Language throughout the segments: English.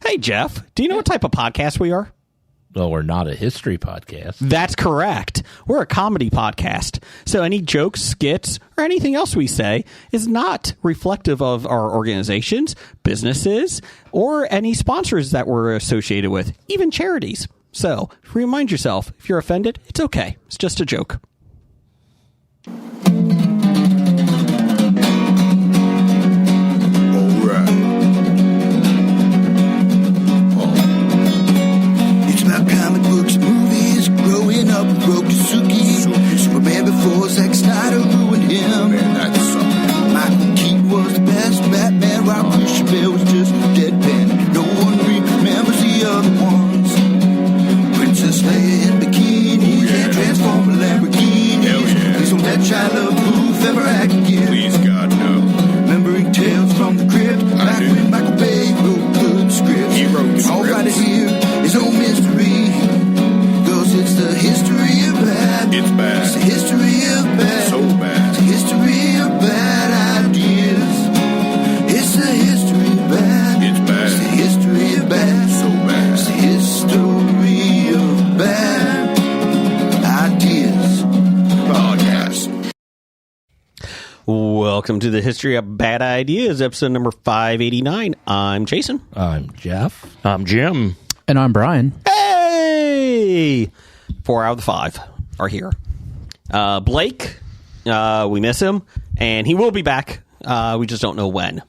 Hey, Jeff, do you know what type of podcast we are? Well, we're not a history podcast. That's correct. We're a comedy podcast. So any jokes, skits, or anything else we say is not reflective of our organizations, businesses, or any sponsors that we're associated with, even charities. So remind yourself, if you're offended, it's okay. It's just a joke. Comic books, movies, growing up with Rokusuki. Superman before Zack Snyder ruined him. Michael Keaton was the best Batman, while Christian Bale was just deadpan. No one remembers the other ones. Princess Leia in bikinis and Transformer Lamborghinis. Please don't let Shia LaBeouf ever act again. Please, God, no. Remembering tales from the crypt, back when Michael Bay wrote good scripts. He wrote the All scripts. right here is no mystery. It's the history of bad. It's bad. It's the history of bad. So bad. It's the history of bad ideas. It's the history of bad. It's bad. It's the history of bad. So bad. It's the history of bad ideas. Podcast. Welcome to the History of Bad Ideas, episode number 589. I'm Jason. I'm Jeff. I'm Jim. And I'm Brian. Hey! 4 out of the 5 are here. Blake, we miss him, and he will be back. We just don't know when.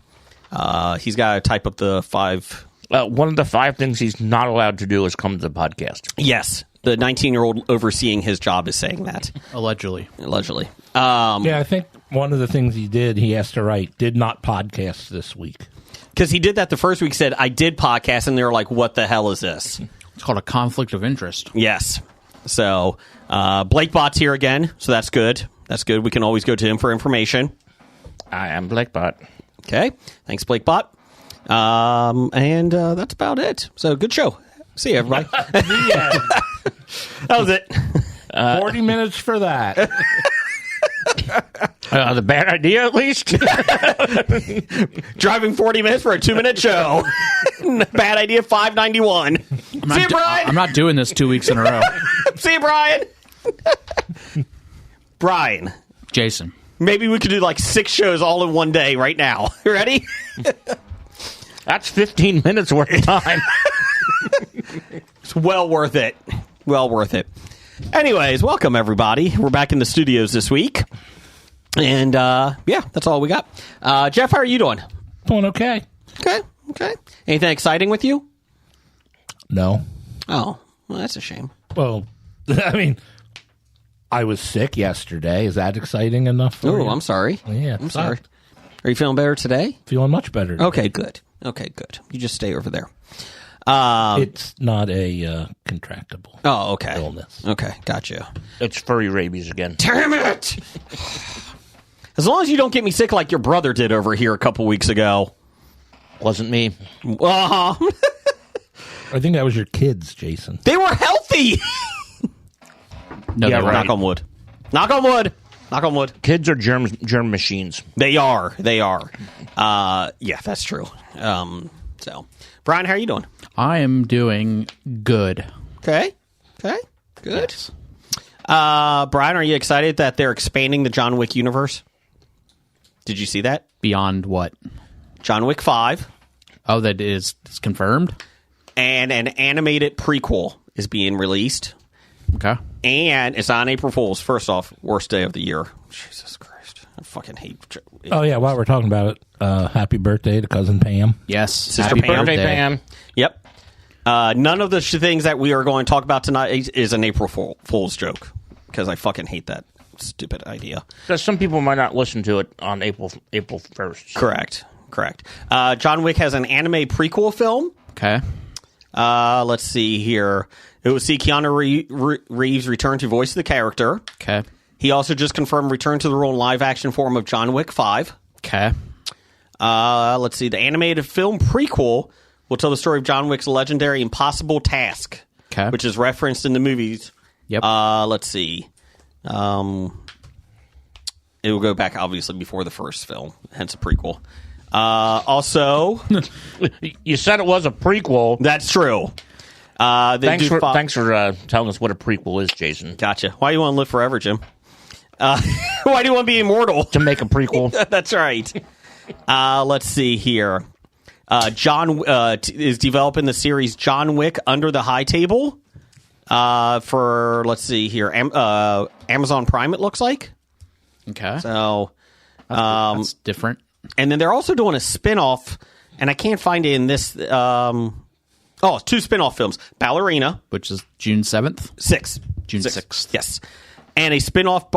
He's got to type up the 5. One of the 5 things he's not allowed to do is come to the podcast. Yes, the 19-year-old overseeing his job is saying that. Allegedly. Yeah, I think one of the things he did, he has to write, did not podcast this week. Because he did that the first week, said, I did podcast, and they were like, what the hell is this? It's called a conflict of interest. Yes. So, Blake Bot's here again, so that's good. That's good. We can always go to him for information. I am Blakebot. Okay. Thanks, Blake Bot. And that's about it. So, good show. See you, everybody. That was it. 40 minutes for that. The bad idea, at least. Driving 40 minutes for a 2-minute show. Bad idea, 591. See you, Brian. I'm not doing this 2 weeks in a row. See you, Brian. Brian. Jason. Maybe we could do like 6 shows all in one day right now. Ready? That's 15 minutes worth of time. It's well worth it. Well worth it. Anyways, welcome, everybody. We're back in the studios this week. And, yeah, that's all we got. Jeff, how are you doing? Doing okay. Okay. Anything exciting with you? No. Oh, well, that's a shame. Well, I mean, I was sick yesterday. Is that exciting enough for you? Oh, I'm sorry. Yeah, I'm sorry. Are you feeling better today? Feeling much better today. Okay, good. You just stay over there. It's not a contractable Oh, okay. illness. Okay, gotcha. It's furry rabies again. Damn it! As long as you don't get me sick like your brother did over here a couple weeks ago. Wasn't me. Uh-huh. I think that was your kids, Jason. They were healthy! No, Yeah, they right. weren't. Knock on wood. Knock on wood. Knock on wood. Kids are germ machines. They are. Yeah, that's true. So, Brian, how are you doing? I am doing good. Okay. Good. Yes. Brian, are you excited that they're expanding the John Wick universe? Did you see that? Beyond what? John Wick 5 Oh, that is it's confirmed? and an animated prequel is being released. Okay. And it's on April Fool's. First off, worst day of the year. Jesus Christ. I fucking hate Oh, yeah, while we're talking about it, happy birthday to Cousin Pam. Yes. Sister Happy Pam. Birthday, Pam. Yep. None of the things that we are going to talk about tonight is an April Fool's joke. Because I fucking hate that stupid idea. Because some people might not listen to it on April 1st. Correct. John Wick has an anime prequel film. Okay. Let's see here. It will see Keanu Reeves return to voice the character. Okay. He also just confirmed return to the role in live-action form of John Wick 5. Okay. Let's see. The animated film prequel will tell the story of John Wick's legendary Impossible Task, Okay. which is referenced in the movies. Yep. Let's see. It will go back, obviously, before the first film, hence a prequel. Also, You said it was a prequel. that's true. Thanks for telling us what a prequel is, Jason. Gotcha. Why do you want to live forever, Jim? Why do you want to be immortal? To make a prequel. That's right. Let's see here. John is developing the series John Wick Under the High Table for, let's see here, Amazon Prime, it looks like. Okay. So, that's different. and then they're also doing a spin-off, and I can't find it in this. Two spin-off films. Ballerina. Which is June 7th? June 6th. 6th. Yes. And a spin-off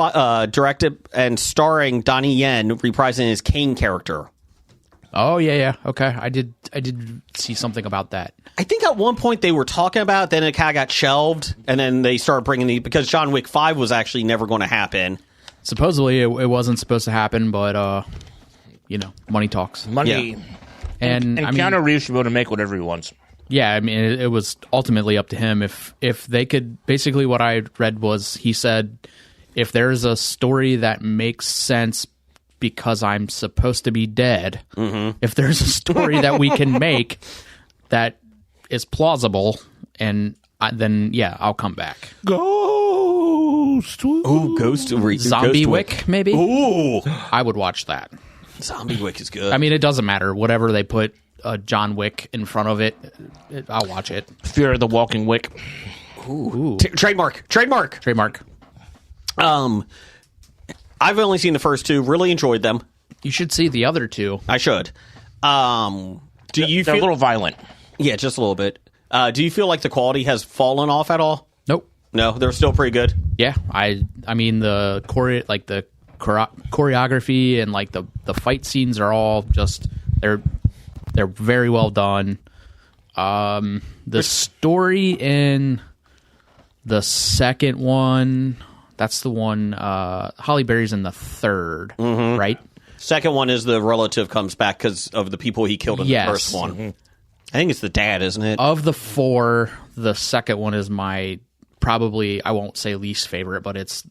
directed and starring Donnie Yen reprising his Kane character. Oh, yeah. Okay. I did see something about that. I think at one point they were talking about it, then it kind of got shelved, and then they started bringing because John Wick 5 was actually never going to happen. Supposedly it wasn't supposed to happen, but, money talks. Money. Yeah. And I mean, Keanu Reeves should be able to make whatever he wants. yeah, I mean, it was ultimately up to him. If they could, basically what I read was he said, if there's a story that makes sense because I'm supposed to be dead, if there's a story that we can make that is plausible, then I'll come back. Ghost. Ooh, Ghost Zombie Wick, maybe? Ooh, I would watch that. Zombie Wick is good. I mean, it doesn't matter. Whatever they put John Wick in front of it, I'll watch it. Fear of the Walking Wick. Ooh. Trademark. Trademark. I've only seen the first two. Really enjoyed them. You should see the other two. I should. Do you They're feel a little violent. Yeah, just a little bit. Do you feel like the quality has fallen off at all? Nope. No, they're still pretty good. Yeah, I mean the choreography and like the fight scenes are all just they're very well done. The story in the second one, that's the one Halle Berry's in the third, right? Second one is the relative comes back because of the people he killed in Yes. the first one. I think it's the dad, isn't it? Of the four, the second one is my probably, I won't say least favorite, but it's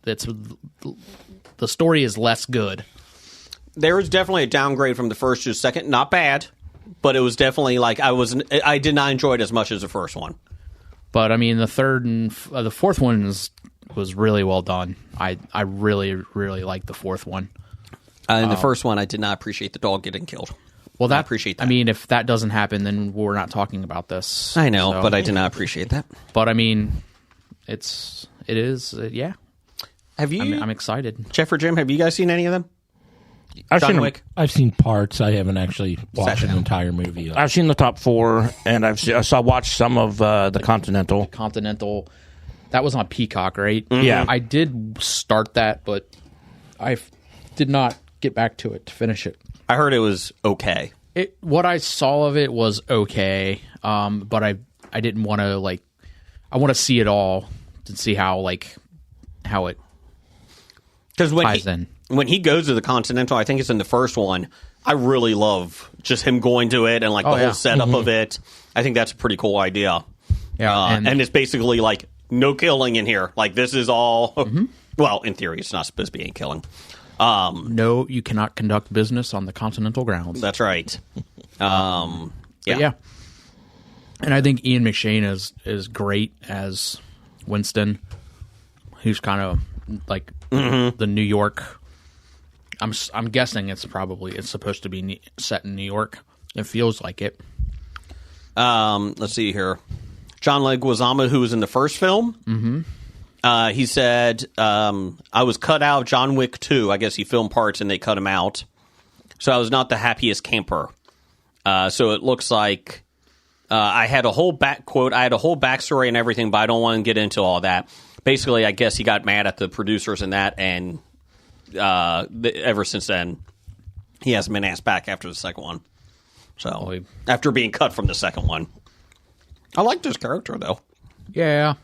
the story is less good. There was definitely a downgrade from the first to the second. Not bad, but it was definitely like I did not enjoy it as much as the first one. But I mean, the third and the fourth one was really well done. I really, really like the fourth one. In the first one, I did not appreciate the dog getting killed. Well, I appreciate that. I mean, if that doesn't happen, then we're not talking about this. I know, So- but I did not appreciate that. But I mean, it is. Yeah, Have you, I'm excited. Jeff or Jim? Have you guys seen any of them? I've John seen them. Wick. I've seen parts. I haven't actually watched an entire movie yet. I've seen the top four, and I watched some of the Continental. Continental, that was on Peacock, right? Yeah. I did start that, but I did not get back to it to finish it. I heard it was okay. What I saw of it was okay, but I didn't want to I want to see it all to see how it Because ties in. when he goes to the Continental, I think it's in the first one. I really love just him going to it and the yeah. whole setup of it. I think that's a pretty cool idea. Yeah, and it's basically like no killing in here. Like this is all. Well, in theory, it's not supposed to be any killing. No, you cannot conduct business on the Continental grounds. That's right. But yeah. And I think Ian McShane is great as Winston, who's kind of like the New York. I'm guessing it's supposed to be set in New York. It feels like it. Let's see here. John Leguizamo, who was in the first film, he said, I was cut out of John Wick 2. I guess he filmed parts and they cut him out. So I was not the happiest camper. So it looks like I had a whole backstory and everything, but I don't want to get into all that. Basically, I guess he got mad at the producers and that, and ever since then, he hasn't been asked back after the second one. So after being cut from the second one. I liked his character, though. Yeah.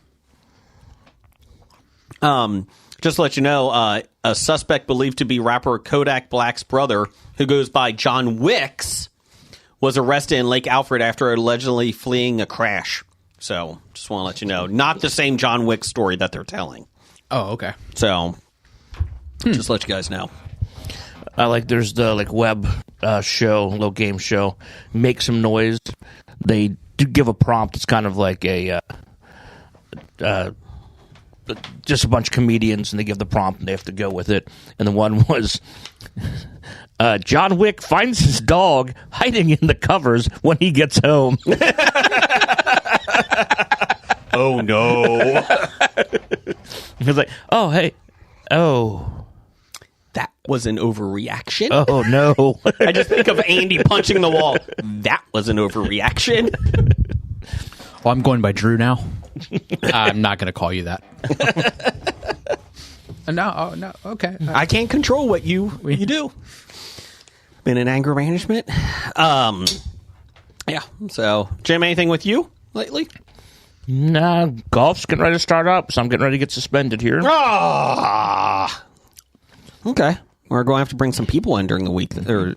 Just to let you know, a suspect believed to be rapper Kodak Black's brother, who goes by John Wicks, was arrested in Lake Alfred after allegedly fleeing a crash. So, just want to let you know, not the same John Wick story that they're telling. Oh, okay. So, just let you guys know. There's the web show, little game show, Make Some Noise. They do give a prompt. It's kind of like a just a bunch of comedians, and they give the prompt, and they have to go with it. And the one was John Wick finds his dog hiding in the covers when he gets home. Oh no! He's like, oh hey, oh. That was an overreaction. Oh, no. I just think of Andy punching the wall. That was an overreaction. Well, I'm going by Drew now. I'm not going to call you that. No, okay. I can't control what you do. Been in anger management. Yeah. So, Jim, anything with you lately? Nah, golf's getting ready to start up, so I'm getting ready to get suspended here. Ah. Okay. We're going to have to bring some people in during the week, or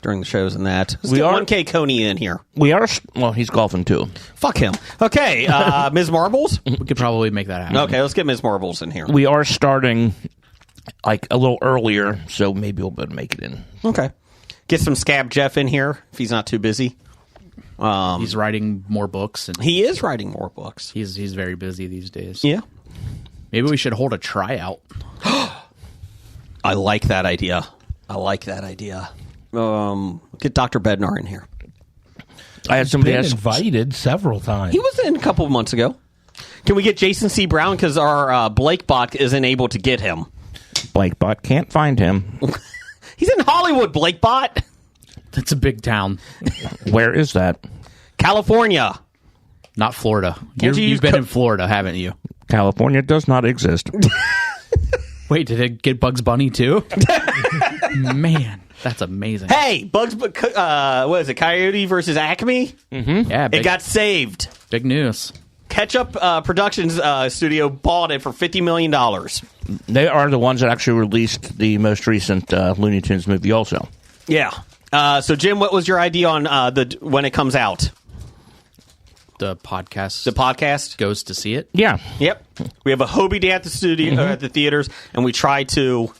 during the shows and that. Let's get 1K Coney in here. We are, well, he's golfing too. Fuck him. Okay, Ms. Marbles? We could probably make that happen. Okay, let's get Ms. Marbles in here. We are starting a little earlier, so maybe we'll be able to make it in. Okay. Get some Scab Jeff in here if he's not too busy. He's writing more books. And He is writing more books. He's very busy these days. Yeah. Maybe we should hold a tryout. I like that idea. Get Dr. Bednar in here. I had somebody Been ask. invited several times. He was in a couple of months ago. Can we get Jason C. Brown? Because our Blake bot isn't able to get him. Blakebot can't find him. He's in Hollywood, Blake bot. That's a big town. Where is that? California. Not Florida. Can't you use You've been in Florida, haven't you? California does not exist. Wait, did it get Bugs Bunny too? Man, that's amazing. Hey, what is it? Coyote versus Acme? Yeah, It got saved. big news. Ketchup Productions studio bought it for $50 million. They are the ones that actually released the most recent Looney Tunes movie also. Yeah. So, Jim, what was your idea on when it comes out? The podcast. The podcast? goes to see it. Yeah. Yep. We have a Hobie Day at the studio, at the theaters, and we try to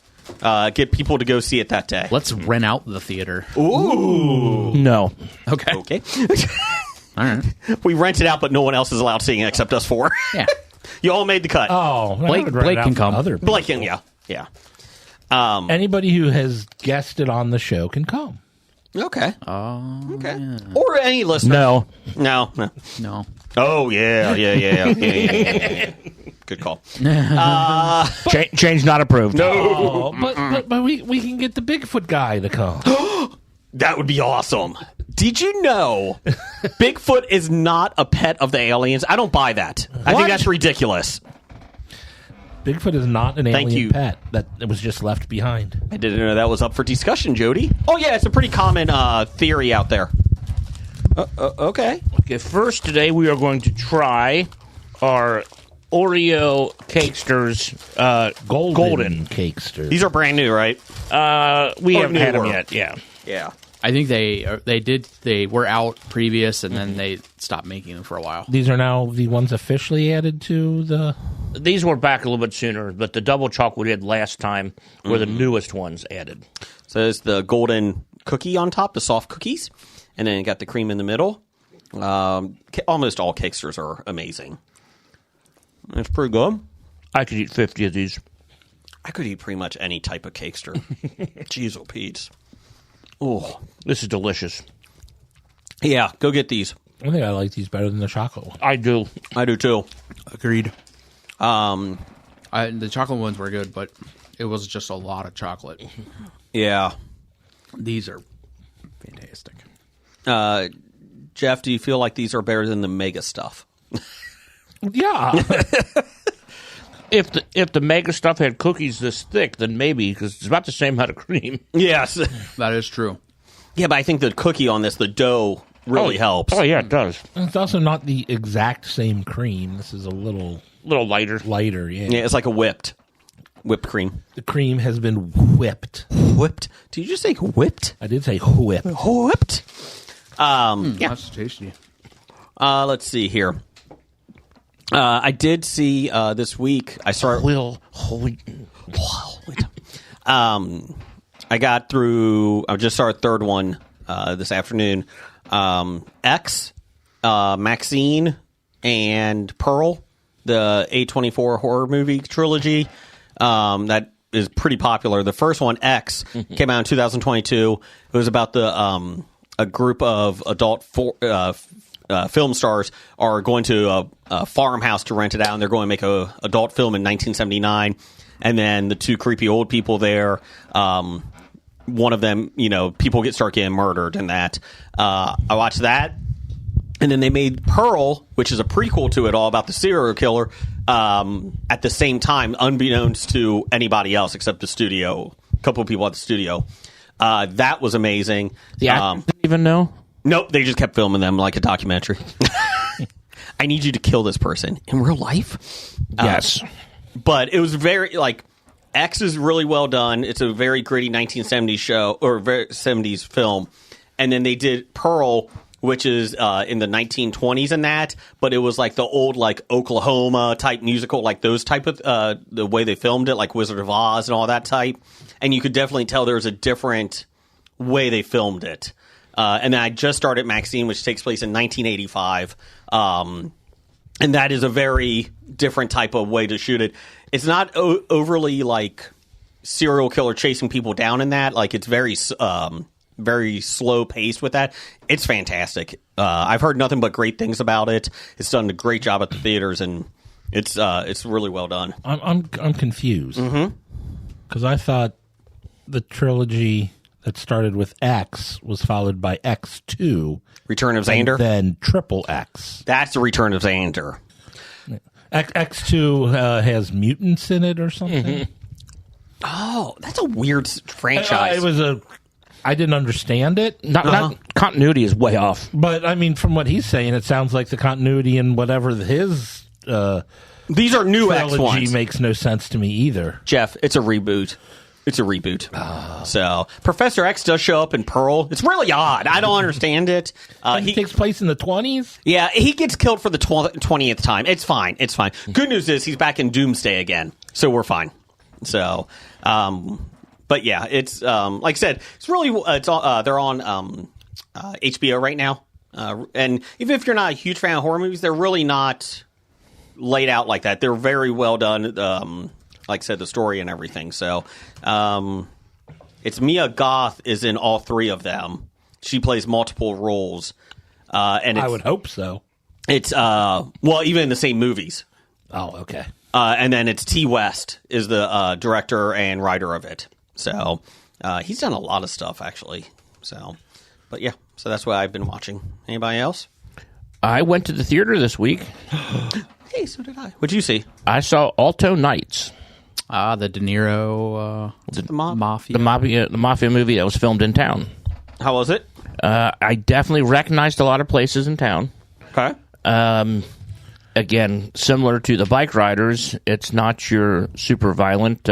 get people to go see it that day. Let's rent out the theater. Ooh. No. Okay. Okay. All right. We rent it out, but no one else is allowed seeing it except us four. Yeah. You all made the cut. Oh, I Blake- would rent Blake it out can for come. Other people. Blake, yeah. Anybody who has guested on the show can come. Okay. Oh. Okay. Or any listener. No. No. No. Oh, yeah. Good call. Change not approved. Oh, but we can get the Bigfoot guy to come. That would be awesome. Did you know Bigfoot is not a pet of the aliens? I don't buy that. I think that's ridiculous. Bigfoot is not an Thank alien you. pet that was just left behind. I didn't know that was up for discussion, Jody. Oh, yeah, it's a pretty common theory out there. Okay. Okay, first today we are going to try our Oreo Cakesters Golden. Cakester. These are brand new, right? We Or haven't had them newer. yet, yeah. Yeah. I think they were out previous, and then they stopped making them for a while. These are now the ones officially added to the... These were back a little bit sooner, but the double chocolate we did last time were the newest ones added. So there's the golden cookie on top, the soft cookies, and then you got the cream in the middle. Almost all Cakesters are amazing. It's pretty good. I could eat 50 of these. I could eat pretty much any type of Cakester. Jeez, oh, Pete. Oh, This is delicious. yeah, go get these. I think I like these better than the chocolate one. I do. I do too. Agreed. The chocolate ones were good, but it was just a lot of chocolate. Yeah. These are fantastic. Jeff, do you feel like these are better than the Mega stuff? Yeah. If the Mega stuff had cookies this thick, then maybe, because it's about the same amount of cream. Yes. That is true. Yeah, but I think the cookie on this, the dough, really helps. Oh, yeah, it does. It's also not the exact same cream. This is a little A little lighter. lighter. Yeah. Yeah, it's like a whipped cream. The cream has been whipped. Whipped? Did you just say whipped? I did say whipped. Whipped. Yeah. That's tasty. Let's see here. I did see this week. I started. I got through. I just started third one this afternoon. X, Maxine, and Pearl, the A24 horror movie trilogy. That is pretty popular. The first one, X, came out in 2022. It was about a group of adult film stars are going to a farmhouse to rent it out, and they're going to make a adult film in 1979. And then the two creepy old people there, one of them, people start getting murdered in that. I watched that. And then they made Pearl, which is a prequel to it all about the serial killer, at the same time, unbeknownst to anybody else except the studio, a couple of people at the studio. That was amazing. The actors didn't even know? Nope, they just kept filming them like a documentary. I need you to kill this person in real life. Yes. But it was very, X is really well done. It's a very gritty 1970s show, or very 70s film. And then they did Pearl, which is in the 1920s and that, but it was like the old Oklahoma type musical, like those type of the way they filmed it, like Wizard of Oz and all that type. And you could definitely tell there was a different way they filmed it. And then I just started Maxine, which takes place in 1985. And that is a very different type of way to shoot it. It's not overly serial killer chasing people down in that. It's very very slow paced with that. It's fantastic. I've heard nothing but great things about it. It's done a great job at the theaters, and it's really well done. I'm confused because I thought the trilogy that started with X was followed by X2, Return of Xander, and then Triple X. That's the Return of Xander. X2 has mutants in it or something. Oh, that's a weird franchise. I didn't understand it. Not continuity is way off. But, I mean, from what he's saying, it sounds like the continuity in whatever his these are new X trilogy ones. Makes no sense to me either. Jeff, it's a reboot. It's a reboot. So, Professor X does show up in Pearl. It's really odd. I don't understand it. He takes place in the 20s? Yeah, he gets killed for the 20th time. It's fine. It's fine. Good news is he's back in Doomsday again, so we're fine. So, but yeah, it's like I said, it's really they're on HBO right now, and even if you're not a huge fan of horror movies, they're really not laid out like that. They're very well done. Like I said, the story and everything. So, it's Mia Goth is in all three of them. She plays multiple roles, and I would hope so. It's even in the same movies. Oh, okay. And then it's T. West is the director and writer of it. So he's done a lot of stuff actually. So, but yeah, so that's what I've been watching. Anybody else? I went to the theater this week. Hey, so did I. What'd you see? I saw Alto Nights. The De Niro the mob? Mafia. The mafia movie that was filmed in town. How was it? I definitely recognized a lot of places in town. Okay. Again, similar to the Bike Riders, it's not your super violent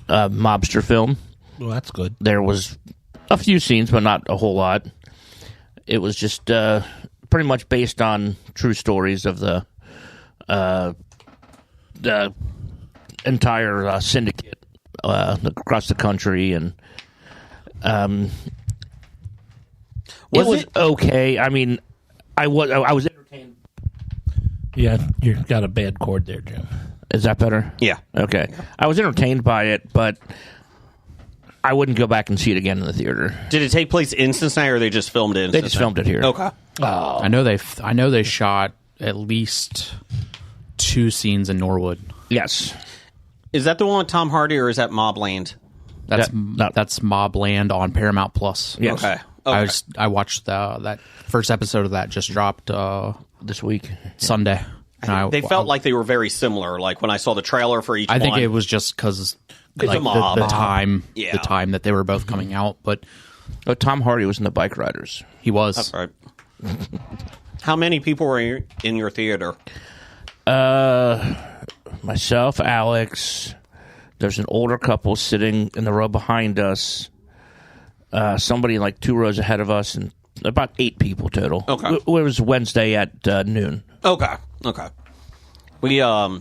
mobster film. Well, that's good. There was a few scenes, but not a whole lot. It was just pretty much based on true stories of the entire syndicate across the country, and it was okay. I mean, I was entertained. Yeah, you got a bad cord there, Jim. Is that better? Yeah. Okay. I was entertained by it, but I wouldn't go back and see it again in the theater. Did it take place in Cincinnati, or they just filmed it in They just filmed it here. Okay. I know they shot at least 2 scenes in Norwood. Yes. Is that the one with Tom Hardy, or is that Mobland? That's Mobland on Paramount Plus. Yes. Okay. I watched that first episode of that just dropped This week. Sunday. They felt like they were very similar. Like when I saw the trailer for each I one. think it was just because It's a mob. the time that they were both Mm-hmm. coming out, but Oh, Tom Hardy was in the Bike Riders. he was. That's right. How many people were in your theater? Myself, Alex. There's an older couple sitting in the row behind us. Somebody like 2 rows ahead of us, and about 8 people total. Okay. It was Wednesday at noon. Okay. We I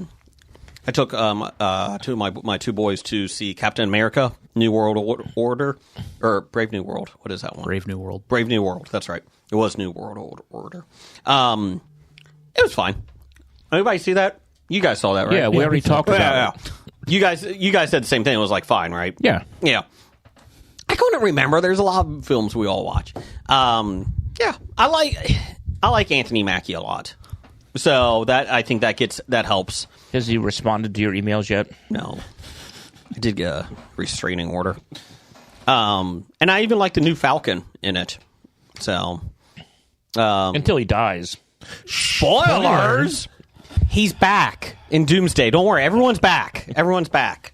took two of my 2 boys to see Captain America: New World Order, or Brave New World. What is that one? Brave New World. Brave New World. That's right. It was New World Order. It was fine. Anybody see that? You guys saw that, right? Yeah, we already talked about it. You guys said the same thing. It was like fine, right? Yeah. Yeah. I couldn't remember. There's a lot of films we all watch. Yeah, I like Anthony Mackie a lot. So I think that helps. Has he responded to your emails yet? No, I did get a restraining order. And I even like the new Falcon in it. So Until he dies. spoilers. He's back in Doomsday. Don't worry, everyone's back. Everyone's back.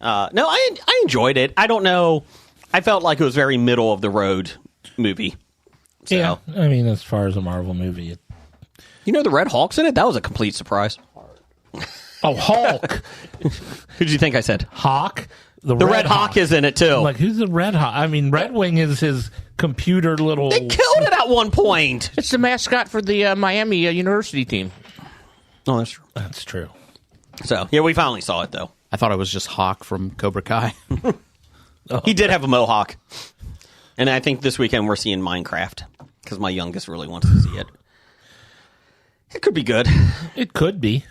No, I enjoyed it. I don't know. I felt like it was very middle of the road movie. So, Yeah, I mean, as far as a Marvel movie, you know the Red Hulk's in it? That was a complete surprise. oh, Hulk, Who did you think I said? Hawk, The Red Hawk is in it too. I'm like, who's the Red Hawk? I mean, Red Wing is his computer little. They killed it at one point. It's the mascot for the Miami University team. Oh, that's true. That's true. So yeah, we finally saw it though. I thought it was just Hawk from Cobra Kai. He did have a mohawk, and I think this weekend we're seeing Minecraft because my youngest really wants to see it. It could be good. It could be.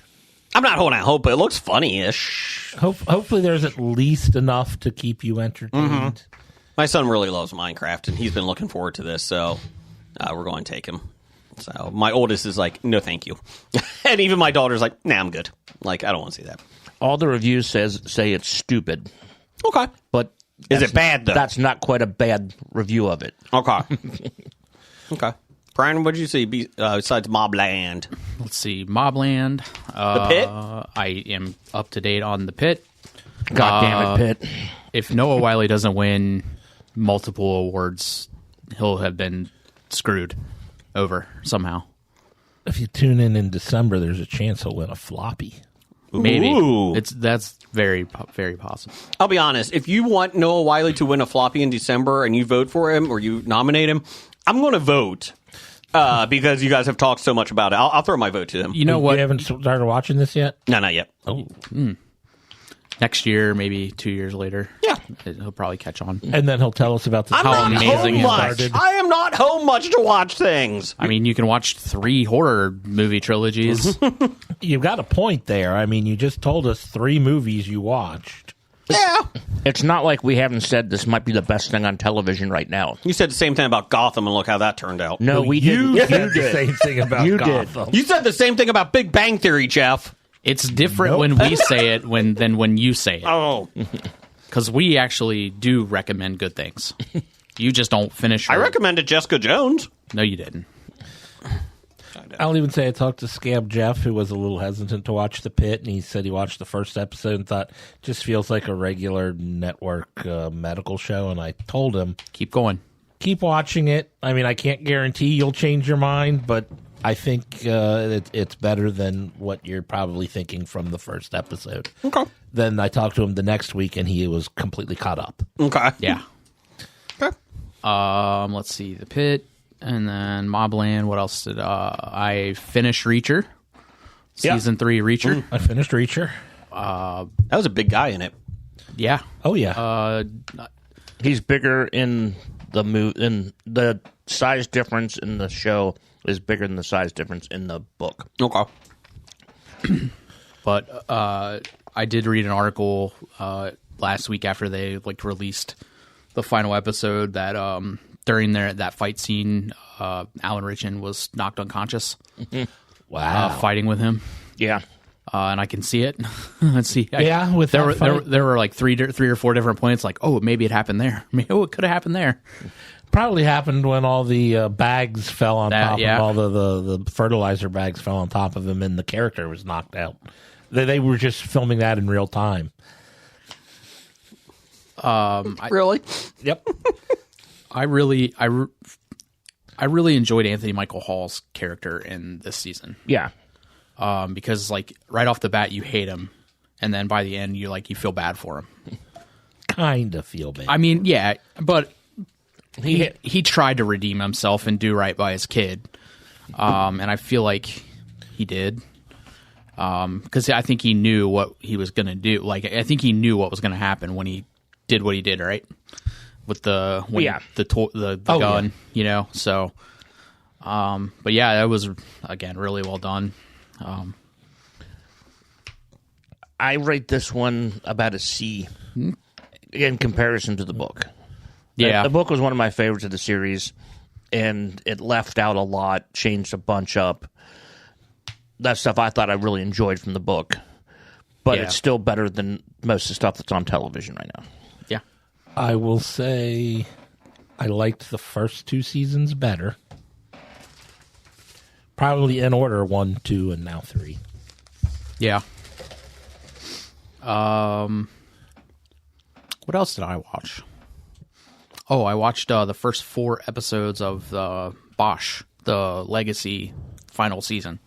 I'm not holding out hope, but it looks funny-ish. Hopefully, there's at least enough to keep you entertained. My son really loves Minecraft, and he's been looking forward to this, so we're going to take him. So my oldest is like, no, thank you. And even my daughter's like, nah, I'm good. Like, I don't want to see that. All the reviews say it's stupid. Okay. But Is it bad, though? That's not quite a bad review of it. Okay. Okay. Brian, what did you see besides Mobland? Let's see, Mobland. The Pit? I am up to date on The Pit. God damn it, Pitt. If Noah Wyle doesn't win multiple awards, he'll have been screwed over somehow. If you tune in December, there's a chance he'll win a floppy. Maybe Ooh. that's very, very possible. I'll be honest. If you want Noah Wyle to win a floppy in December and you vote for him or you nominate him, I'm going to vote because you guys have talked so much about it. I'll throw my vote to him. You know what? You haven't started watching this yet? No, not yet. Oh. Next year, maybe 2 years later, Yeah. he'll probably catch on. And then he'll tell us about the I'm How not amazing home it much. started. I am not home much to watch things. I mean, you can watch 3 horror movie trilogies. You've got a point there. I mean, you just told us 3 movies you watched. Yeah. It's not like we haven't said this might be the best thing on television right now. You said the same thing about Gotham, and look how that turned out. No, we you didn't. said the same thing about You did. Gotham. You said the same thing about Big Bang Theory, Jeff. It's different when we say it than when you say it. Oh. Because we actually do recommend good things. You just don't finish. I recommended Jessica Jones. No, you didn't. I'll even say I talked to Scab Jeff, who was a little hesitant to watch The Pit, and he said he watched the first episode and thought, just feels like a regular network medical show. And I told him, Keep going. keep watching it. I mean, I can't guarantee you'll change your mind, but I think it's better than what you're probably thinking from the first episode. Okay. Then I talked to him the next week, and he was completely caught up. Okay. Yeah. Okay. Let's see. The Pit. And then Mobland. What else did I finish? Reacher. Season 3 Reacher. I finished Reacher. That was a big guy in it. Yeah. Oh, yeah. He's bigger in the size difference in the show is bigger than the size difference in the book. Okay. But I did read an article last week after they released the final episode that during that fight scene, Alan Ritchson was knocked unconscious. Wow. Fighting with him, Yeah. and I can see it. Let's see. Yeah, with there that were fight. there were like three or four different points. Like, oh, maybe it happened there. Oh, it could have happened there. Probably happened when all the bags fell on top yeah. of all the fertilizer bags fell on top of him, and the character was knocked out. They were just filming that in real time. Really? Yep. I really enjoyed Anthony Michael Hall's character in this season. Yeah. Because right off the bat you hate him, and then by the end you feel bad for him. Kind of feel bad. I mean, yeah, but he tried to redeem himself and do right by his kid, and I feel like he did. Because I think he knew what he was going to do. I think he knew what was going to happen when he did what he did, right? With the Oh, gun, you know. So, but yeah, that was again really well done. I rate this one about a C in comparison to the book. Yeah. The book was one of my favorites of the series, and it left out a lot, changed a bunch up. That stuff I thought I really enjoyed from the book, but it's still better than most of the stuff that's on television right now. Yeah. I will say I liked the first 2 seasons better. Probably in order 1, 2, and now 3. Yeah. What else did I watch? Oh, I watched the first 4 episodes of the Bosch, the Legacy final season.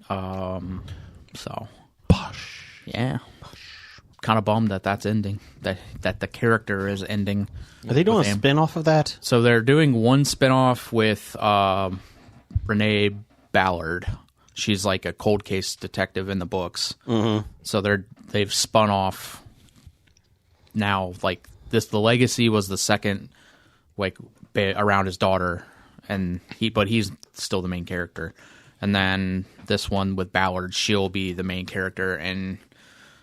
So Bosch. Yeah. Kind of bummed that that's ending. That the character is ending. Are they doing a him. spin-off of that? So they're doing one spinoff with Renee Ballard. She's like a cold case detective in the books. Mm-hmm. So they've spun off now. Like this, the Legacy was the second, like around his daughter, and he's still the main character. And then this one with Ballard, she'll be the main character. And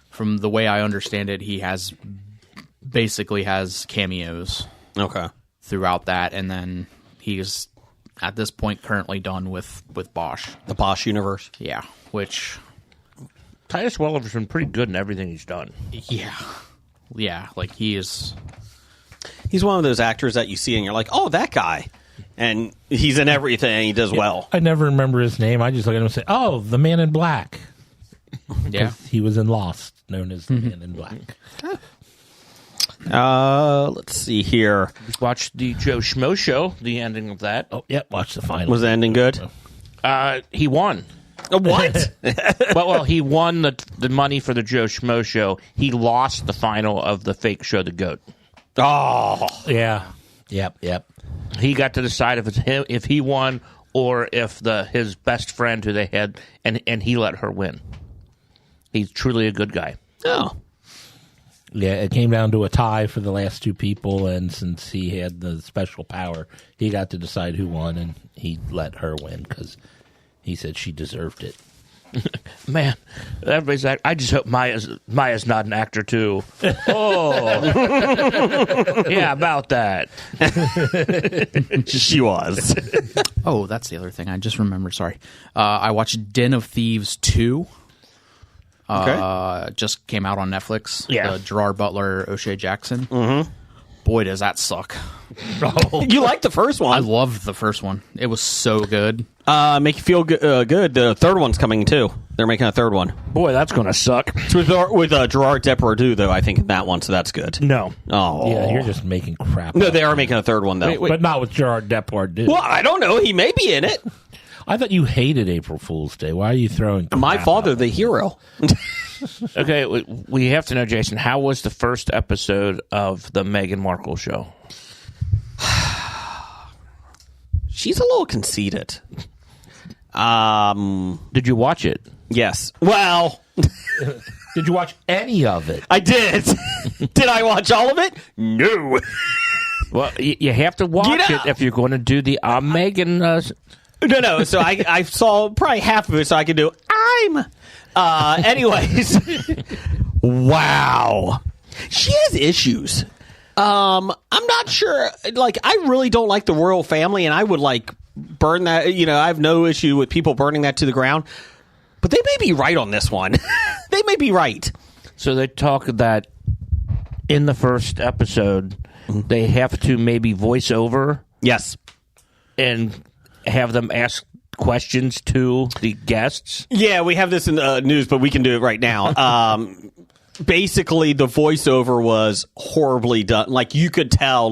from the way I understand it, he basically has cameos. Okay. Throughout that, and then he's at this point currently done with Bosch. The Bosch universe. Yeah, which Titus Welliver's been pretty good in everything he's done. yeah, like he's one of those actors that you see and you're like, oh, that guy. And he's in everything. He does well. I never remember his name. I just look at him and say, oh, the Man in Black. yeah. He was in Lost, known as the Man in Black. Let's see here. Watched the Joe Schmo show, the ending of that. Oh, yep, watch the final. Was the ending good? He won. What? well, he won the money for the Joe Schmo show. He lost the final of the fake show, The Goat. Oh. Yeah. Yep. He got to decide if he won or if his best friend who they had, and he let her win. He's truly a good guy. Oh. Yeah, it came down to a tie for the last 2 people, and since he had the special power, he got to decide who won, and he let her win because he said she deserved it. Man, everybody's like, I just hope Maya's not an actor too. Oh, yeah, about that. She was. Oh, that's the other thing I just remembered. Sorry, I watched Den of Thieves 2. Just came out on Netflix. Yeah. Gerard Butler, O'Shea Jackson. Mm-hmm. Boy, does that suck. You liked the first I one. loved the first one. It was so good. Make you feel good. The third one's coming, too. They're making a third one. Boy, that's going to suck. It's with Gerard Depardieu, though, I think, in that one, so that's good. No. Oh. Yeah, you're just making crap. No, up. they are making a third one, though. But not with Gerard Depardieu. Well, I don't know. He may be in it. I thought you hated April Fool's Day. Why are you throwing crap My father, out? the hero. Okay, we have to know, Jason, how was the first episode of the Meghan Markle show? She's a little conceited. Did you watch it? Yes. Well, Did you watch any of it? I did. Did I watch all of it? No. Well, you have to watch Get it out. if you're going to do the Meghan. No. So I saw probably half of it, so I could do. Anyways. Wow. She has issues. I'm not sure. Like, I really don't like the royal family, and I would burn that. I have no issue with people burning that to the ground. But they may be right on this one. They may be right. So they talk that in the first episode, they have to maybe voice over Yes. and have them ask questions to the guests. Yeah, we have this in the news, but we can do it right now. Basically, the voiceover was horribly done. Like, you could tell,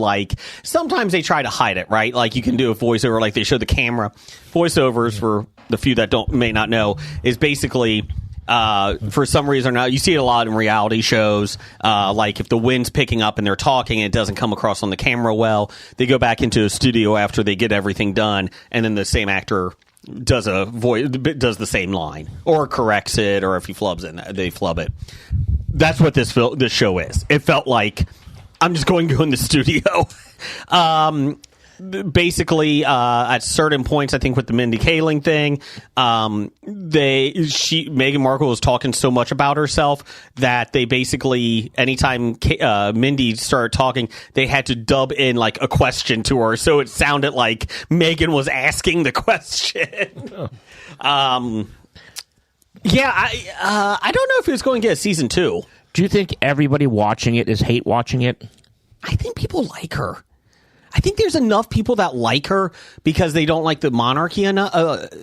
sometimes they try to hide it, right? Like, you can do a voiceover, like they show the camera. Voiceovers, for the few that may not know, is basically, for some reason or not, you see it a lot in reality shows. Like, if the wind's picking up and they're talking and it doesn't come across on the camera well, they go back into a studio after they get everything done, and then the same actor does the same line or corrects it, or if he flubs it, they flub it. That's what this show is. It felt like I'm just going to go in the studio. Basically, at certain points, I think with the Mindy Kaling thing, Meghan Markle was talking so much about herself that they basically, anytime Mindy started talking, they had to dub in like a question to her, so it sounded like Meghan was asking the question. Yeah, I don't know if it's going to get a season 2. Do you think everybody watching it is hate watching it? I think people like her. I think there's enough people that like her because they don't like the monarchy enough,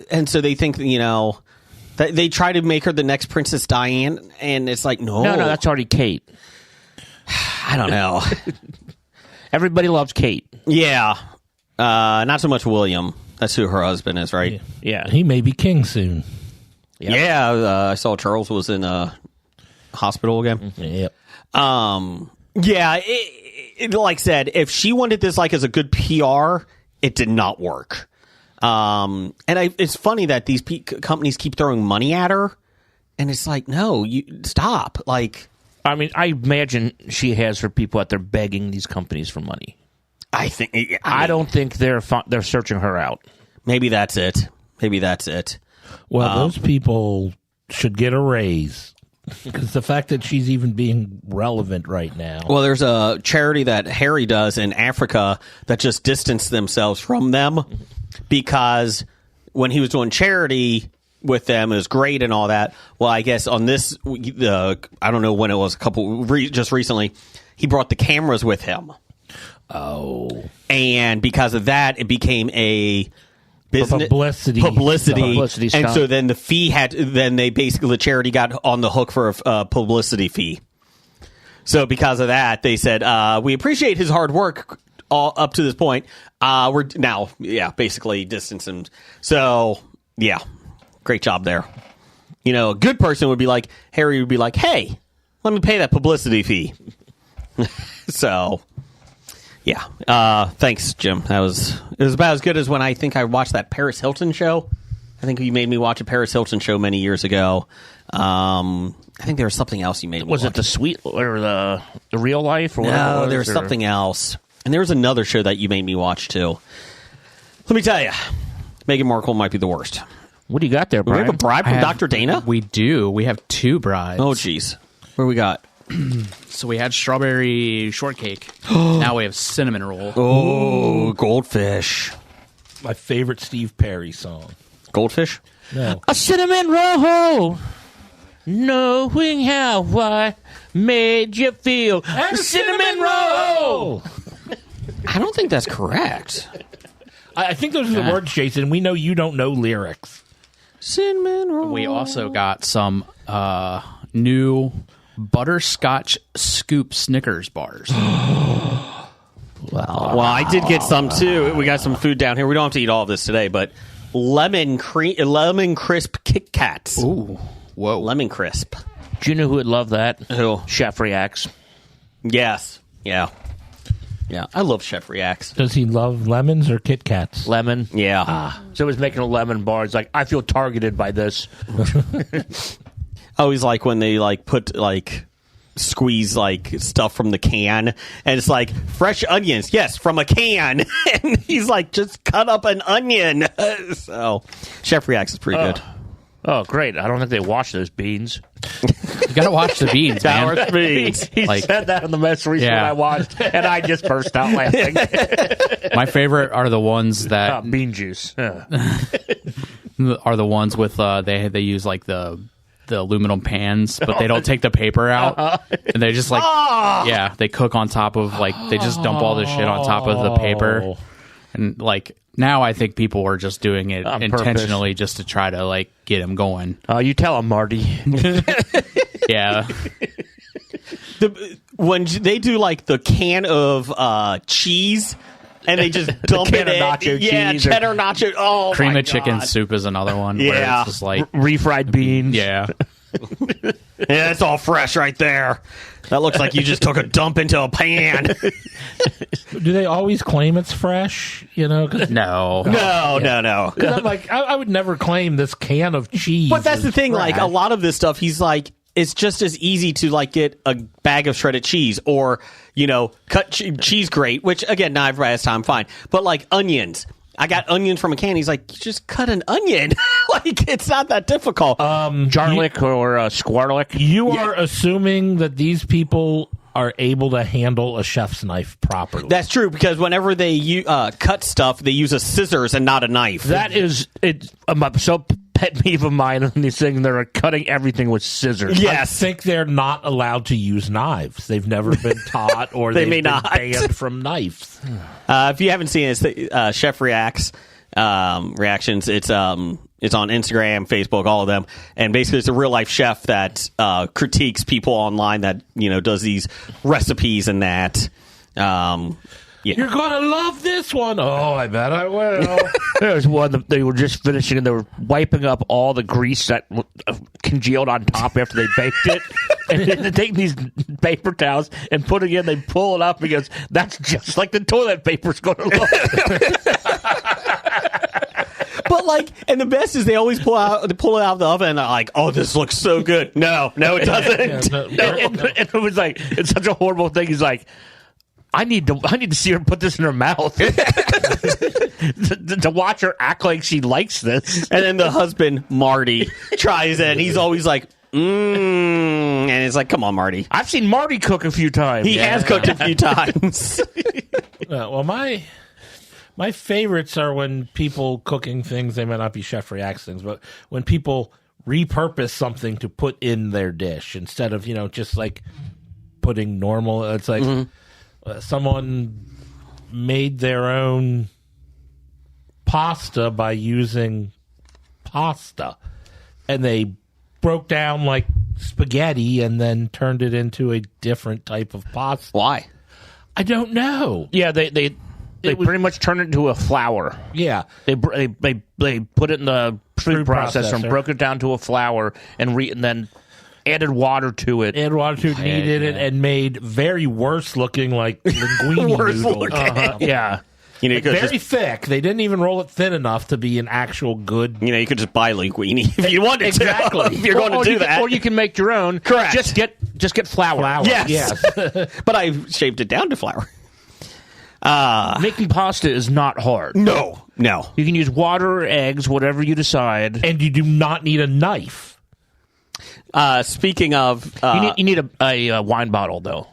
and so they think, that they try to make her the next Princess Diana, and it's like, no, that's already Kate. I don't know. Everybody loves Kate. Yeah, not so much William. That's who her husband is, right? Yeah. He may be king soon. Yep. Yeah, I saw Charles was in a hospital again. Yep. Yeah, like I said, if she wanted this like as a good PR, it did not work. And it's funny that these companies keep throwing money at her, and it's like, no, you stop. Like, I mean, I imagine she has her people out there begging these companies for money. I don't think they're searching her out. Maybe that's it. Well, those people should get a raise. Because the fact that she's even being relevant right now. Well, there's a charity that Harry does in Africa that just distanced themselves from them because when he was doing charity with them, it was great and all that. Well, I guess on this, I don't know when it was, just recently, he brought the cameras with him. Oh. And because of that, it became a business publicity stunt. And so then the fee the charity got on the hook for a publicity fee. So because of that, they said, we appreciate his hard work all up to this point. We're now, basically distancing. So yeah, great job there. A good person would be like, Harry would be like, hey, let me pay that publicity fee. So yeah. Thanks, Jim. It was about as good as when I think I watched that Paris Hilton show. I think you made me watch a Paris Hilton show many years ago. I think there was something else you made me watch. Was it the Sweet or the Real Life? Or no, there was something else. And there was another show that you made me watch, too. Let me tell you, Meghan Markle might be the worst. What do you got there, Brian? Do we have a bribe from Dr. Dana? We do. We have 2 bribes. Oh, jeez. What do we got? So we had strawberry shortcake. Now we have cinnamon roll. Oh, goldfish. My favorite Steve Perry song. Goldfish? No. A cinnamon roll, knowing how I made you feel. A cinnamon roll. I don't think that's correct. I think those are the words, Jason. We know you don't know lyrics. Cinnamon roll. We also got some new butterscotch scoop Snickers bars. Well, I did get some too. We got some food down here. We don't have to eat all of this today, but lemon crisp Kit Kats. Ooh, whoa, lemon crisp. Do you know who would love that? Who? Chef Reacts. Yes. Yeah. I love Chef Reacts. Does he love lemons or Kit Kats? Lemon. Yeah. So he's making a lemon bar. It's like, I feel targeted by this. I always like when they squeeze stuff from the can, and it's like fresh onions. Yes, from a can. And he's like, just cut up an onion. So Chef Reacts is pretty good. Oh, great. I don't think they wash those beans. You gotta watch the beans, man. Sour beans. He said that in the most recent one I watched, and I just burst out laughing. My favorite are the ones that bean juice. are the ones with they use like the aluminum pans, but they don't take the paper out, and they just they cook on top of they just dump all the shit on top of the paper, and now I think people are just doing it On intentionally just to try to get them going. You tell him, Marty. Yeah. When they do the can of cheese, and they just dump it in. Nacho cheese cheddar nacho. Oh, Cream my of chicken God. soup is another one. Yeah. Where it's just refried beans. yeah. Yeah, it's all fresh right there. That looks like you just took a dump into a pan. Do they always claim it's fresh? No. No. Because I'm I would never claim this can of cheese. But that's is the thing. fresh. A lot of this stuff, he's like, it's just as easy to like get a bag of shredded cheese or, cut cheese grate, which again, not everybody has time, fine. But like onions. I got onions from a can. He's like, you just cut an onion. Like, it's not that difficult. Garlic or squarlic. You are assuming that these people are able to handle a chef's knife properly. That's true, because whenever they cut stuff, they use a scissors and not a knife. That is so pet peeve of mine when these things that are cutting everything with scissors. Yes. I think they're not allowed to use knives. They've never been taught, or They they've may been not. banned from knives. If you haven't seen it, Chef Reacts reactions. It's on Instagram, Facebook, all of them, and basically it's a real life chef that critiques people online that does these recipes and that. You're gonna love this one. Oh, I bet I will. There was one that they were just finishing and they were wiping up all the grease that congealed on top after they baked it. And they're taking these paper towels and putting it in, they pull it up because that's just like the toilet paper's going to look. But and the best is they always pull it out of the oven and they're like, oh, this looks so good. No, it doesn't. And it was like, it's such a horrible thing. He's like, I need to see her put this in her mouth to watch her act like she likes this. And then the husband, Marty, tries it and he's always like, and it's like, come on, Marty. I've seen Marty cook a few times. He has cooked a few times. Well, my favorites are when people cooking things, they might not be Chef Reacts things, but when people repurpose something to put in their dish instead of, just like putting normal. It's like someone made their own pasta by using pasta, and they broke down like spaghetti and then turned it into a different type of pasta. Why? I don't know. Yeah, they pretty much turned it into a flour. Yeah. They put it in the food processor and broke it down to a flour and then added water to it. Kneaded it, and made very worse looking like linguine noodles. Yeah. You could Very thick. They didn't even roll it thin enough to be an actual good. you could just buy linguine if you wanted Exactly. to. If you're going to do that. Or you can make your own. Correct. Just get flour. Yes. But I shaved it down to flour. Making pasta is not hard. No. You can use water or eggs, whatever you decide. And you do not need a knife. Speaking of... you need a wine bottle, though,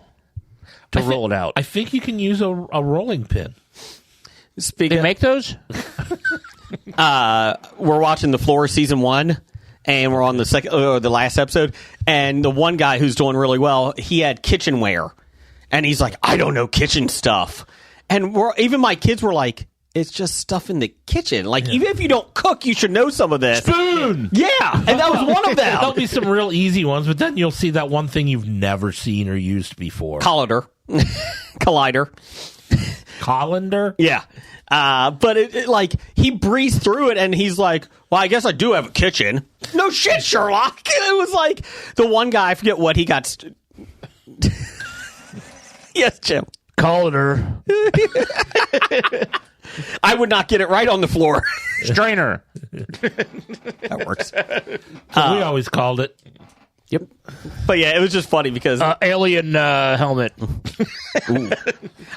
to roll it out. I think you can use a rolling pin. They make those? We're watching The Floor season 1, and we're on the last episode, and the one guy who's doing really well, he had kitchenware, and he's like, I don't know kitchen stuff. And even my kids were like, it's just stuff in the kitchen. Like, even if you don't cook, you should know some of this. Spoon! Yeah, and that was one of them. There'll be some real easy ones, but then you'll see that one thing you've never seen or used before. Collider. Colander? Yeah. But it he breezed through it and he's like, well, I guess I do have a kitchen. No shit, Sherlock. It was like the one guy, I forget what he got. Yes, Jim. Colander. I would not get it right on the floor. Strainer. That works. We always called it. Yep. But yeah, it was just funny because Alien helmet.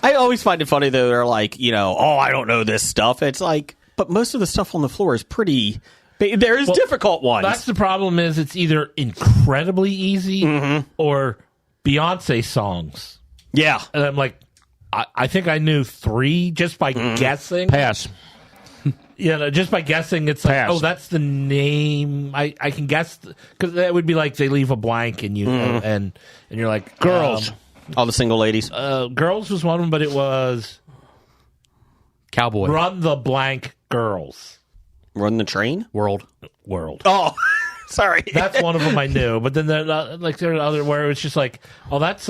I always find it funny that they're like, oh, I don't know this stuff. It's like, but most of the stuff on the floor is pretty. There is difficult ones. That's the problem. Is it's either incredibly easy or Beyonce songs. Yeah, and I'm like, I think I knew 3 just by guessing. Pass. Yeah, just by guessing, it's like, Pass. oh, that's the name. I can guess because that would be like they leave a blank and you and you're like Girls. All the single ladies. Girls was one of them, but it was Cowboy. Run the Blank Girls. Run the Train? World. Oh, sorry. That's one of them I knew. But then there are other where it was just like, oh, that's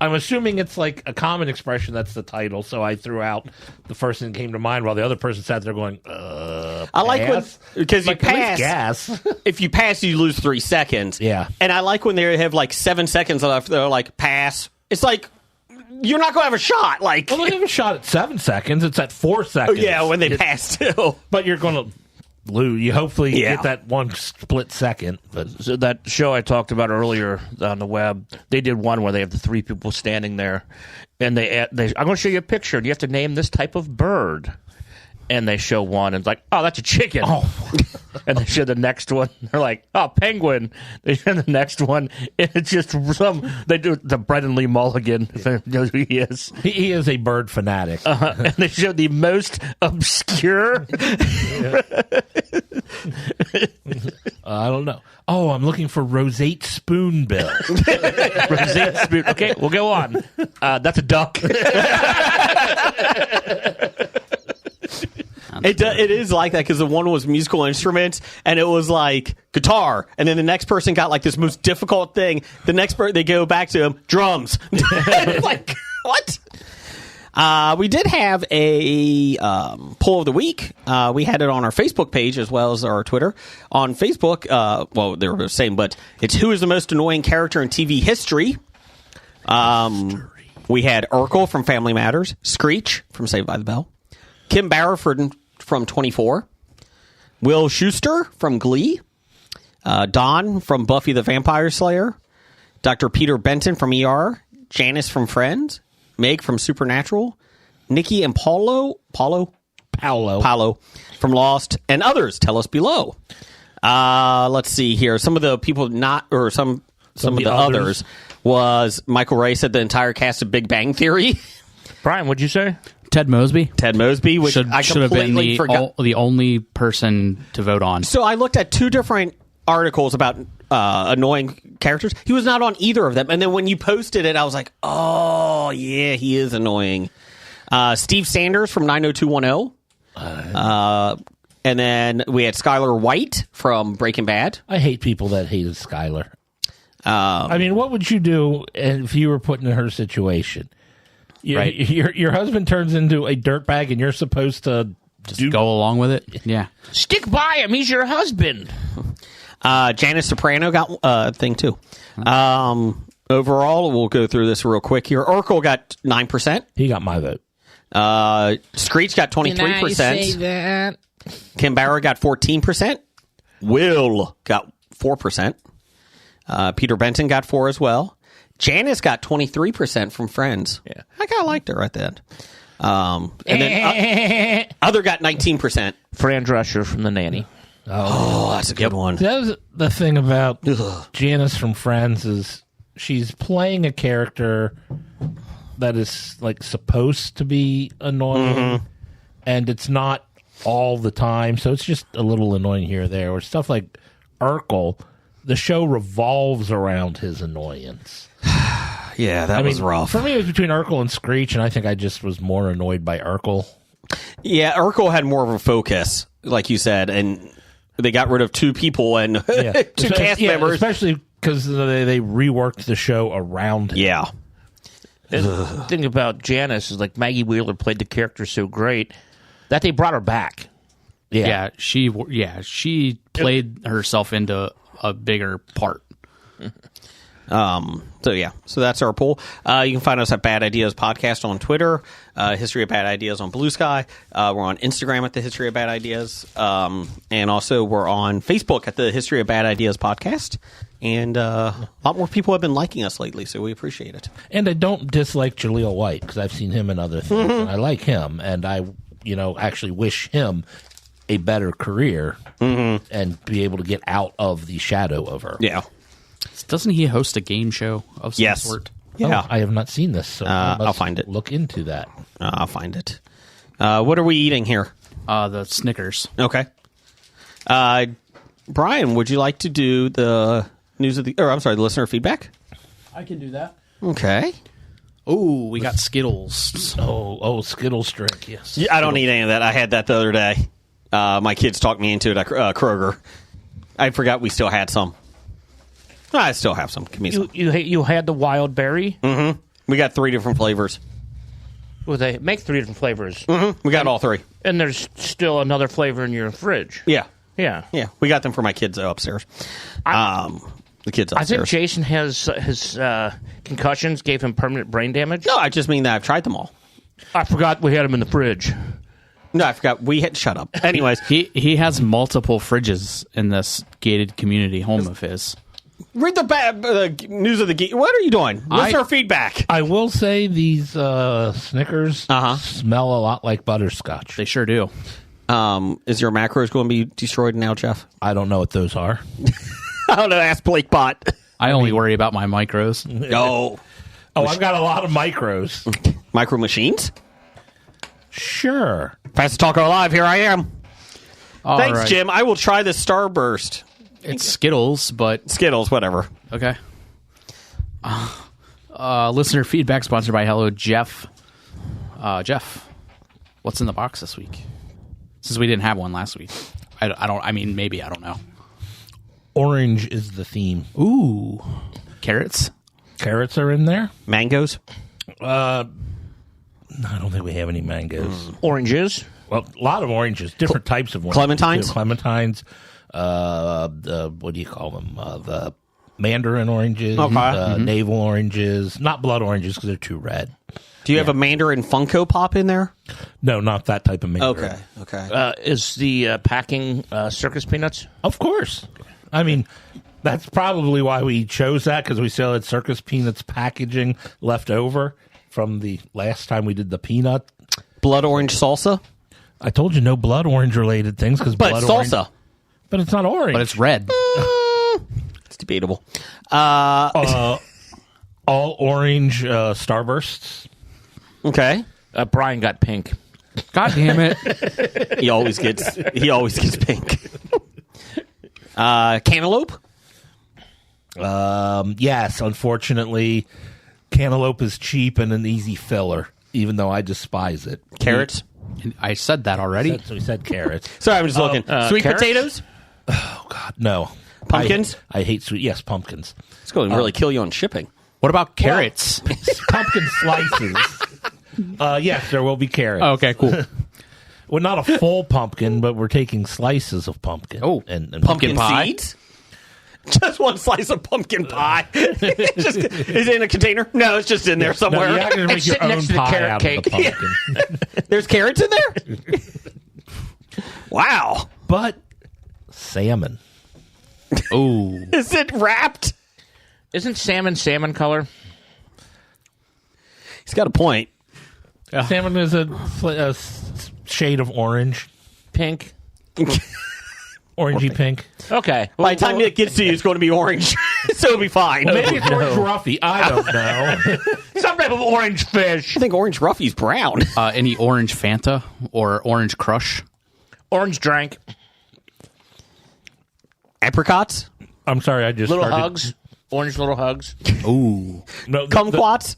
I'm assuming it's like a common expression. That's the title. So I threw out the first thing that came to mind while the other person sat there going, I like when, because you pass. Gas. If you pass, you lose 3 seconds. Yeah. And I like when they have 7 seconds left. They're like, pass. It's like, you're not going to have a shot. Well, they have a shot at 7 seconds. It's at 4 seconds. Oh, yeah, when they pass too. But you're going to Lou, you hopefully get that one split second. But So that show I talked about earlier on the web, they did one where they have the three people standing there, and I'm going to show you a picture. You have to name this type of bird. And they show one, and it's like, oh, that's a chicken. Oh. And they show the next one. They're like, oh, penguin. They show the next one. And it's just they do the Brendan Lee Mulligan, if anyone knows who he is. He is a bird fanatic. And they show the most obscure. I don't know. Oh, I'm looking for roseate spoonbill. Roseate spoon. Okay, we'll go on. That's a duck. It is like that because the one was musical instruments and it was like guitar, and then the next person got like this most difficult thing. The next person they go back to him, drums. Like what? We did have a poll of the week. We had it on our Facebook page as well as our Twitter. On Facebook, well, they were the same, but it's who is the most annoying character in TV history. We had Urkel from Family Matters, Screech from Saved by the Bell, Kim Barrowford from 24, Will Schuester from Glee, Don from Buffy the Vampire Slayer, Dr. Peter Benton from ER, Janice from Friends, Meg from Supernatural, Nikki and Paolo from Lost, and others. Tell us below. Let's see here. Some of the people some of the others was Michael Ray said the entire cast of Big Bang Theory. Brian, what'd you say? Ted Mosby, which I should have been completely forgot. the only person to vote on. So I looked at two different articles about annoying characters. He was not on either of them. And then when you posted it, I was like, oh, yeah, he is annoying. Steve Sanders from 90210. And then we had Skylar White from Breaking Bad. I hate people that hated Skylar. I mean, what would you do if you were put in her situation? Right. Your husband turns into a dirtbag, and you're supposed to just go along with it. Yeah, stick by him. He's your husband. Janice Soprano got a thing too. Overall, we'll go through this real quick here. Urkel got 9%. He got my vote. Screech got 23%. Kim Bauer got 14%. Will got 4%. Peter Benton got 4 as well. Janice got 23% from Friends. Yeah, I kind of liked her at the end. And then other got 19%. Fran Drescher from The Nanny. Oh, that's a good one. That was the thing about Janice from Friends is she's playing a character that is like supposed to be annoying, and it's not all the time. So it's just a little annoying here or there. Or stuff like Urkel, the show revolves around his annoyance. Yeah, that was rough. For me, it was between Urkel and Screech, and I think I just was more annoyed by Urkel. Yeah, Urkel had more of a focus, like you said, and they got rid of 2 people and 2 cast members. Especially because they reworked the show around him. Yeah. And the thing about Janice is like Maggie Wheeler played the character so great that they brought her back. Yeah, she played herself into a bigger part. So that's our poll. You can find us at Bad Ideas Podcast on Twitter, History of Bad Ideas on Blue Sky. We're on Instagram at the History of Bad Ideas, and also we're on Facebook at the History of Bad Ideas Podcast. And a lot more people have been liking us lately, so we appreciate it. And I don't dislike Jaleel White because I've seen him in other things, and I like him, and I, actually wish him a better career and be able to get out of the shadow of her. Yeah. Doesn't he host a game show of some sort? Yeah. Oh, I have not seen this, so I'll find it. Look into that. I'll find it. What are we eating here? The Snickers. Okay. Brian, would you like to do the the listener feedback? I can do that. Okay. Oh, we got Skittles. Oh, Skittles drink, yes. Yeah, I don't need any of that. I had that the other day. My kids talked me into it at Kroger. I forgot we still had some. I still have some. Give me some. You had the wild berry? Mm-hmm. We got 3 different flavors. Well, they make 3 different flavors. Mm-hmm. We got all 3. And there's still another flavor in your fridge. Yeah. Yeah. Yeah. We got them for my kids upstairs. The kids upstairs. I think Jason has his concussions gave him permanent brain damage. No, I just mean that I've tried them all. I forgot we had them in the fridge. No, I forgot. We had shut up. Anyways, He has multiple fridges in this gated community home of his. read the news of the geek. What are you doing? Listener feedback. I will say these Snickers smell a lot like butterscotch. They sure do. Is your macros going to be destroyed now, Jeff? I don't know what those are. I don't know. Ask Blake Bot. I only worry about my micros. No. Oh, I've got a lot of micros. Micro machines? Sure. Fast Talker Live, here I am. All Thanks, right. Jim. I will try the Starburst. It's Skittles, but Skittles, whatever. okay. Listener feedback sponsored by Hello Jeff. Jeff, what's in the box this week? Since we didn't have one last week, I don't. I mean, maybe I don't know. Orange is the theme. Ooh, carrots. Carrots are in there. Mangoes? I don't think we have any mangoes. Oranges. Well, a lot of oranges, different types of oranges. Clementines? too. Clementines. What do you call them? The mandarin oranges. Okay. Navel oranges. Not blood oranges because they're too red. Do you have a Mandarin Funko Pop in there? No, not that type of mandarin. Okay. Is the packing circus peanuts? Of course. I mean, that's probably why we chose that, because we still had Circus Peanuts packaging left over from the last time we did the peanut. Blood orange salsa? I told you no blood orange related things, because But blood salsa. orange, but it's not orange. But it's red. It's debatable. all orange Starbursts. Okay. Brian got pink. God damn it! He always gets pink. Cantaloupe? Yes, unfortunately, cantaloupe is cheap and an easy filler, even though I despise it. Carrots? I said that already. So we said carrots. Sorry, I'm just looking. Sweet carrots? potatoes? Oh, God, no. Pumpkins? I hate sweet. Yes, pumpkins. It's going to really kill you on shipping. What about carrots? Pumpkin slices. Yes, there will be carrots. Oh, okay, cool. Well, not a full pumpkin, but we're taking slices of pumpkin. Oh, and pumpkin pie? Seeds? Just one slice of pumpkin pie. Is it in a container? No, it's just in there somewhere. No, you have to make It's your sitting own next to the pie carrot out cake. of the pumpkin. There's carrots in there? Wow. But salmon. Oh, Is it wrapped? Isn't salmon color? He's got a point. Salmon is a shade of orange. Pink. Orangey pink. Okay. By the time it gets to you, it's going to be orange. So it'll be fine. Maybe it's orange roughy. I don't know. Some type of orange fish. I think orange roughy's brown. any orange Fanta or orange Crush? Orange drink. Apricots? I'm sorry, I just Little started. hugs. Orange little hugs. Ooh, No, Kumquats?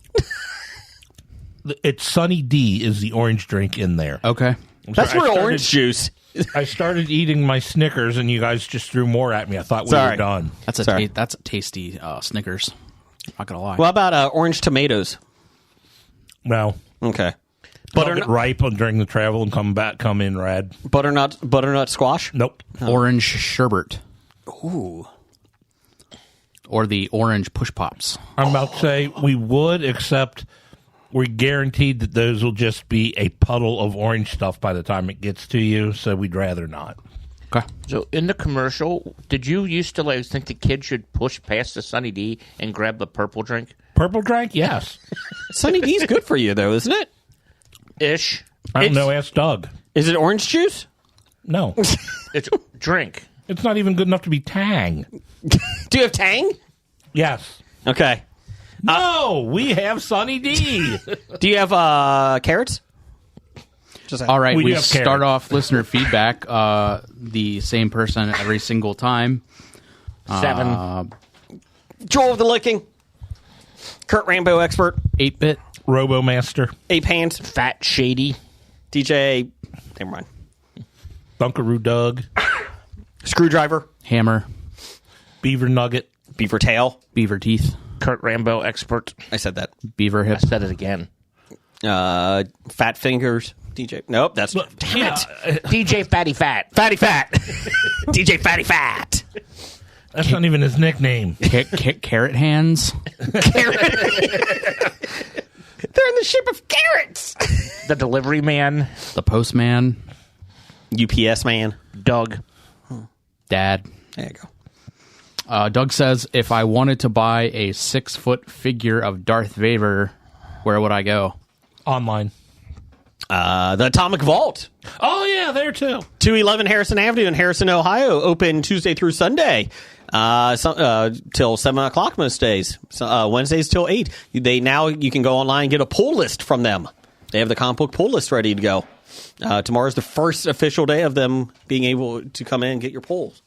it's Sunny D is the orange drink in there. okay. I'm That's sorry, I real started- orange juice. I started eating my Snickers, and you guys just threw more at me. I thought we Sorry. were done. That's a Sorry. that's a tasty Snickers. Not gonna lie. What about orange tomatoes? No. Okay. Butternut ripe during the travel and come in red. Butternut squash? Nope. Orange sherbet Ooh. or the orange push pops. I'm about to say we would, except we're guaranteed that those will just be a puddle of orange stuff by the time it gets to you, so we'd rather not. Okay. So in the commercial, did you used to think the kid should push past the Sunny D and grab the purple drink? Purple drink? Yes. Sunny D's good for you, though, isn't it? Ish. I don't know. Ask Doug. Is it orange juice? No. It's drink. It's not even good enough to be Tang. Do you have Tang? Yes. Okay. No, we have Sunny D. Do you have carrots? All right, We do we have start carrots. off listener feedback. The same person every single time. 7. Joel of the Licking. Kurt Rambo expert. 8-bit. Robomaster. Ape Hands. Fat Shady. DJ. Never mind. Bunkaroo Doug. Screwdriver. Hammer. Beaver Nugget. Beaver Tail. Beaver teeth. Kurt Rambo expert. I said that. Beaver hip. I said it again. Fat Fingers. DJ. Nope, that's. Damn it. DJ Fatty Fat. Fatty Fat. DJ Fatty Fat. That's not even his nickname. Carrot hands. They're in the ship of carrots. The delivery man, The postman, UPS man. Doug. Dad. There you go. Doug says, if I wanted to buy a 6-foot figure of Darth Vader, where would I go? Online. The Atomic Vault. Oh, yeah, there too. 211 Harrison Avenue in Harrison, Ohio. Open Tuesday through Sunday. Till 7 o'clock most days. Wednesdays till 8. You can go online and get a pull list from them. They have the comic book pull list ready to go. Tomorrow's the first official day of them being able to come in and get your pulls.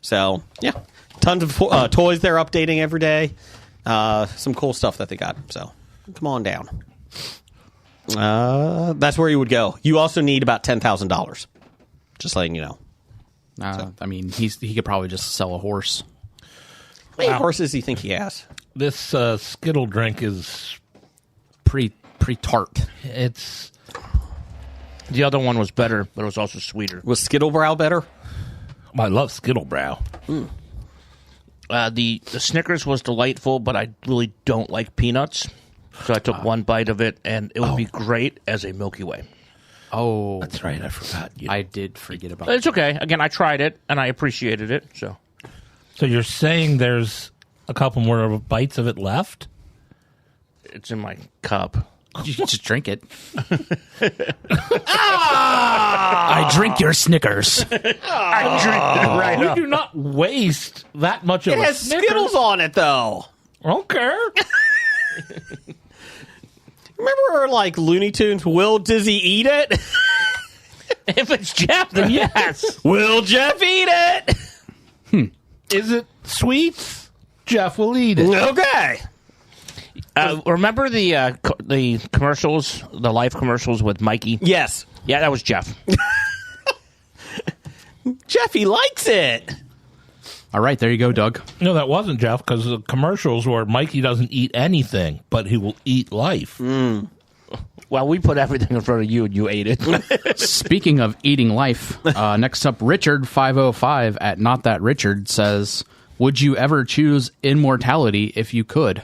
So, yeah. Tons of toys they're updating every day. Some cool stuff that they got. So, come on down. That's where you would go. You also need about $10,000. Just letting you know. I mean, he could probably just sell a horse. How many horses do you think he has? This Skittle drink is Pretty tart. it's The other one was better, but it was also sweeter. Was Skittlebrow better? I love Skittlebrow. The Snickers was delightful, but I really don't like peanuts. So I took one bite of it, and it would be great as a Milky Way. Oh, That's right, I forgot. I did forget about But it's okay. Again, I tried it, and I appreciated it. So So you're saying there's a couple more bites of it left? it's in my cup. You can just drink it. I drink your Snickers. I drink it right We up. do not waste that much of It a has Snickers. Skittles on it, though. Okay. Remember, like, Looney Tunes, Will Dizzy eat it? If it's Jeff, then yes. Will Jeff eat it? Is it sweets? Jeff will eat it. Okay. Remember the commercials, the life commercials with Mikey? Yes. Yeah, that was Jeff. Jeffy likes it. All right, there you go, Doug. No, that wasn't Jeff, because the commercials were Mikey doesn't eat anything, but he will eat life. Well, we put everything in front of you, and you ate it. Speaking of eating life, next up, Richard505 at Not That Richard says, would you ever choose immortality if you could?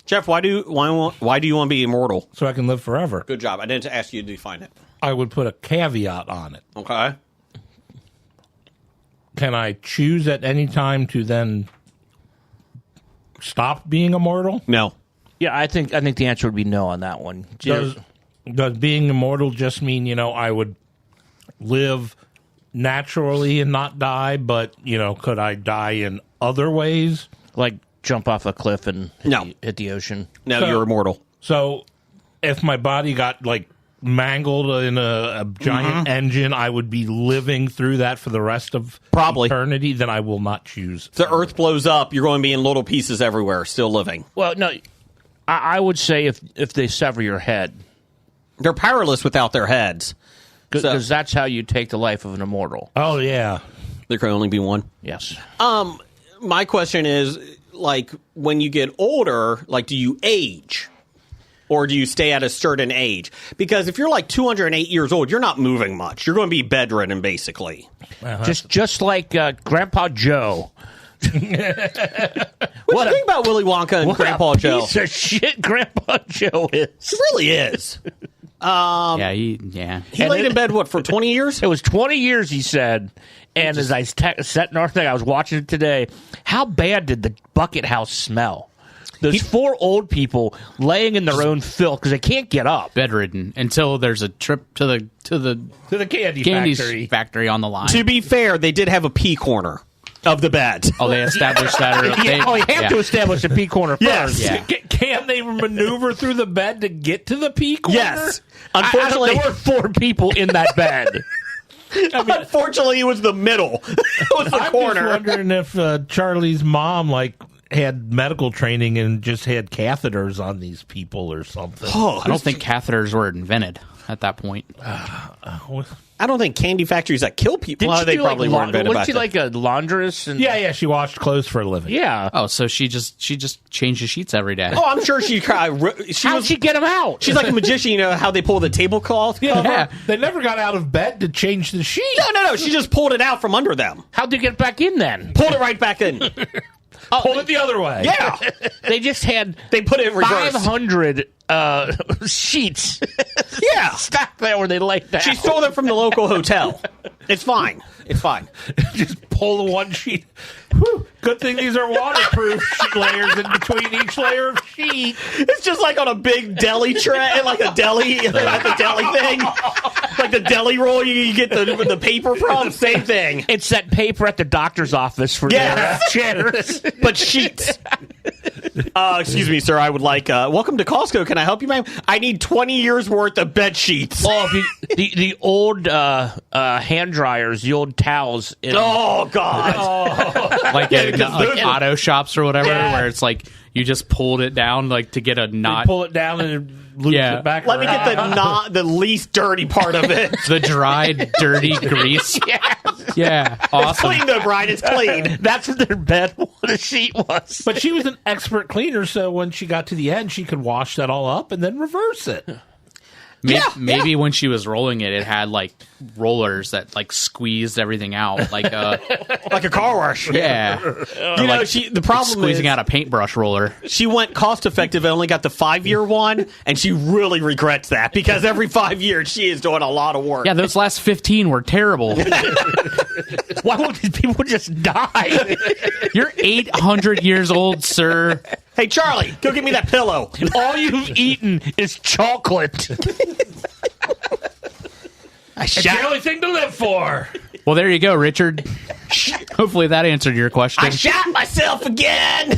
Jeff, why do you want to be immortal? So I can live forever. Good job. I didn't ask you to define it. I would put a caveat on it. Okay. Can I choose at any time to then stop being immortal? No. Yeah, I think the answer would be no on that one. Does being immortal just mean, I would live naturally and not die, but, could I die in other ways? Like jump off a cliff and No. hit the ocean. No, So- you're immortal. So if my body got, mangled in a giant engine, I would be living through that for the rest of Probably. eternity, then I will not choose. If the Earth blows up, you're going to be in little pieces everywhere, still living. Well, no, I would say if they sever your head, They're powerless without their heads. because that's how you take the life of an immortal. Oh, yeah. There can only be one. Yes. My question is, when you get older, do you age? Or do you stay at a certain age? Because if you're 208 years old, you're not moving much. You're going to be bedridden, basically. Just like Grandpa Joe. What do you think about Willy Wonka and Grandpa What a Joe? piece of shit Grandpa Joe is. He really is. He laid in bed, for 20 years? It was 20 years, he said. And as I sat in our thing, I was watching it today. How bad did the bucket house smell? Those four old people laying in their own filth because they can't get up. Bedridden until there's a trip to the To the candy factory on the line. To be fair, they did have a pee corner of the bed. Oh, they established that. You have to establish a pee corner first. Yes. Yeah. Can they maneuver through the bed to get to the pee corner? Yes. Unfortunately, there were four people in that bed. unfortunately, it was the middle. It was the I'm corner. just wondering if Charlie's mom, had medical training and just had catheters on these people or something. Oh, I don't think catheters were invented at that point. I don't think candy factories that kill people. Didn't she they do, probably weren't invented wasn't back she then. like a laundress? And, Yeah, she washed clothes for a living. yeah. Oh, so she just changes sheets every day. Oh, I'm sure she How'd she get them out? She's like a magician. You know how they pull the tablecloth cover? Yeah. They never got out of bed to change the sheet. No. She just pulled it out from under them. How'd they get back in then? Pulled it right back in. Pull it the other way. Yeah. They just had They put it reversed. 500 sheets. Yeah. Stacked there where they laid down. She stole them from the local hotel. It's fine. It's fine. Just pull the one sheet. Whew, good thing these are waterproof layers in between each layer of sheet. It's just like on a big deli tray, like a deli, like the deli thing, like the deli roll you get the paper from. Same thing. It's that paper at the doctor's office for their chairs. But sheets. Excuse me, sir. I would like. Welcome to Costco. Can I help you, ma'am? I need 20 years worth of bed sheets. Oh, the old hand dryers, the old towels. Oh God. Like, like auto shops or whatever, Yeah. where it's like you just pulled it down like to get a knot. Pull it down and loop Yeah. it back Let me around. get the least dirty part of it. The dried, dirty grease. Yeah, awesome. Clean though, Brian. It's clean. That's what their bed the sheet was. But she was an expert cleaner, so when she got to the end, she could wash that all up and then reverse it. Maybe when she was rolling it, it had like rollers that like squeezed everything out, like Like a car wash. yeah, You know, the problem squeezing is out a paintbrush roller. she went cost effective and only got the 5-year one, and she really regrets that because every 5 years she is doing a lot of work. Yeah, those last 15 were terrible. Why won't these people just die? You're 800 years old, sir. Hey, Charlie, go get me that pillow. All you've eaten is chocolate. It's the only thing to live for. Well, there you go, Richard. Hopefully that answered your question. I shot myself again.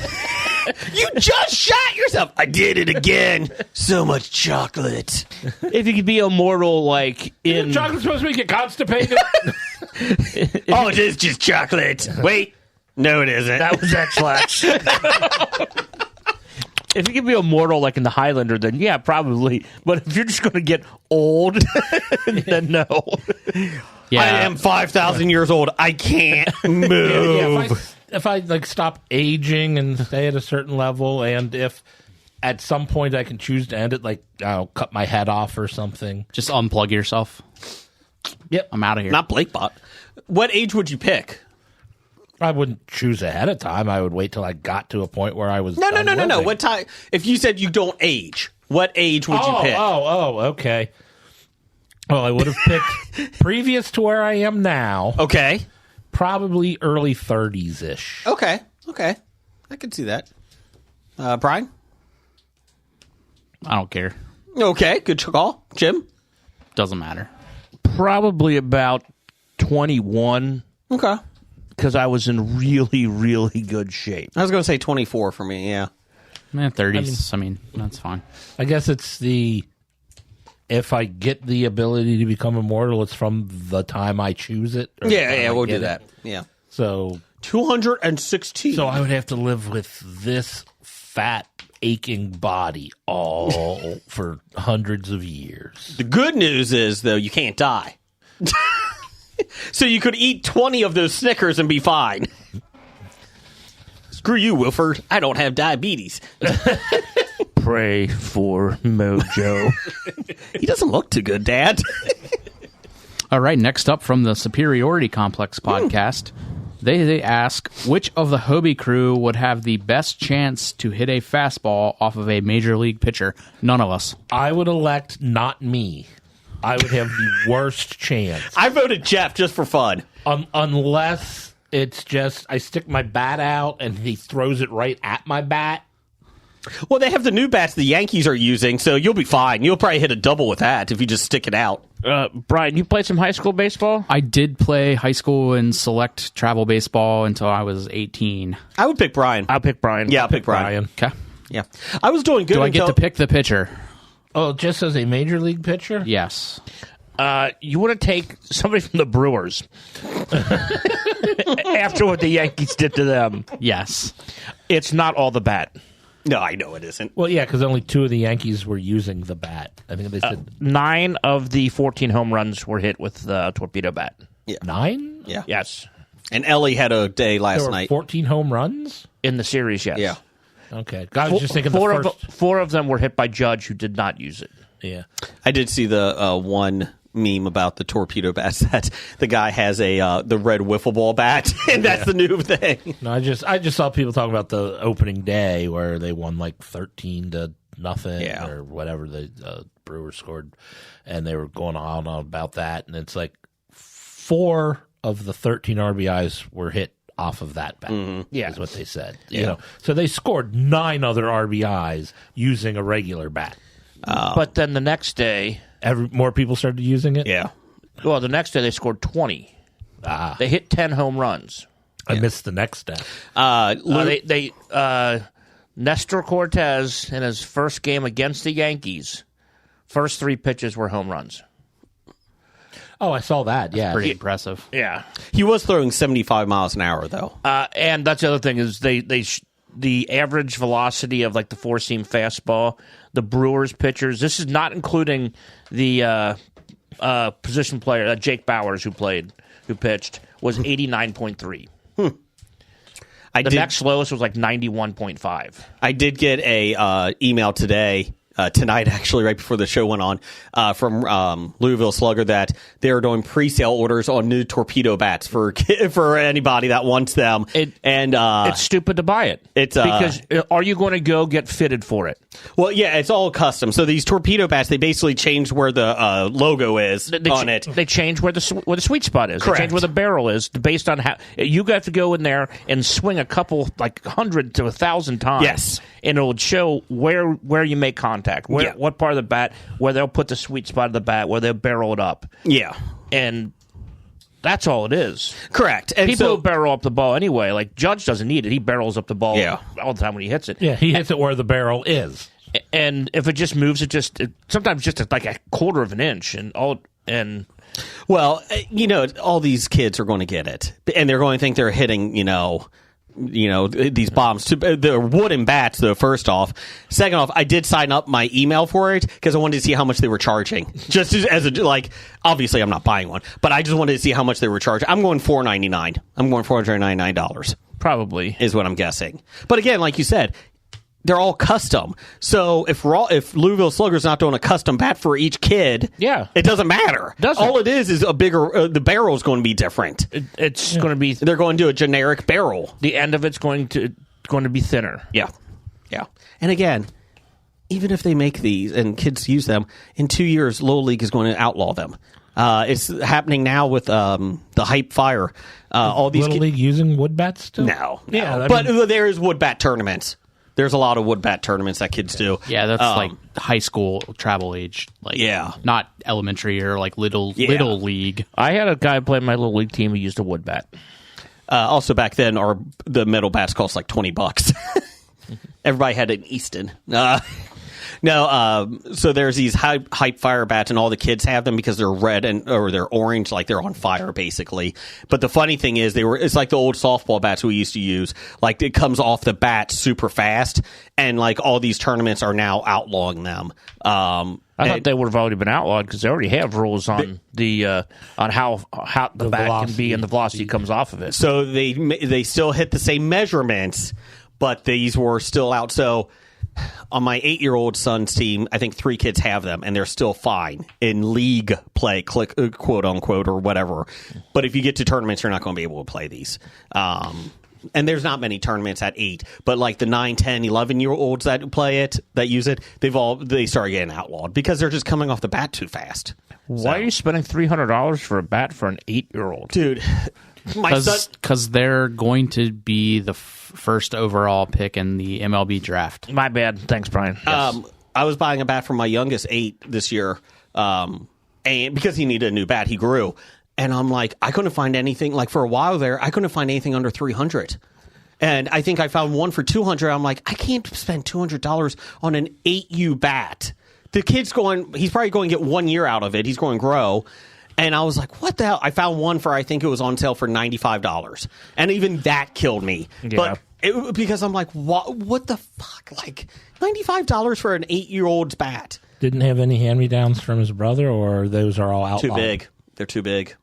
You just shot yourself. I did it again. So much chocolate. If you could be immortal, like in Chocolate's supposed to make you constipated. Oh, it is just chocolate. Wait. No, it isn't. that was X-Lax. If you could be immortal, like in the Highlander, then yeah, probably. But if you're just going to get old, then no. Yeah. I am 5,000 years old. I can't move. Yeah, if I like stop aging and stay at a certain level, and if at some point I can choose to end it, like I'll cut my head off or something. Just unplug yourself. Yep. I'm out of here. Not Blakebot. What age would you pick? I wouldn't choose ahead of time. I would wait till I got to a point where I was No. done living. What time? If you said you don't age, what age would you pick? Okay. Well, I would have picked previous to where I am now, Okay. probably early 30s ish. Okay. I can see that. Brian? I don't care. Okay. Good call. Jim? Doesn't matter. Probably about 21, Okay. because I was in really, really good shape. I was going to say 24 for me, yeah. 30s. I mean, that's fine. I guess it's if I get the ability to become immortal, it's from the time I choose it. or the time I we'll get do it. that. Yeah. So 216. So I would have to live with this fat, aching body all for hundreds of years. The good news is, though, you can't die. So you could eat 20 of those Snickers and be fine. Screw you, Wilford. I don't have diabetes. Pray for Mojo. He doesn't look too good, Dad. All right, next up from the Superiority Complex podcast, they ask, which of the Hobie crew would have the best chance to hit a fastball off of a major league pitcher? None of us. I would elect not me. I would have the worst chance. I voted Jeff just for fun. Unless it's just I stick my bat out and he throws it right at my bat. Well, they have the new bats the Yankees are using, so you'll be fine. You'll probably hit a double with that if you just stick it out. Brian, you played some high school baseball? I did play high school and select travel baseball until I was 18. I would pick Brian. I'll pick Brian. Yeah, I'll pick Brian. Okay. Yeah. I was doing good Do I get until... to pick the pitcher? Oh, just as a major league pitcher? Yes. You want to take somebody from the Brewers after what the Yankees did to them. Yes. It's not all the bat. No, I know it isn't. Well, yeah, because only 2 of the Yankees were using the bat. I think they said 9 of the 14 home runs were hit with the torpedo bat. 9? Yeah. Yes. And Ellie had a day There last were night. 14 home runs? In the series, yes. Yeah. Okay. I was just thinking the Four first. of them were hit by Judge, who did not use it. Yeah. I did see the one meme about the torpedo bats that the guy has the red wiffle ball bat, and that's the new thing. No, I just saw people talking about the opening day where they won like 13-0 or whatever the Brewers scored, and they were going on about that, and it's like 4 of the 13 RBIs were hit off of that bat. Yeah, is what they said. You know, so they scored 9 other RBIs using a regular bat. But then the next day, More people started using it. Yeah. well, the next day they scored 20. They hit 10 home runs. I missed the next step. Nestor Cortez in his first game against the Yankees, first 3 pitches were home runs. Oh, I saw that. Yeah, Pretty impressive. Yeah, He was throwing 75 miles an hour, though. and that's the other thing is the average velocity of like the 4-seam fastball, the Brewers pitchers. This is not including the position player Jake Bowers who pitched was 89.3. The next lowest was like 91.5. I did get a email today, tonight actually, right before the show went on, from Louisville Slugger that they're doing pre-sale orders on new torpedo bats for anybody that wants them. It's stupid to buy it. Because are you going to go get fitted for it? Well, yeah, it's all custom. So these torpedo bats, they basically changed where the logo is on it. They change where the sweet spot is. Correct. They change where the barrel is based on how you have to go in there and swing a couple, like 100 to 1,000 times. Yes, and it would show where you make contact, what part of the bat, where they'll put the sweet spot of the bat, where they'll barrel it up. Yeah, and that's all it is. Correct. And people barrel up the ball anyway. Like Judge doesn't need it; he barrels up the ball all the time when he hits it. Yeah, he hits it where the barrel is. And if it just moves, sometimes just like a quarter of an inch, well, all these kids are going to get it, and they're going to think they're hitting, these bombs. They're wooden bats, though, first off. Second off, I did sign up my email for it because I wanted to see how much they were charging. Just obviously I'm not buying one, but I just wanted to see how much they were charging. I'm going $499. I'm going $499. Probably. Is what I'm guessing. But again, like you said, they're all custom. So if Louisville Slugger's not doing a custom bat for each kid, it doesn't matter. All it is a bigger. The barrel is going to be different. It's going to be. They're going to do a generic barrel. The end of it's going to be thinner. Yeah. And again, even if they make these and kids use them, in 2 years, Little League is going to outlaw them. It's happening now with the Hype Fire. All these Little League using wood bats still? No. Yeah, but there is wood bat tournaments. There's a lot of wood bat tournaments that kids do. Yeah, that's like high school travel age. Not elementary or like little league. I had a guy play my Little League team who used a wood bat. Also, back then, the metal bats cost like $20. Everybody had an Easton. So there's these hype fire bats, and all the kids have them because they're red or they're orange, like they're on fire, basically. But the funny thing is, it's like the old softball bats we used to use. Like, it comes off the bat super fast, and like all these tournaments are now outlawing them. I thought they would have already been outlawed because they already have rules on on how the bat velocity can be and the velocity comes off of it. So they still hit the same measurements, but these were still out. So on my 8-year-old son's team, I think 3 kids have them, and they're still fine in league play, quote unquote, or whatever. But if you get to tournaments, you're not going to be able to play these. And there's not many tournaments at 8, but like the 9, 10, 11-year-olds that play it, that use it, they start getting outlawed because they're just coming off the bat too fast. Why are you spending $300 for a bat for an 8-year-old? Dude, because they're going to be the first overall pick in the MLB draft. My bad. Thanks, Brian. Yes. I was buying a bat for my youngest 8 this year, and because he needed a new bat, he grew. And I'm like, I couldn't find anything. Like, for a while there, I couldn't find anything under $300. And I think I found one for $200. I'm like, I can't spend $200 on an 8U bat. The kid's he's probably going to get 1 year out of it. He's going to grow. And I was like, what the hell? I found one I think it was on sale for $95. And even that killed me. Yeah. But because I'm like, what the fuck? Like, $95 for an 8-year-old's bat. Didn't have any hand-me-downs from his brother, or those are all outlawed? Too big. They're too big.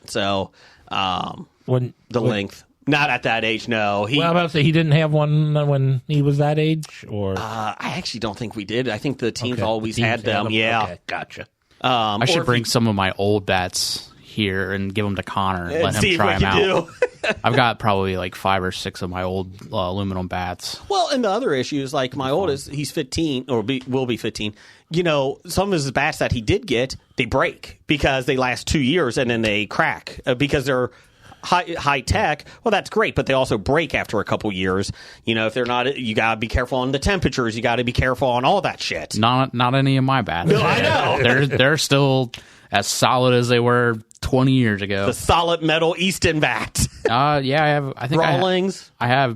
So, length. Not at that age, no. I'm about to say he didn't have one when he was that age, or I actually don't think we did. I think the teams always had them. Yeah, okay, gotcha. I should bring some of my old bats here and give them to Connor and let him try them out. I've got probably like 5 or 6 of my old aluminum bats. Well, and the other issue is like my oldest, he's 15 or will be 15. You know, some of his bats that he did get, they break because they last 2 years and then they crack because they're high tech. Well, that's great, but they also break after a couple years. You know, if they're not, you got to be careful on the temperatures. You got to be careful on all that shit. Not any of my bats. No, I know. They're still as solid as they were 20 years ago. The solid metal Easton bat. Yeah, I have. I think Rawlings. I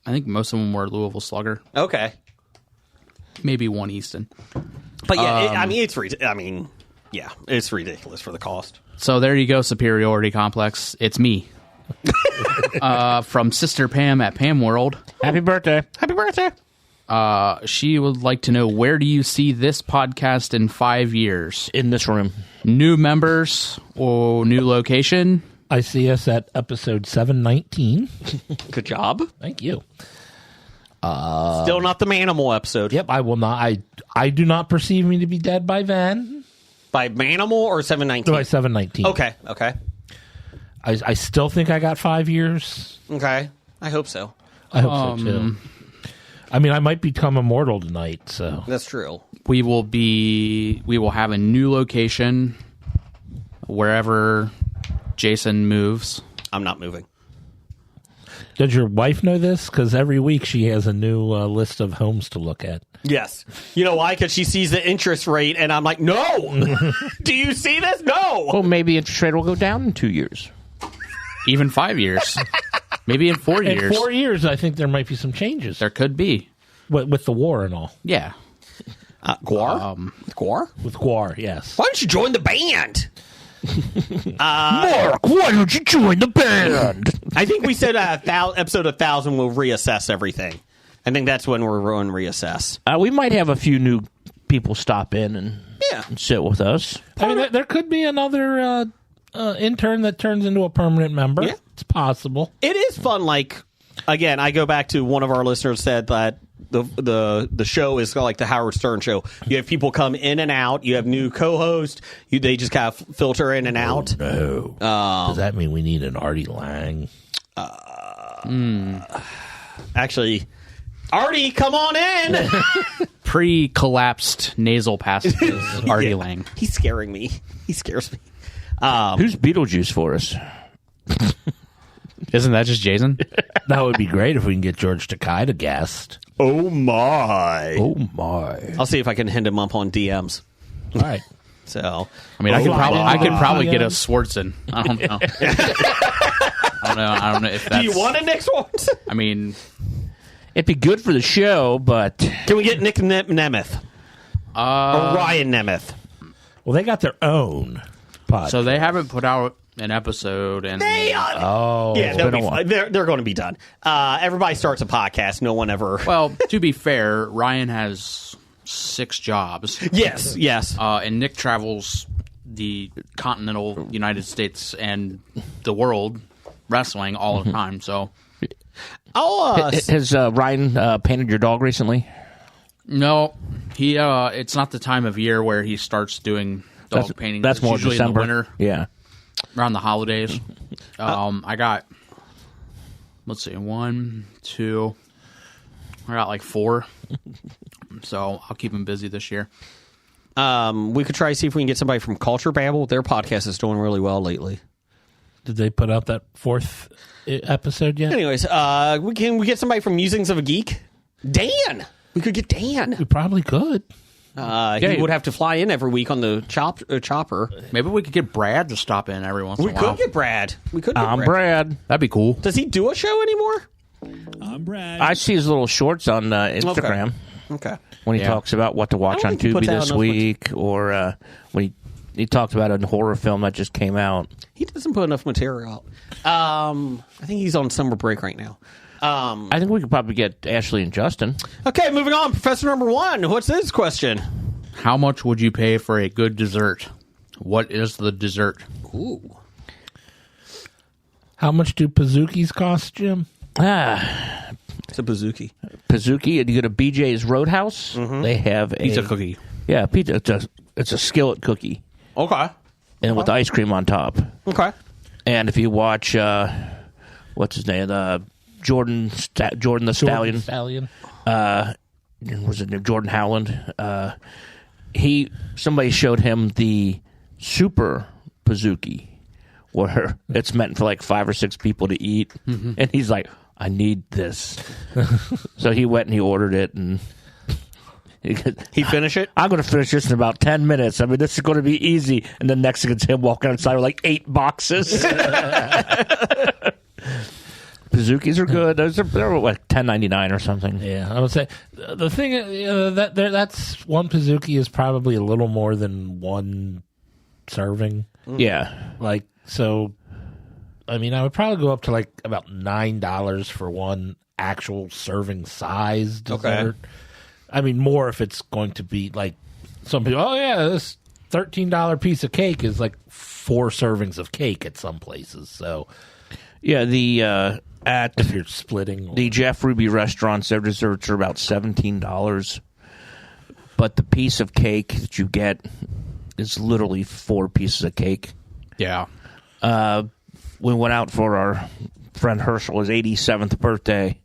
think most of them were Louisville Slugger. Okay, maybe one Easton. But yeah, it's ridiculous for the cost. So there you go, superiority complex. It's me. From Sister Pam at Pam World. Happy birthday. Happy birthday. She would like to know, where do you see this podcast in 5 years? In this room. New members or new location? I see us at episode 719. Good job. Thank you. Still not the Manimal episode. Yep, I will not. I do not perceive me to be dead by then. By Manimal or 719? By 719. Okay. I still think I got 5 years. Okay. I hope so. I hope so, too. I mean, I might become immortal tonight, so. That's true. We will have a new location wherever Jason moves. I'm not moving. Does your wife know this? Because every week she has a new list of homes to look at. Yes. You know why? Because she sees the interest rate, and I'm like, no! Do you see this? No! Well, maybe interest rate will go down in 2 years. Even 5 years. Maybe in 4 years. In 4 years, I think there might be some changes. There could be. With the war and all. Yeah. Guar? Guar? With Guar, yes. Why don't you join the band? Mark, why don't you join the band? I think we said episode 1000 we'll reassess everything. I think that's when we're going to reassess. We might have a few new people stop in and sit with us. I mean, there could be another intern that turns into a permanent member. Yeah. It's possible. It is fun. Like, again, I go back to one of our listeners said that the show is like the Howard Stern show. You have people come in and out. You have new co-hosts. They just kind of filter in and out. No. Does that mean we need an Artie Lang? Actually, Artie, come on in. Pre-collapsed nasal passages, Artie Lang. He's scaring me. He scares me. Who's Beetlejuice for us? Isn't that just Jason? That would be great if we can get George Takei to guest. Oh my. I'll I'll see if I can hit him up on DMs. All right. So, I mean, I could probably get a Swartzen. I don't know. I don't know if that's... Do you want a Nick Swartzen? I mean... It'd be good for the show, but... Can we get Nick Nemeth? Or Ryan Nemeth? Well, they got their own podcast. So they haven't put out an episode, and they're going to be done. Everybody starts a podcast. No one ever. Well, to be fair, Ryan has 6 jobs. Yes. And Nick travels the continental United States and the world wrestling all the time. So, has Ryan painted your dog recently? No, he. It's not the time of year where he starts doing dog painting. That's more usually December. in the winter. Yeah. Around the holidays. I got, let's see, 1, 2, I got like 4. So I'll keep him busy this year. We could try to see if we can get somebody from Culture Babble. Their podcast is doing really well lately. Did they put out that 4th episode yet? Anyways, we get somebody from Musings of a Geek? Dan! We could get Dan. We probably could. He would have to fly in every week on the chopper. Maybe we could get Brad to stop in every once in a while. We could get Brad. I'm Brad. That'd be cool. Does he do a show anymore? I'm Brad. I see his little shorts on Instagram. Okay. When he talks about what to watch on Tubi this week, or when he talked about a horror film that just came out. He doesn't put enough material out. I think he's on summer break right now. I think we could probably get Ashley and Justin. Okay, moving on. Professor number 1. What's this question? How much would you pay for a good dessert? What is the dessert? Ooh. How much do Pazookies cost, Jim? It's a Pazookie. Pazookie, and you go to BJ's Roadhouse. Mm-hmm. They have Pizza cookie. Yeah, pizza. It's a skillet cookie, Okay. and with ice cream on top. Okay. And if you watch, what's his name, Jordan the Stallion. Stallion. Was it Jordan Howland? Somebody showed him the Super Pizookie, where it's meant for like 5 or 6 people to eat, and he's like, "I need this." So he went and he ordered it, and He finished it? I'm going to finish this in about 10 minutes. I mean, this is going to be easy. And then next thing it's him walking outside with like 8 boxes. Pizookies are good. They're like $10.99 or something. Yeah, I would say the thing that's one Pizookie is probably a little more than one serving. Yeah. Like, so, I mean, I would probably go up to like about $9 for one actual serving size dessert. Okay. I mean, more if it's going to be like some people, oh yeah, this $13 piece of cake is like 4 servings of cake at some places. So, Yeah, if you're splitting. the Jeff Ruby restaurants, their desserts are about $17. But the piece of cake that you get is literally 4 pieces of cake. Yeah. We went out for our friend Herschel's 87th birthday,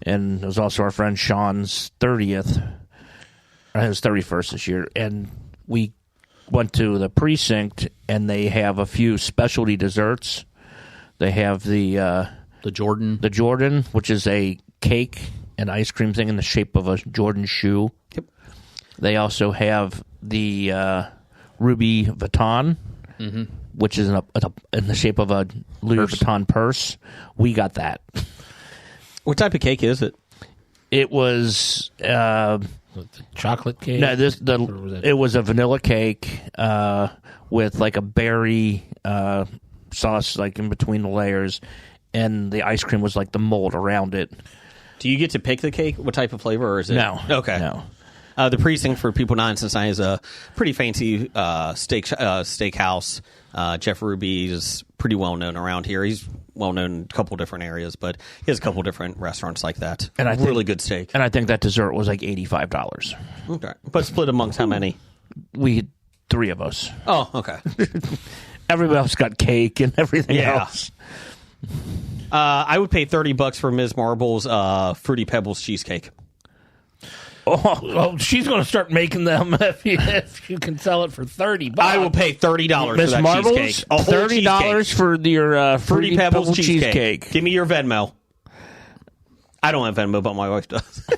and it was also our friend Sean's 30th. It was 31st this year, and we went to the precinct, and they have a few specialty desserts. They have the Jordan, which is a cake and ice cream thing in the shape of a Jordan shoe. Yep. They also have the Ruby Vuitton, which is in the shape of a Louis Vuitton purse. We got that. What type of cake is it? It was chocolate cake. no, it was a vanilla cake with like a berry sauce like in between the layers, and the ice cream was like the mold around it. Do you get to pick the cake? What type of flavor, or is it? No. Okay. No. The Precinct, for people not in Cincinnati, is a pretty fancy steakhouse. Jeff Ruby is pretty well known around here. He's well known in a couple different areas, but he has a couple different restaurants like that. And I really good steak. And I think that dessert was like $85. Okay, but split amongst how many? We had 3 of us. Oh, okay. Everybody else got cake and everything Yeah. else. I would pay $30 for Ms. Marble's Fruity Pebbles cheesecake. Oh, she's going to start making them if you can sell it for $30. I will pay $30 for Miss that Marbles, cheesecake. A whole $30 cheesecake. for your Fruity Pebbles cheesecake. Give me your Venmo. I don't have Venmo, but my wife does.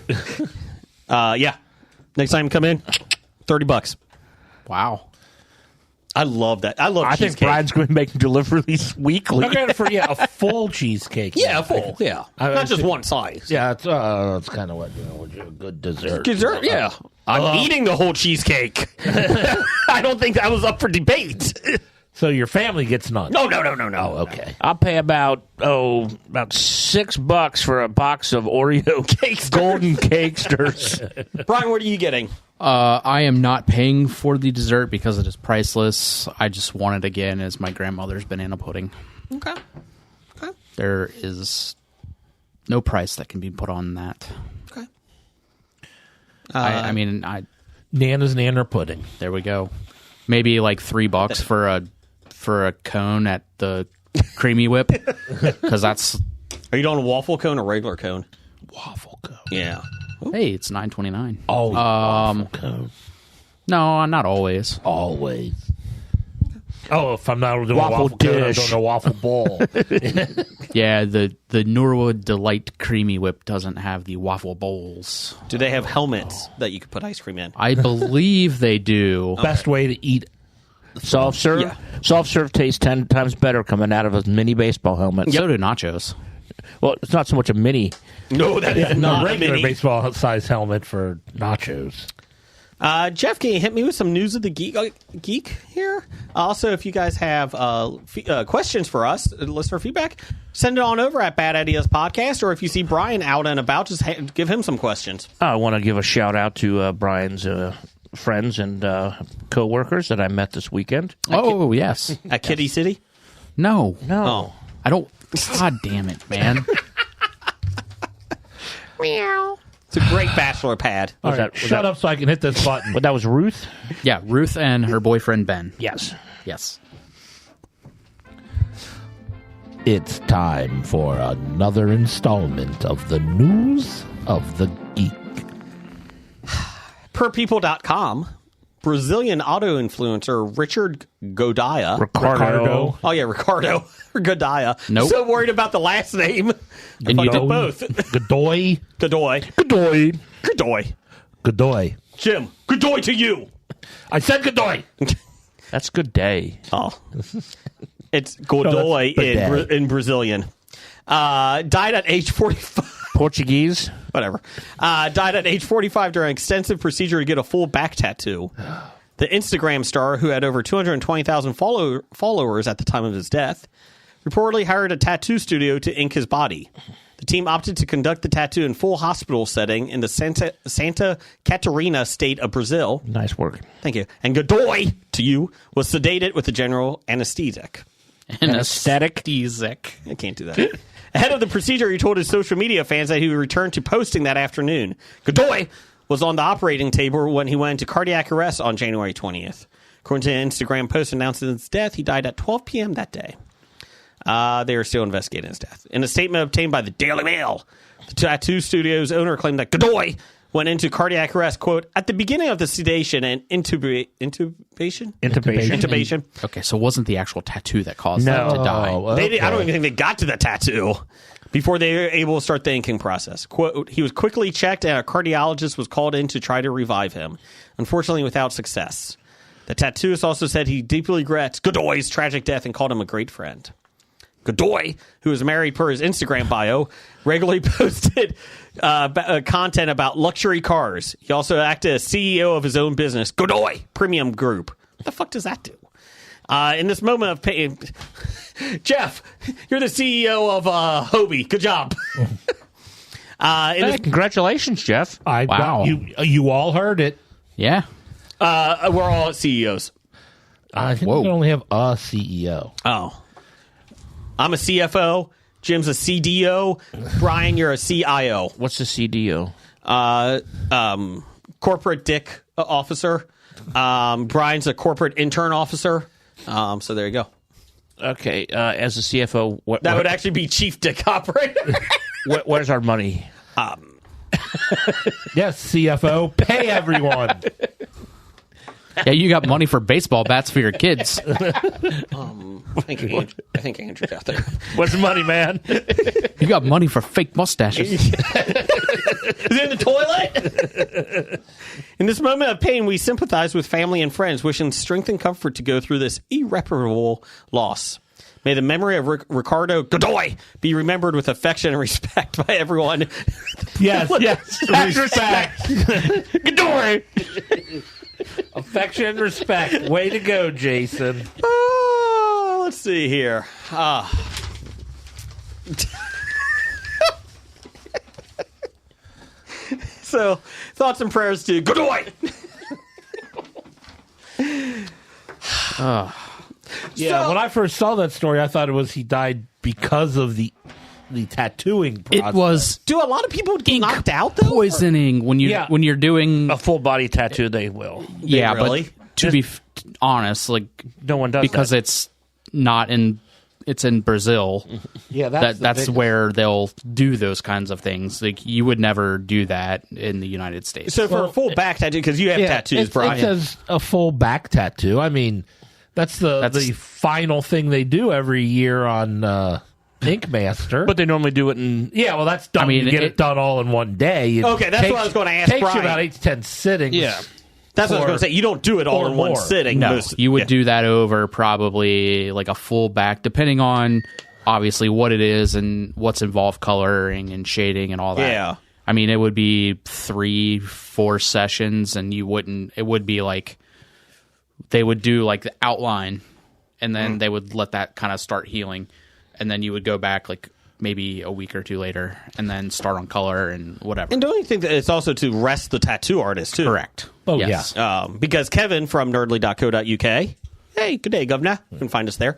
Yeah. Next time you come in, $30. Wow. I love that. I love I cheesecake. think Brian's going to make deliveries weekly. Okay, for a full cheesecake. Yeah, full. Yeah. Not just one size. Yeah, it's kind of what a good dessert. Dessert, yeah. I'm eating the whole cheesecake. I don't think that was up for debate. So your family gets none. No. Oh, okay. I'll pay about $6 for a box of Oreo cakes, golden cakesters. Brian, what are you getting? I am not paying for the dessert because it is priceless. I just want it again as my grandmother's banana pudding. Okay. There is no price that can be put on that. Okay. I mean, Nana's Nanner pudding. there we go. Maybe like $3 for a cone at the Creamy Whip, because that's Are you doing a waffle cone or regular cone? Waffle cone. Yeah. hey, it's $9.29. Oh, waffle cone. No, not always. Always. Oh, if I'm not doing Waffle a waffle cone, I'm dish. doing a waffle bowl. Yeah, the Norwood Delight Creamy Whip doesn't have the waffle bowls. Do they have helmets that you could put ice cream in? I believe they do. Best way to eat. Soft serve? Yeah. Soft serve tastes 10 times better coming out of a mini baseball helmet. So do nachos. Well, it's not so much a mini. No, that is not a regular mini. baseball size helmet for nachos. Jeff, can you hit me with some news of the geek here? Also, if you guys have questions for us, listener feedback, send it on over at Bad Ideas Podcast. Or if you see Brian out and about, just give him some questions. I want to give a shout out to Brian's friends and co-workers that I met this weekend. Oh, yes. At Kitty City? No. Oh. I don't. God damn it, man. It's a great bachelor pad. All right, shut up so I can hit this button. But that was Ruth? Yeah, Ruth and her boyfriend Ben. Yes. Yes. It's time for another installment of the News of the Geek. PerPeople.com, Brazilian auto influencer Richard Godia. Ricardo. Oh, yeah, Ricardo Godia. Nope. So worried about the last name. And you Fucked up did both. Godoy. Godoy. Godoy. Godoy. Godoy. Jim, Godoy to you. I said Godoy. That's good day. Oh. It's Godoy in Brazilian. Died at age 45. Portuguese? Whatever. Died at age 45 during an extensive procedure to get a full back tattoo. The Instagram star, who had over 220,000 followers at the time of his death, reportedly hired a tattoo studio to ink his body. The team opted to conduct the tattoo in full hospital setting in the Santa Catarina state of Brazil. Nice work. Thank you. And Godoy, to you, was sedated with a general anesthetic. Anesthetic. I can't do that. Ahead of the procedure, he told his social media fans that he would return to posting that afternoon. Godoy was on the operating table when he went into cardiac arrest on January 20th. According to an Instagram post announcing his death, he died at 12 p.m. that day. They are still investigating his death. In a statement obtained by the Daily Mail, the tattoo studio's owner claimed that Godoy went into cardiac arrest, quote, at the beginning of the sedation and intubation. Okay, so it wasn't the actual tattoo that caused them to die. Okay. I don't even think they got to the tattoo before they were able to start the inking process. Quote, he was quickly checked and a cardiologist was called in to try to revive him, unfortunately without success. The tattooist also said he deeply regrets Godoy's tragic death and called him a great friend. Godoy, who is married per his Instagram bio, regularly posted content about luxury cars. He also acted as CEO of his own business, Godoy Premium Group. What the fuck does that do? In this moment of pain, Jeff, you're the CEO of Hobie. Good job. Congratulations, Jeff. Wow. You all heard it. Yeah. We're all CEOs. I think we only have a CEO. Oh. I'm a CFO. Jim's a CDO. Brian, you're a CIO. What's the CDO? Corporate dick officer. Brian's a corporate intern officer. So there you go. Okay, as a CFO, That would actually be chief dick operator. Where's our money? Yes, CFO, pay everyone. Yeah, you got money for baseball bats for your kids. I think Andrew's out there. Where's the money, man? You got money for fake mustaches. Is it in the toilet? In this moment of pain, we sympathize with family and friends, wishing strength and comfort to go through this irreparable loss. May the memory of Ricardo Godoy be remembered with affection and respect by everyone. Yes. Respect. Godoy! Affection and respect. Way to go, Jason. Let's see here. So, thoughts and prayers to Godoy. Yeah, when I first saw that story, I thought it was he died because of the tattooing process. It was Do a lot of people get knocked out though? poisoning when you're doing A full body tattoo, they will. yeah, really? but to be honest, like No one does because that. it's not in it's in Brazil. Yeah, That's where they'll do those kinds of things. Like you would never do that in the United States. So for a full back tattoo, because you have tattoos, Brian. It says a full back tattoo. I mean, that's the final thing they do every year on Ink Master. But they normally do it in... Yeah, well, that's done. I mean, you get it done all in one day. Okay, that's what I was going to ask Takes Brian. you about 8 to 10 sittings. Yeah. That's what I was going to say. You don't do it all or in one more. sitting. No, you would yeah. do that over probably like a full back, depending on obviously what it is and what's involved, coloring and shading and all that. Yeah. I mean, it would be 3-4 sessions, and you wouldn't. It would be like they would do like the outline, and then they would let that kind of start healing, and then you would go back like maybe a week or two later, and then start on color and whatever. And don't you think that it's also to rest the tattoo artist too? Correct. Oh, yes. Because Kevin from nerdly.co.uk hey, good day, governor. You can find us there.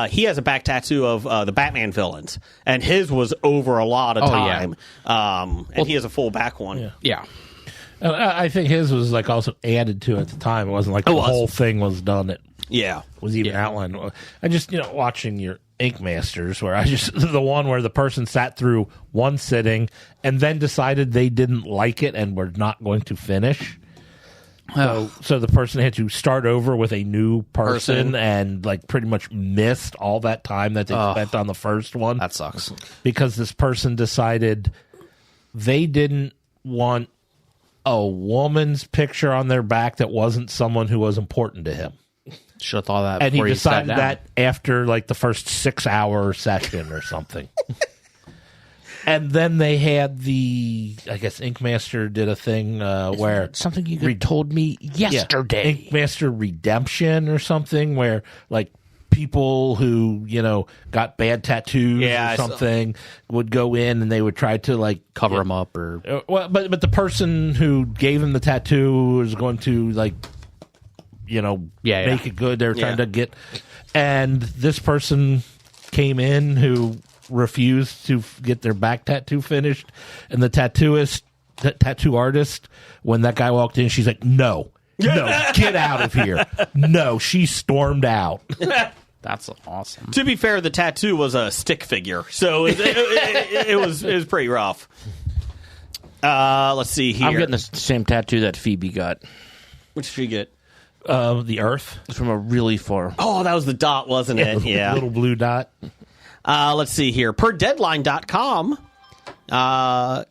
He has a back tattoo of the Batman villains, and his was over a lot of time. And he has a full back one. Yeah. I think his was like also added to at the time. It wasn't like the whole thing was done. It was even outlined. I just, watching your Ink Masters, where the one where the person sat through one sitting and then decided they didn't like it and were not going to finish. So the person had to start over with a new person and like pretty much missed all that time that they spent on the first one. That sucks. Because this person decided they didn't want a woman's picture on their back that wasn't someone who was important to him. Should have thought that And he before you sat decided down. that after like the first 6-hour session or something. And then they had I guess Ink Master did a thing where Something you told me yesterday. Ink Master Redemption or something where like people who, got bad tattoos or something would go in and they would try to like cover them up or but the person who gave him the tattoo was going to like make it good. They were trying to get, and this person came in who refused to get their back tattoo finished, and the tattoo artist, when that guy walked in, she's like, no, get out of here. No, she stormed out. that's awesome. To be fair, the tattoo was a stick figure, so it was pretty rough. Let's see here. I'm getting the same tattoo that Phoebe got. Which did you get? The Earth. From a really far. Oh, that was the dot, wasn't it? Yeah. Little blue dot. Let's see here. Per Deadline.com. Yeah.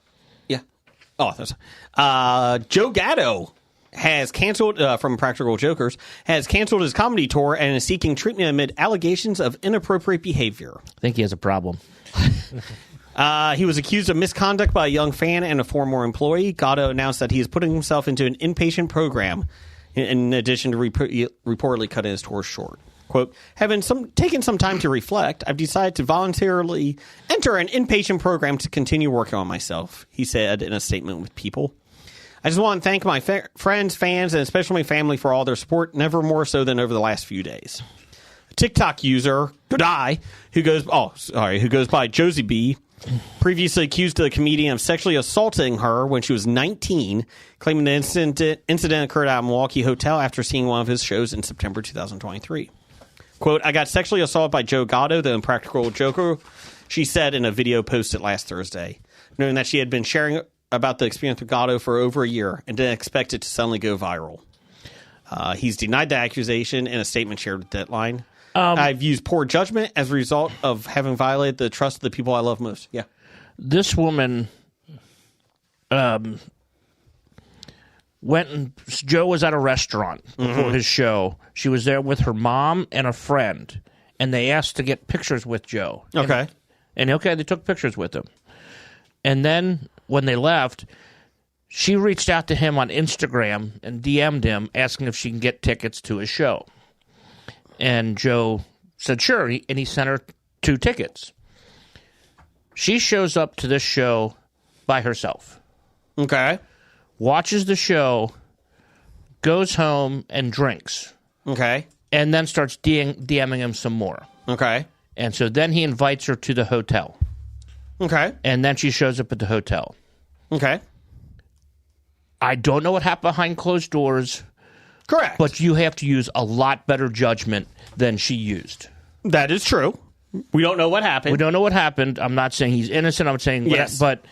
Oh, Joe Gatto has canceled, from Practical Jokers, has canceled his comedy tour and is seeking treatment amid allegations of inappropriate behavior. I think he has a problem. He was accused of misconduct by a young fan and a former employee. Gatto announced that he is putting himself into an inpatient program in addition to reportedly cutting his tour short. Quote, having taken some time to reflect, I've decided to voluntarily enter an inpatient program to continue working on myself, he said in a statement with People. I just want to thank my friends, fans, and especially my family for all their support, never more so than over the last few days. A TikTok user, Godai, who goes by Josie B, previously accused the comedian of sexually assaulting her when she was 19, claiming the incident occurred at a Milwaukee hotel after seeing one of his shows in September 2023. Quote, I got sexually assaulted by Joe Gatto, the Impractical Joker, she said in a video posted last Thursday, knowing that she had been sharing about the experience with Gatto for over a year and didn't expect it to suddenly go viral. He's denied the accusation in a statement shared with Deadline. I've used poor judgment as a result of having violated the trust of the people I love most. Yeah. This woman went and Joe was at a restaurant before his show. She was there with her mom and a friend, and they asked to get pictures with Joe. Okay. And they took pictures with him. And then when they left, she reached out to him on Instagram and DM'd him asking if she can get tickets to his show. And Joe said, sure, and he sent her 2 tickets. She shows up to this show by herself. Okay. Watches the show, goes home and drinks. Okay. And then starts DMing him some more. Okay. And so then he invites her to the hotel. Okay. And then she shows up at the hotel. Okay. I don't know what happened behind closed doors. Correct. But you have to use a lot better judgment than she used. That is true. We don't know what happened. We don't know what happened. I'm not saying he's innocent. I'm saying yes. But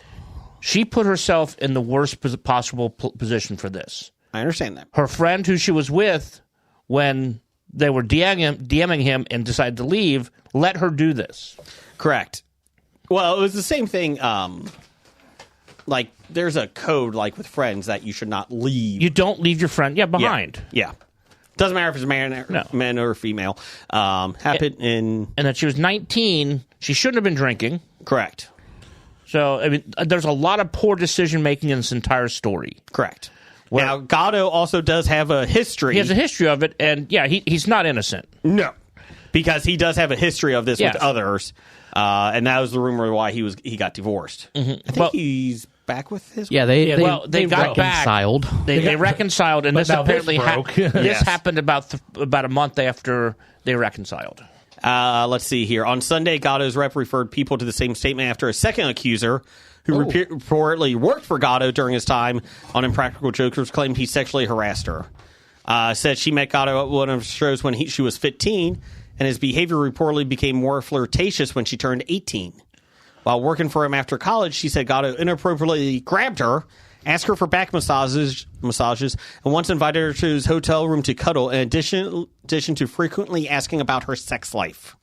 she put herself in the worst possible position for this. I understand that. Her friend who she was with when they were DMing him and decided to leave, let her do this. Correct. Well, it was the same thing. Like, there's a code, like, with friends that you should not leave. You don't leave your friend, behind. Yeah. Doesn't matter if it's man or female. Happened in... And that she was 19. She shouldn't have been drinking. Correct. So, I mean, there's a lot of poor decision-making in this entire story. Correct. Now, Gatto also does have a history. He has a history of it, and, he's not innocent. No. Because he does have a history of this with others. And that was the rumor why he got divorced. I think he's back with his? Yeah, they got reconciled. back. They reconciled, and But this now this apparently broke. this Yes. happened about a month after they reconciled. Let's see here. On Sunday, Gatto's rep referred people to the same statement after a second accuser, who reportedly worked for Gatto during his time on Impractical Jokers, claimed he sexually harassed her. Said she met Gatto at one of his shows when she was 15, and his behavior reportedly became more flirtatious when she turned 18. While working for him after college, she said Gatto inappropriately grabbed her, asked her for back massages, and once invited her to his hotel room to cuddle, in addition to frequently asking about her sex life.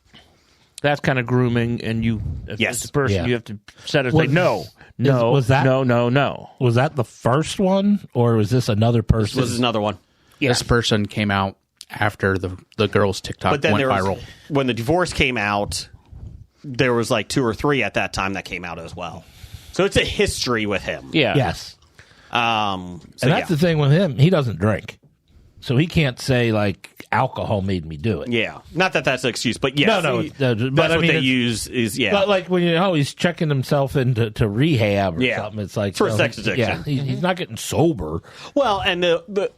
That's kind of grooming, and you, as a person, Yeah. you have to set it like, no. Was that- No. Was that the first one, or was this another person? This is another one. This person came out after the girl's TikTok But then went there was, viral. when the divorce came out, there was like 2 or 3 at that time that came out as well. So it's a history with him. Yeah. Yes. So And that's the thing with him. He doesn't drink. So he can't say, like, alcohol made me do it. yeah. Not that that's an excuse, but yes. No, that's but I what mean, they it's- use is, yeah. But, like, when he's checking himself into rehab or Yeah. something, it's like... It's for sex addiction. Yeah, he's not getting sober. Well, and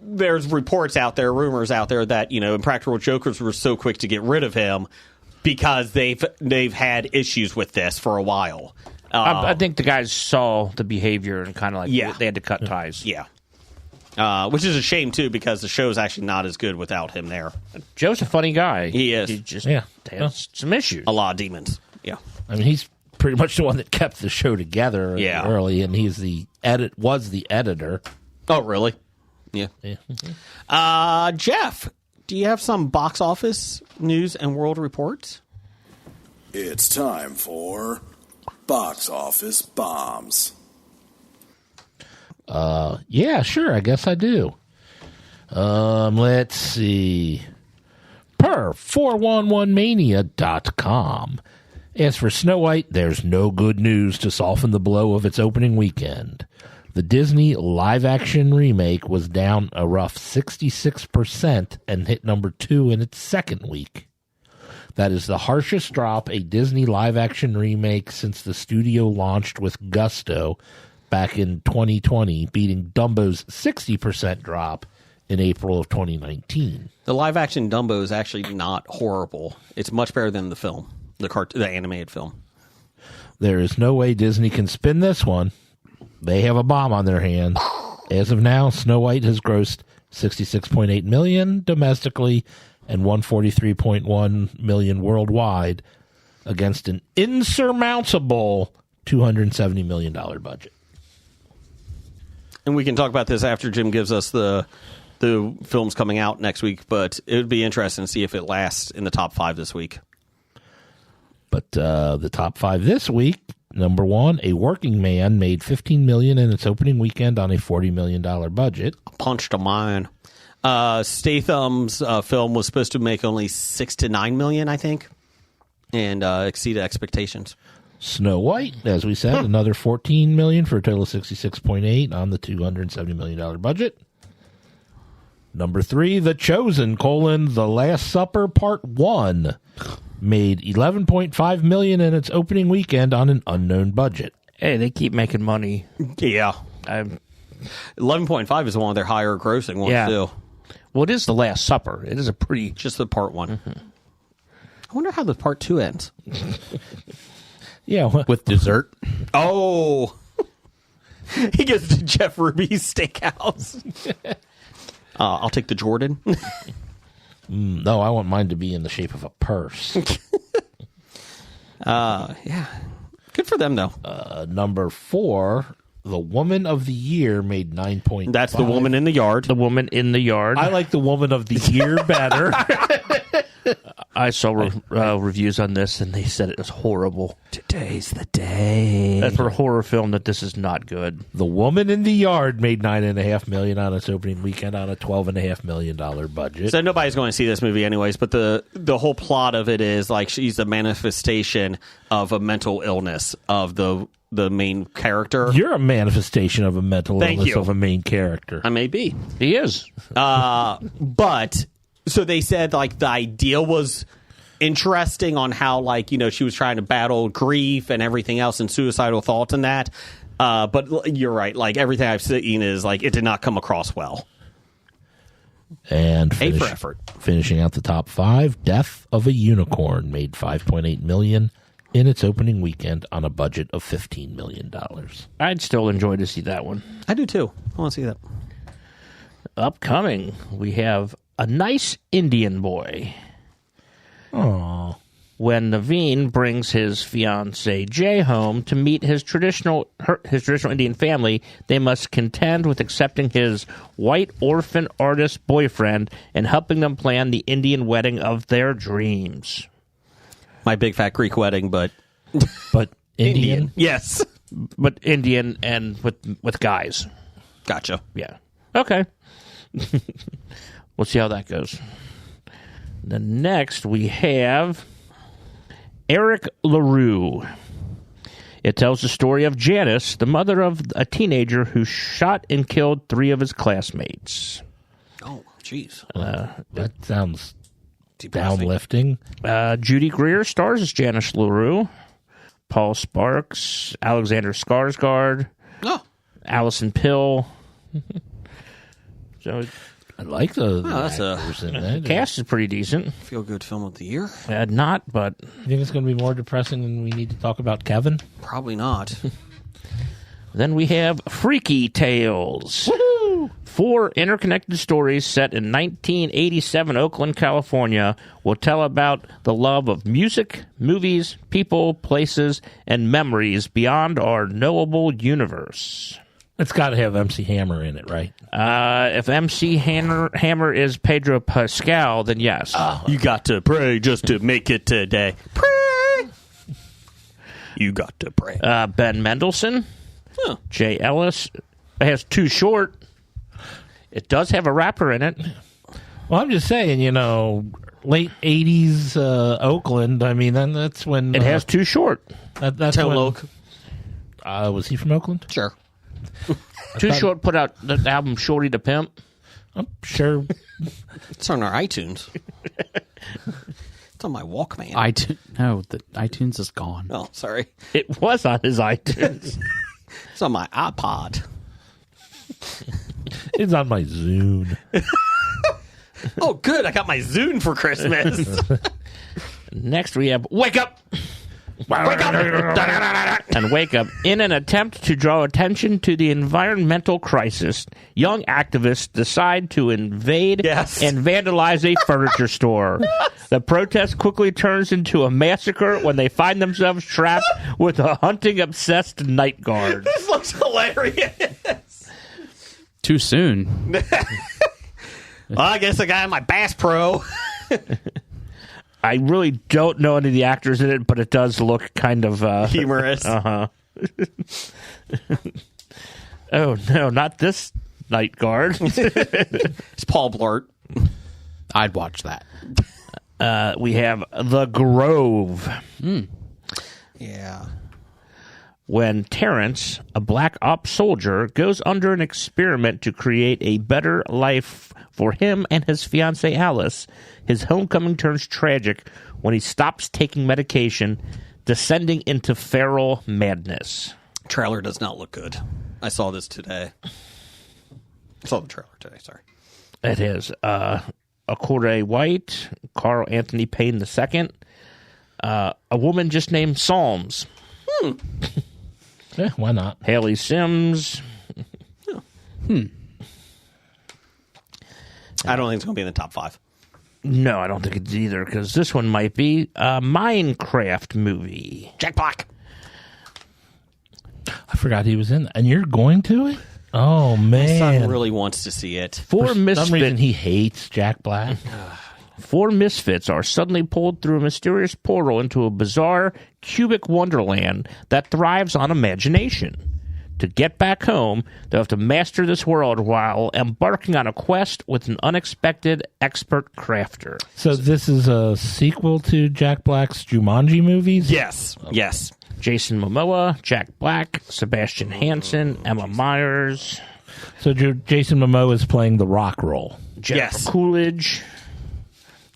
there's reports out there, rumors out there that, Impractical Jokers were so quick to get rid of him because they've had issues with this for a while. I think the guys saw the behavior and kind of like they had to cut ties. Yeah. Which is a shame, too, because the show's actually not as good without him there. Joe's a funny guy. He is. He just Yeah. has some issues. A lot of demons. Yeah. I mean, he's pretty much the one that kept the show together early, and he's was the editor. Oh, really? Yeah. Jeff, do you have some box office news and world reports? It's time for Box Office Bombs. Yeah, sure. I guess I do. Let's see. Per 411mania.com. As for Snow White, there's no good news to soften the blow of its opening weekend. The Disney live-action remake was down a rough 66% and hit number 2 in its second week. That is the harshest drop a Disney live-action remake since the studio launched with gusto back in 2020, beating Dumbo's 60% drop in April of 2019. The live-action Dumbo is actually not horrible. It's much better than the film, the animated film. There is no way Disney can spin this one. They have a bomb on their hands. As of now, Snow White has grossed $66.8 million domestically and $143.1 million worldwide against an insurmountable $270 million budget. And we can talk about this after Jim gives us the films coming out next week, but it would be interesting to see if it lasts in the top 5 this week. But the top 5 this week, number 1, A Working Man made $15 million in its opening weekend on a $40 million budget. Punched a mine. Statham's film was supposed to make only $6 to $9 million, I think, and exceeded expectations. Snow White, as we said, another $14 million for a total of $66.8 on the $270 million budget. Number 3, The Chosen: The Last Supper Part 1 made $11.5 million in its opening weekend on an unknown budget. Hey, they keep making money. Yeah. 11.5 is one of their higher grossing ones, too. Well, it is The Last Supper. It is a pretty... Just the part 1. I wonder how the part 2 ends. Yeah, With dessert. Oh! He goes to Jeff Ruby's Steakhouse. I'll take the Jordan. no, I want mine to be in the shape of a purse. Yeah. Good for them, though. Number 4, The Woman of the Year made 9.5. That's The Woman in the Yard. The Woman in the Yard. I like The Woman of the Year better. I saw reviews on this, and they said it was horrible. Today's the day. And for a horror film, that this is not good. The Woman in the Yard made $9.5 million on its opening weekend on a $12.5 million budget. So nobody's going to see this movie anyways, but the whole plot of it is like she's a manifestation of a mental illness of the main character. You're a manifestation of a mental Thank illness you. of a main character. I may be. He is. But so they said like the idea was interesting on how like, she was trying to battle grief and everything else and suicidal thoughts and that. But you're right. Like, everything I've seen is, like, it did not come across well. And A for effort. Finishing out the top 5, Death of a Unicorn made $5.8 million in its opening weekend on a budget of $15 million. I'd still enjoy to see that one. I do, too. I want to see that. Upcoming, we have A Nice Indian Boy. Aww. When Naveen brings his fiancée Jay home to meet his traditional Indian family, they must contend with accepting his white orphan artist boyfriend and helping them plan the Indian wedding of their dreams. My big fat Greek wedding, but Indian? Yes. But Indian and with guys. Gotcha. Yeah. Okay. We'll see how that goes. Then next we have Eric LaRue. It tells the story of Janice, the mother of a teenager who shot and killed 3 of his classmates. Oh, jeez. That sounds downlifting. Judy Greer stars as Janice LaRue. Paul Sparks, Alexander Skarsgård, Allison Pill. So I like the that's a actors in that. cast is pretty decent. feel-good film of the year. Not, but You think it's going to be more depressing than we need to talk about Kevin? Probably not. then we have Freaky Tales. Woohoo! 4 interconnected stories set in 1987 Oakland, California will tell about the love of music, movies, people, places, and memories beyond our knowable universe. It's got to have MC Hammer in it, right? If MC Hammer is Pedro Pascal, then yes. You got to pray just to make it today. Pray. You got to pray. Ben Mendelsohn, Jay Ellis. It has Too Short. It does have a rapper in it. Well, I'm just saying, late 80s Oakland, I mean, then that's when... It has Too Short. That's Tone when... Loc. Was he from Oakland? Sure. Too Short put out the album Shorty the Pimp. I'm sure. It's on our iTunes. It's on my Walkman. No, the iTunes is gone. Oh, sorry. It was on his iTunes. It's on my iPod. It's on my Zune. Oh, good. I got my Zune for Christmas. Next we have Wake Up! Wake Up! And Wake Up. In an attempt to draw attention to the environmental crisis, young activists decide to invade and vandalize a furniture store. The protest quickly turns into a massacre when they find themselves trapped with a hunting-obsessed night guard. This looks hilarious. Too soon. Well, I guess I got my Bass Pro. I really don't know any of the actors in it, but it does look kind of... humorous. Uh-huh. Oh, no, not this night guard. It's Paul Blart. I'd watch that. We have The Grove. Yeah. When Terrence, a black ops soldier, goes under an experiment to create a better life for him and his fiancée Alice, his homecoming turns tragic when he stops taking medication, descending into feral madness. Trailer does not look good. I saw this today. I saw the trailer today, sorry. It is. Akure White, Carl Anthony Payne II, a woman just named Psalms. Yeah, why not? Haley Sims. I don't think it's going to be in the top 5. No, I don't think it's either, because this one might be a Minecraft movie. Jack Black. I forgot he was in that. And you're going to it? Oh, man. My son really wants to see it. For some reason, misfits, he hates Jack Black. 4 misfits are suddenly pulled through a mysterious portal into a bizarre, cubic wonderland that thrives on imagination. To get back home, they'll have to master this world while embarking on a quest with an unexpected expert crafter. So this is a sequel to Jack Black's Jumanji movies? Yes. Yes. Jason Momoa, Jack Black, Sebastian Hansen, Emma Myers, So Jason Momoa is playing the rock role. Jennifer Yes. Coolidge.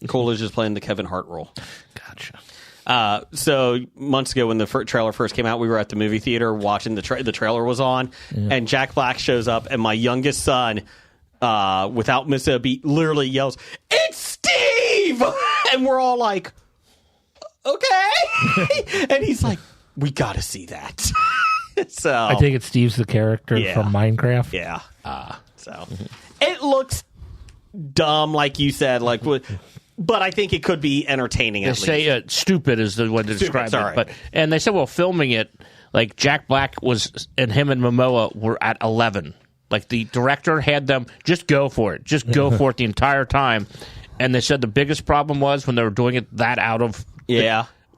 Coolidge is playing the Kevin Hart role. Gotcha. So months ago when the trailer first came out, we were at the movie theater watching the trailer was on, and Jack Black shows up, and my youngest son, without missing a beat, literally yells, "It's Steve!" And we're all like, okay. And he's like, we got to see that. So I think it's Steve's the character from Minecraft. Yeah. So it looks dumb, like you said, but I think it could be entertaining. They say stupid is the one to describe it. But and they said, well, filming it, like Jack Black and him and Momoa were at 11. Like the director had them just go for it, the entire time. And they said the biggest problem was when they were doing it that out of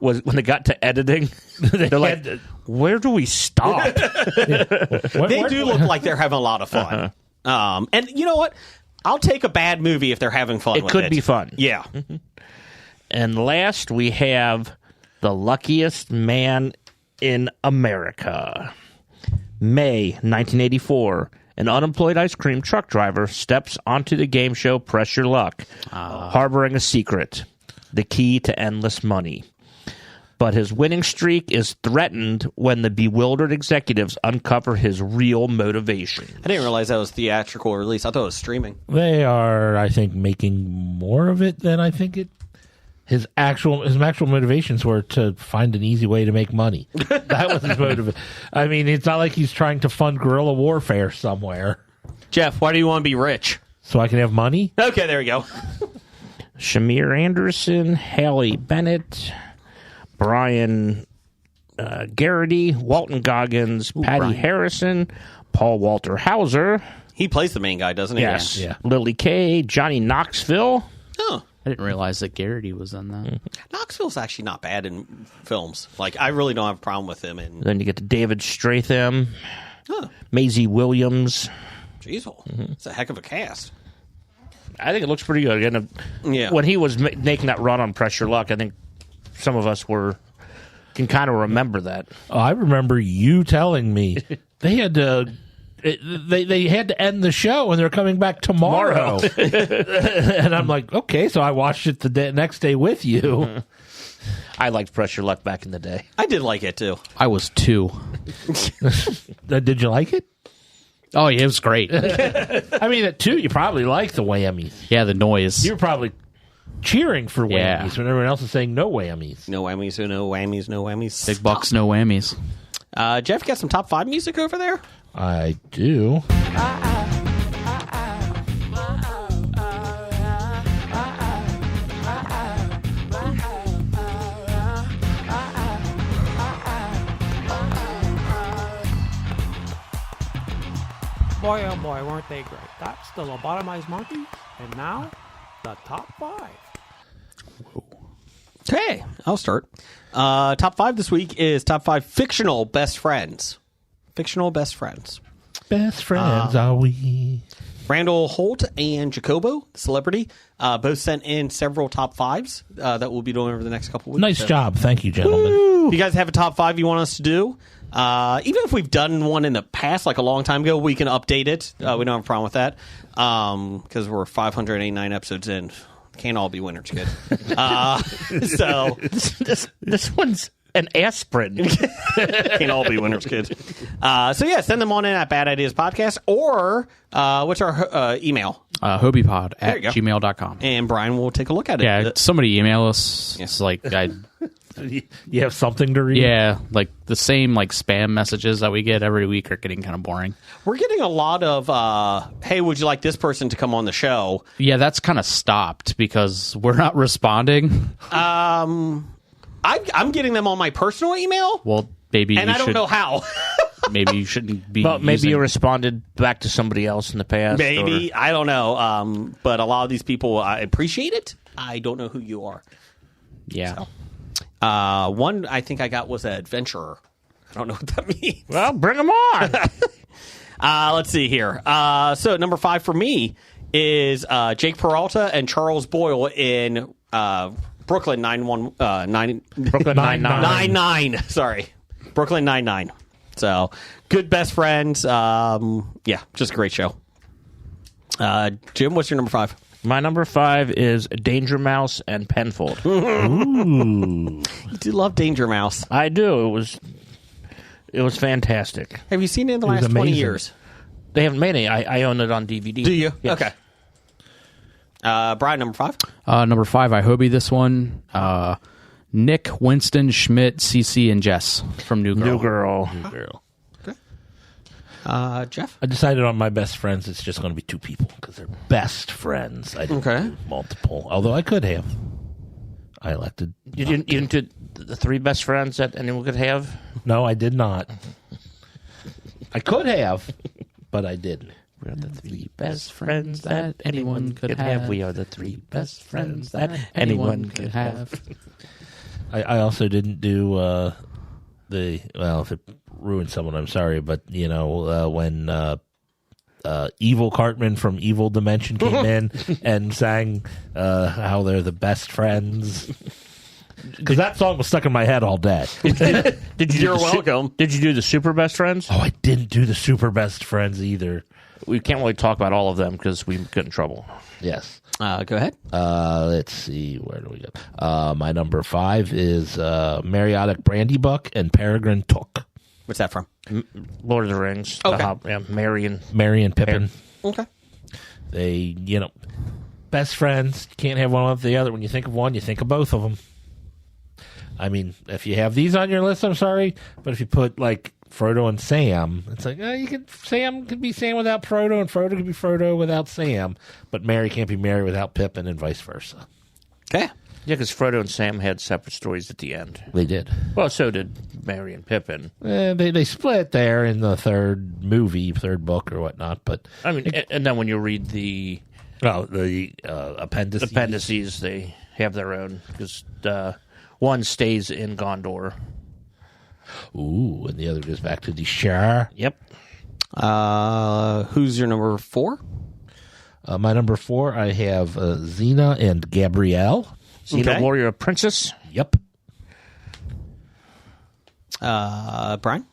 was when they got to editing. They're like, where do we stop? They do look like they're having a lot of fun. And you know what? I'll take a bad movie if they're having fun with it. It could be fun. Yeah. And last, we have The Luckiest Man in America. May 1984. An unemployed ice cream truck driver steps onto the game show Press Your Luck, harboring a secret, the key to endless money. But his winning streak is threatened when the bewildered executives uncover his real motivation. I didn't realize that was theatrical release. I thought it was streaming. They are, I think, making more of it than I think it. His actual motivations were to find an easy way to make money. That was his motivation. I mean, it's not like he's trying to fund guerrilla warfare somewhere. Jeff, why do you want to be rich? So I can have money? Okay, there we go. Shamir Anderson, Haley Bennett, Brian Garrity, Walton Goggins, Patty Harrison, Paul Walter Hauser. He plays the main guy, doesn't he? Yes. Yeah. Lily Kay, Johnny Knoxville. Oh. I didn't realize that Garrity was in that. Knoxville's actually not bad in films. Like, I really don't have a problem with him. Then you get to David Stratham, Maisie Williams. Jeez, it's a heck of a cast. I think it looks pretty good. And, when he was making that run on Press Your Luck, I think some of us can kind of remember that. Oh, I remember you telling me they had to. They had to end the show and they're coming back tomorrow. And I'm like, okay, so I watched it the next day with you. I liked Press Your Luck back in the day. I did like it too. I was 2. Did you like it? Oh, yeah, it was great. I mean, at 2, you probably liked the whammies. Yeah, the noise. You're probably cheering for whammies when everyone else is saying no whammies. No whammies, no whammies, no whammies. Big bucks, no whammies. Jeff, you got some top 5 music over there? I do. Boy, oh boy, weren't they great. That's the Lobotomized Monkey, and now, the top 5. Okay, I'll start. Top 5 this week is top 5 fictional best friends. Fictional best friends. Best friends are we. Randall Holt and Jacobo, the celebrity, both sent in several top 5s that we'll be doing over the next couple weeks. Nice job. Thank you, gentlemen. If you guys have a top 5 you want us to do, even if we've done one in the past, like a long time ago, we can update it. We don't have a problem with that because we're 589 episodes in. Can't all be winners, kid. So this one's an aspirin. Can't all be winners, kid. So yeah, send them on in at Bad Ideas Podcast or what's our email? HobiePod at gmail.com. And Brian will take a look at it. Yeah, somebody email us. Yeah. It's like you have something to read? Yeah, like the same like spam messages that we get every week are getting kind of boring. We're getting a lot of, hey, would you like this person to come on the show? Yeah, that's kind of stopped because we're not responding. I'm getting them on my personal email. Well, maybe and I don't know how. Maybe you shouldn't be. But maybe you responded back to somebody else in the past. Maybe. I don't know. But a lot of these people, I appreciate it. I don't know who you are. Yeah. So. One I think I got was an adventurer. I don't know what that means. Well, bring them on. Let's see here. So number 5 for me is Jake Peralta and Charles Boyle in Brooklyn Nine-Nine. Sorry, Brooklyn Nine-Nine. So good best friends. Yeah, just a great show. Jim, what's your number 5? My number 5 is Danger Mouse and Penfold. You do love Danger Mouse. I do. It was fantastic. Have you seen it in the It was last 20 amazing. years? They haven't made any. I own it on DVD. Do you? Yes. Okay. Brian, number 5? Number 5, I Hobie this one. Nick, Winston, Schmidt, Cece, and Jess from New Girl. New Girl. Jeff? I decided on my best friends. It's just going to be 2 people because they're best friends. I didn't Okay. do multiple, although I could have. I elected. You didn't do the 3 best friends that anyone could have? No, I did not. I could have, but I didn't. We're the 3 Best friends that anyone could have. We are the 3 best friends that anyone could have. I also didn't do if it ruined someone, I'm sorry, but when Evil Cartman from Evil Dimension came in and sang how they're the best friends, because that song was stuck in my head all day. Did you? You're welcome. Did you do the super best friends? Oh, I didn't do the super best friends either. We can't really talk about all of them because we get in trouble. Yes. Go ahead. Let's see. Where do we go? My number 5 is Mariotic Brandy Buck and Peregrine Took. What's that from? Lord of the Rings. Okay. Merry and Pippin. Okay. They, best friends. You can't have one without the other. When you think of one, you think of both of them. I mean, if you have these on your list, I'm sorry, but if you put like Frodo and Sam, it's like Sam could be Sam without Frodo, and Frodo could be Frodo without Sam, but Merry can't be Merry without Pippin, and vice versa. Okay. Yeah, because Frodo and Sam had separate stories at the end. They did. Well, so did Merry and Pippin. They split there in the third book or whatnot, but I mean, and then when you read the appendices, they have their own, because one stays in Gondor. Ooh, and the other goes back to the Shire. Yep. Who's your number 4? My number 4, I have Xena and Gabrielle. Xena, Warrior Princess. Yep. Brian?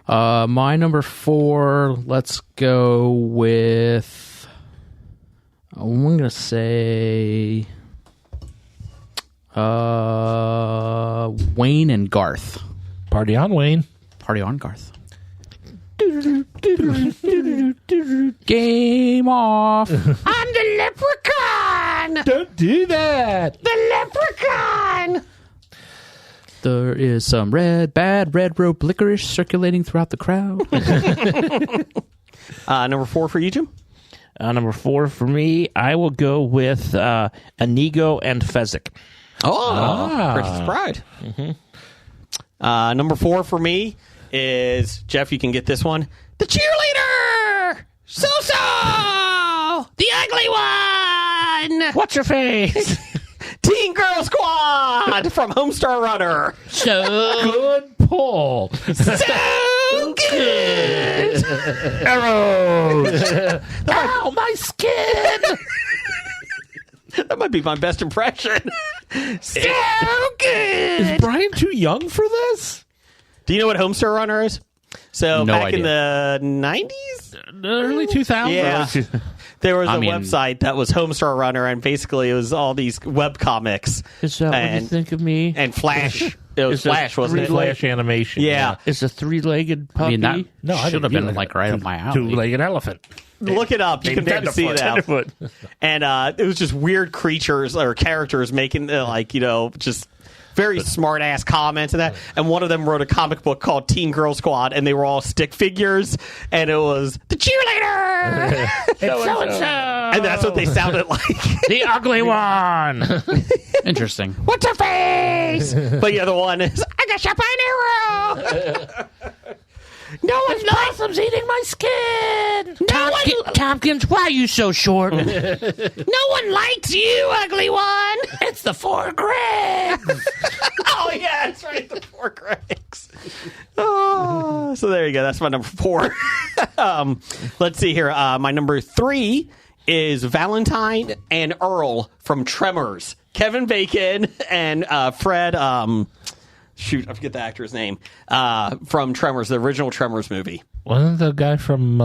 My number 4, let's go with, I'm going to say Wayne and Garth. Party on, Wayne. Party on, Garth. Game off. I'm the leprechaun! Don't do that. The leprechaun! There is some bad red rope licorice circulating throughout the crowd. Number 4 for you, Jim? Number 4 for me, I will go with Inigo and Fezzik. Princess Bride. Mm-hmm. Number 4 for me is, Jeff, you can get this one, the cheerleader! So-so! The ugly one! What's her face? Teen Girl Squad from Homestar Runner. So Good pull. So good! arrows. Ow, my skin! That might be my best impression. So good! Is Brian too young for this? Do you know what Homestar Runner is? So No back in idea. the 90s? The early 2000s? Yeah. There was a mean- website that was Homestar Runner, and basically it was all these web comics. Is that what you and, think of me? and Flash. It was Is it Flash, wasn't it? Flash animation. Yeah. Is a 3-legged puppy? I mean, that No, I should have didn't been either. like right up my alley. Two-legged elephant. Look it up. You can maybe see that. Tenderfoot. And it was just weird creatures or characters making, just very smart ass comments and that. And one of them wrote a comic book called Teen Girl Squad, and they were all stick figures, and it was the cheerleader! So-and-so. And that's what they sounded like. The ugly one. Interesting. What's her face? But the other one is, I got shot by an arrow! No one Blossom's eating my skin. Tompkins, why are you so short? No one likes you, ugly one! It's the 4 Gregs. Oh, yeah, that's right. The 4 Gregs. Oh, so there you go. That's my number 4. Let's see here. My number 3 is Valentine and Earl from Tremors. Kevin Bacon and Fred... shoot, I forget the actor's name. From Tremors, the original Tremors movie. Wasn't the guy from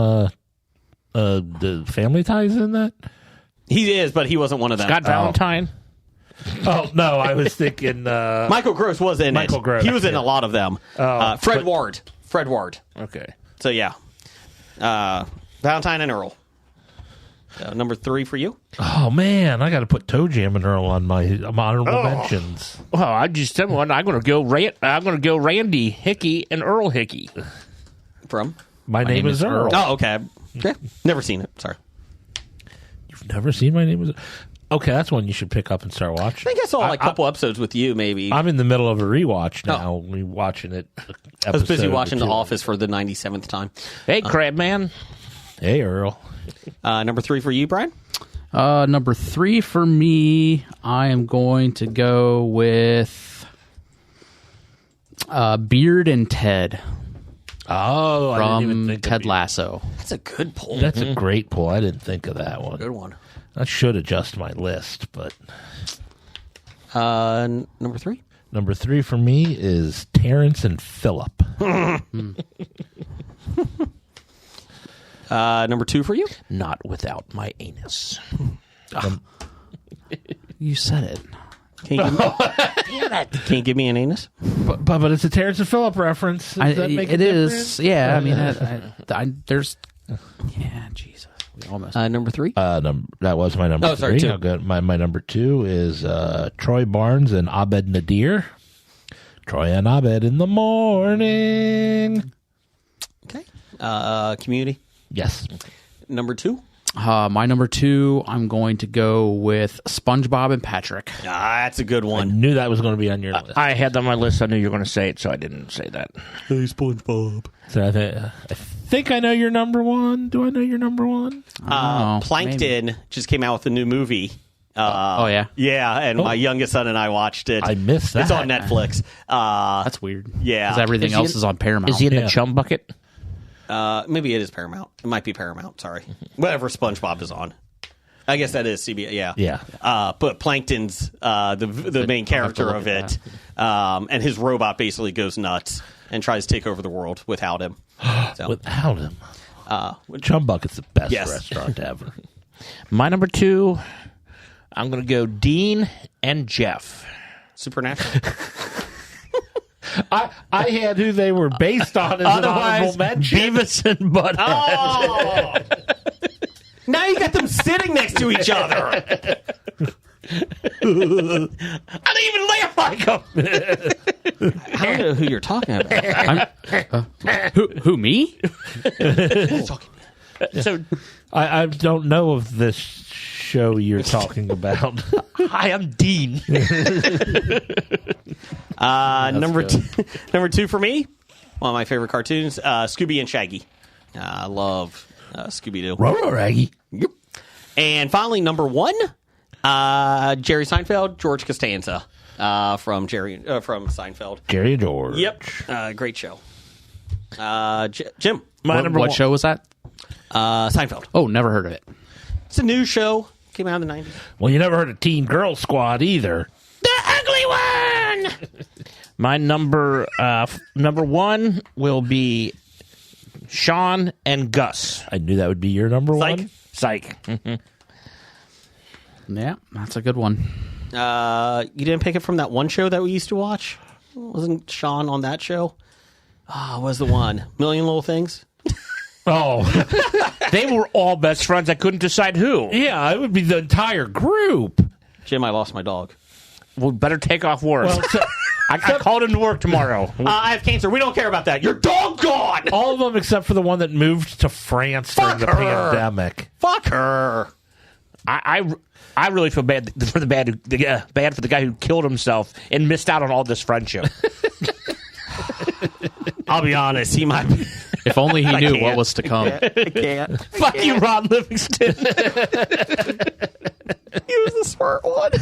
the Family Ties in that? He is, but he wasn't one of them. Scott Valentine. Oh no, I was thinking Michael Gross was in Michael it. Gross, He was in yeah. a lot of them. Fred Ward. Okay. So yeah, Valentine and Earl. Number 3 for you. Oh man, I got to put Toe Jam and Earl on my honorable mentions. Well, I just said one. I'm going to go Randy Hickey and Earl Hickey. From? My name is Earl. Oh, okay. Yeah, never seen it. Sorry. You've never seen My Name is Earl? Okay, that's one you should pick up and start I watching. think I saw like a couple episodes with you, maybe. I'm in the middle of a rewatch now. Rewatching it. I was busy watching The Office for the 97th time. Hey, Crabman. Hey, Earl. Number 3 for you, Brian? Number 3 for me, I am going to go with Beard and Ted Oh, I didn't even from think Ted Lasso. That's a good pull. That's a great pull. I didn't think of that one. Good one. I should adjust my list, but Number 3? number 3 for me is Terrence and Phillip. Number 2 for you? Not without my anus. You said it. Can you give me an anus? But it's a Terrence and Phillip reference. Does that make It a is. difference? Yeah, I mean, there's. Yeah, Jesus. We almost. Number 3? That was my number 3. sorry, 2. I'll go, my number 2 is Troy Barnes and Abed Nadir. Troy and Abed in the morning. Okay. Community? Yes. Number 2? My number 2, I'm going to go with SpongeBob and Patrick. That's a good I one. knew that was going to be on your list. I had that on my list. I knew you were going to say it, so I didn't say that. Hey, SpongeBob. So I think I know your number 1. Do I know your number 1? Plankton just came out with a new movie. Oh, yeah? Yeah, and my youngest son and I watched it. I missed that. It's on Netflix. That's weird. Yeah. Because everything else is on Paramount. Is he in Yeah. the chum bucket? Maybe it is Paramount. It might be Paramount. Sorry. Whatever SpongeBob is on. I guess that is CBS. Yeah. Yeah. But Plankton's the main character look of at it. And his robot basically goes nuts and tries to take over the world without him. So, Without him. Chum Bucket's the best Yes. restaurant ever. My number 2, I'm going to go Dean and Jeff. Supernatural. I had who they were based on as an honorable mention. Beavis and Butthead. Oh! Now you got them sitting next to each other. I didn't even laugh like him. I don't know who you're talking about. Who, me? So, I don't know of this show you're talking about. hi, I'm Dean. Number two for me, one of my favorite cartoons, Scooby and Shaggy. I love Scooby-Doo. Raggy. Yep. And finally, number 1, Jerry Seinfeld, George Costanza from Seinfeld. Jerry and George. Yep. Great show. Jim. What show was that? Seinfeld. Oh, never heard of it. It's a new show. Came out in the 90s. Well, you never heard of Teen Girl Squad either. The ugly one! My number 1 will be Sean and Gus. I knew that would be your number Psych. 1. Psych. Yeah, that's a good one. You didn't pick it from that one show that we used to watch? Wasn't Sean on that show? What was the one? Million Little Things? Oh, They were all best friends. I couldn't decide who. yeah, it would be the entire group. Jim, I lost my dog. We better take off work. Well, so- I called into work tomorrow. I have cancer. We don't care about that. Your dog gone! all of them except for the one that moved to France during the her. pandemic. Fuck her. I really feel bad for the bad for the guy who killed himself and missed out on all this friendship. I'll be honest. He might be. If only he knew can't. what was to come. I can't. Fuck you, Ron Livingston. He was the smart one.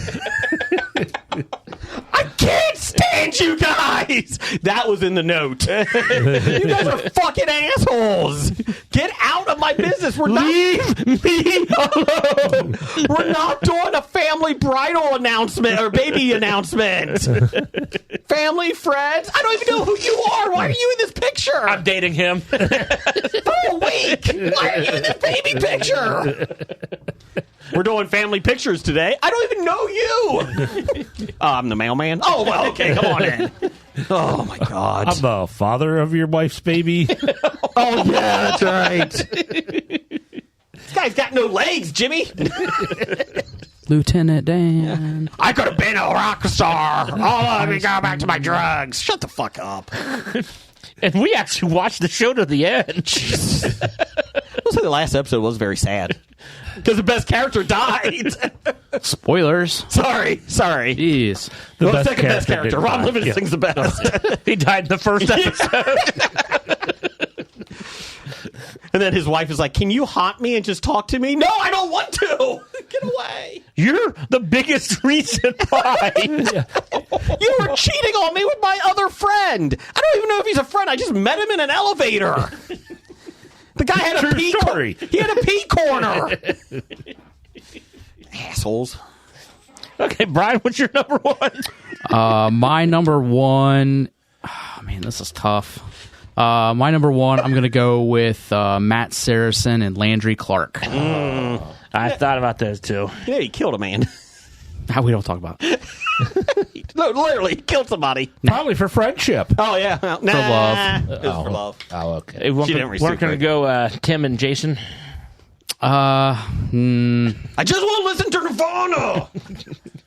I can't stand you guys. That was in the note. You guys are fucking assholes. Get out of my business. Leave me alone. We're not doing a family bridal announcement or baby announcement. Family, friends. I don't even know who you are. Why Why are you in this picture? I'm dating him. For a week. Why are you in this baby picture? We're doing family pictures today. I don't even know you. I'm the mailman. Oh, well, okay, come on in. Oh, my God. I'm the father of your wife's baby. Oh, yeah, that's right. This guy's got no legs, Jimmy. Lieutenant Dan. I could have been a rock star. Oh, let me go back to my drugs. Shut the fuck up. And we actually watched the show to the end. Looks like the last episode was very sad. Because the best character died. Spoilers. Sorry. Jeez. The Well, second best character. didn't Ron die. Livingston's the best. He died in the first episode. And then his wife is like, can you haunt me and just talk to me? No, I don't want to. Get away. You're the biggest reason why. You were cheating on me with my other friend. I don't even know if he's a friend. I just met him in an elevator. The guy had a pee story. He had a pee corner. Assholes. Okay, Brian, what's your number one? My number one. Oh, man, this is tough. My number one, I'm going to go with Matt Saracen and Landry Clark. I thought about those too. Yeah, he killed a man. We don't talk about it. No, literally, he killed somebody. Probably for friendship. Oh, yeah. Well, nah. love. It was for love. Oh, okay. Hey, weren't She didn't going to reciprocate. go Tim and Jason? I just want to listen to Nirvana.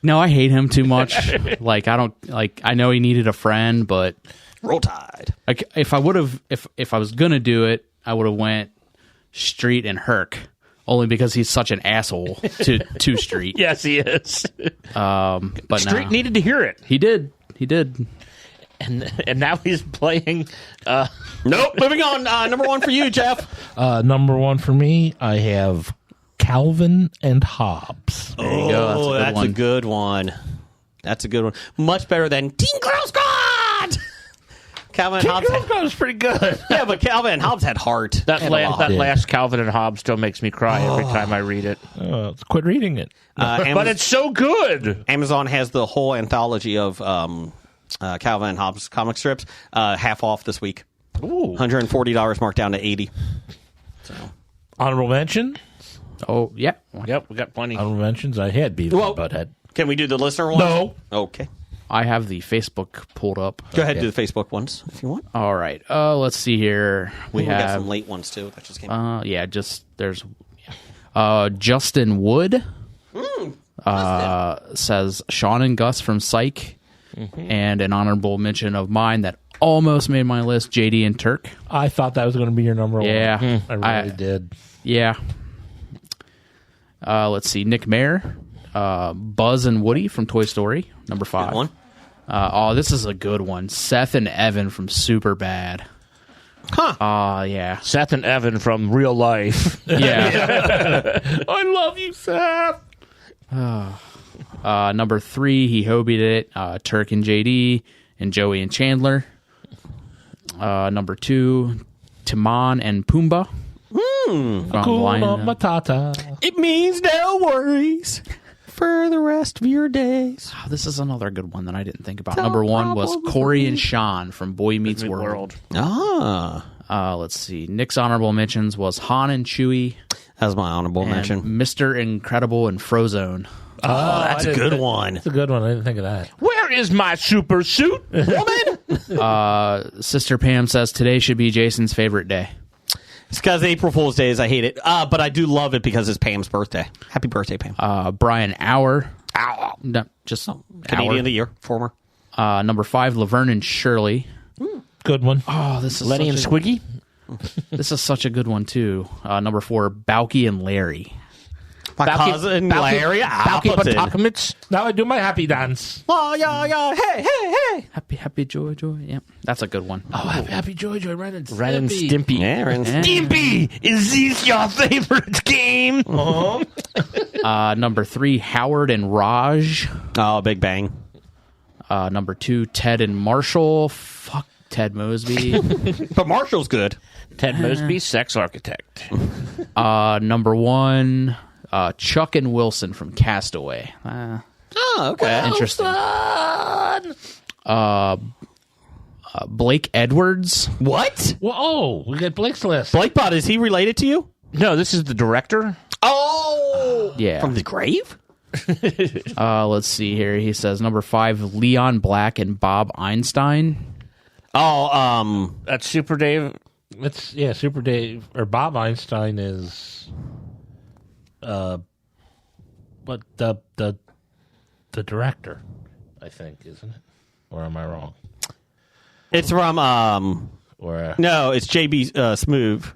No, I hate him too much. Like, I don't, like, I know he needed a friend, but Roll Tide. like, if I would have, if I was going to do it, I would have went Street and Herc. Only because he's such an asshole to Street. Yes, he is. But Street no. needed to hear it. He did. And now he's playing. Nope. Moving on. Number one for you, Jeff. Number one for me, I have Calvin and Hobbes. There you go. That's a good one. That's a good one. Much better than Teen Girl Squad. Calvin and Hobbes. Girl was pretty good. Yeah, but Calvin and Hobbes had heart. That Had a lot. last Calvin and Hobbes still makes me cry every time I read it. Quit reading it. But it's so good. Amazon has the whole anthology of Calvin and Hobbes comic strips half off this week. Ooh. $140 marked down to $80. Honorable mention. Oh, yeah. Yep, we got plenty. Honorable mentions. I had Beavis Well- and Butthead. Can we do the listener ones? No. Okay. I have the Facebook pulled up. Go ahead and do the Facebook ones if you want. All right. Let's see here. We We got have some late ones too that just came out. yeah, just there's Justin Wood says Sean and Gus from Psych, and an honorable mention of mine that almost made my list, JD and Turk. I thought that was going to be your number Yeah. one. I really did. Yeah. Let's see, Nick Mayer, Buzz and Woody from Toy Story, number 5. Good one. This is a good one. Seth and Evan from Superbad. Huh. Yeah. Seth and Evan from real life. Yeah. I love you, Seth. Number 3, he hobied it. Turk and JD, and Joey and Chandler. Number 2, Timon and Pumbaa. From Lion- Hakuna Matata. It means no worries for the rest of your days. Oh, this is another good one that I didn't think about. Number 1 was Corey and Sean from Boy Meets World. Ah. Let's see. Nick's honorable mentions was Han and Chewie, That was my honorable and mention. Mr. Incredible and Frozone. Oh, that's a good one. That's a good one. I didn't think of that. Where is my super suit, woman? Sister Pam says today should be Jason's favorite day. It's because April Fool's Day is. I hate it. But I do love it because it's Pam's birthday. Happy birthday, Pam. Brian Auer. No, just Canadian Auer. of the Year, former. Number 5, Laverne and Shirley. Good one. Oh, this is Lenny and such Squiggy? This is such a good one too. Number 4, Balky and Larry. My cousin Larry Appleton. Balky Now I do my happy dance. Oh, yeah, yeah. Hey, hey, hey. Happy joy. Yep, that's a good one. Oh, happy joy, Ren and Ren and Stimpy. Aaron. Stimpy, is this your favorite game? Number 3, Howard and Raj. Oh, Big Bang. Number 2, Ted and Marshall. Fuck Ted Mosby. But Marshall's good. Ted Mosby, sex architect. Number 1, Chuck and Wilson from Castaway. Oh, okay. Interesting. Blake Edwards. What? Whoa, we got Blake's list. Blakebot, is he related to you? No, this is the director. Oh! Yeah. From the grave? Let's see here. He says number 5, Leon Black and Bob Einstein. Oh, That's Super Dave. It's Super Dave or Bob Einstein is but the director, I think, isn't it? Or am I wrong? it's from, Or no, it's JB Smoove.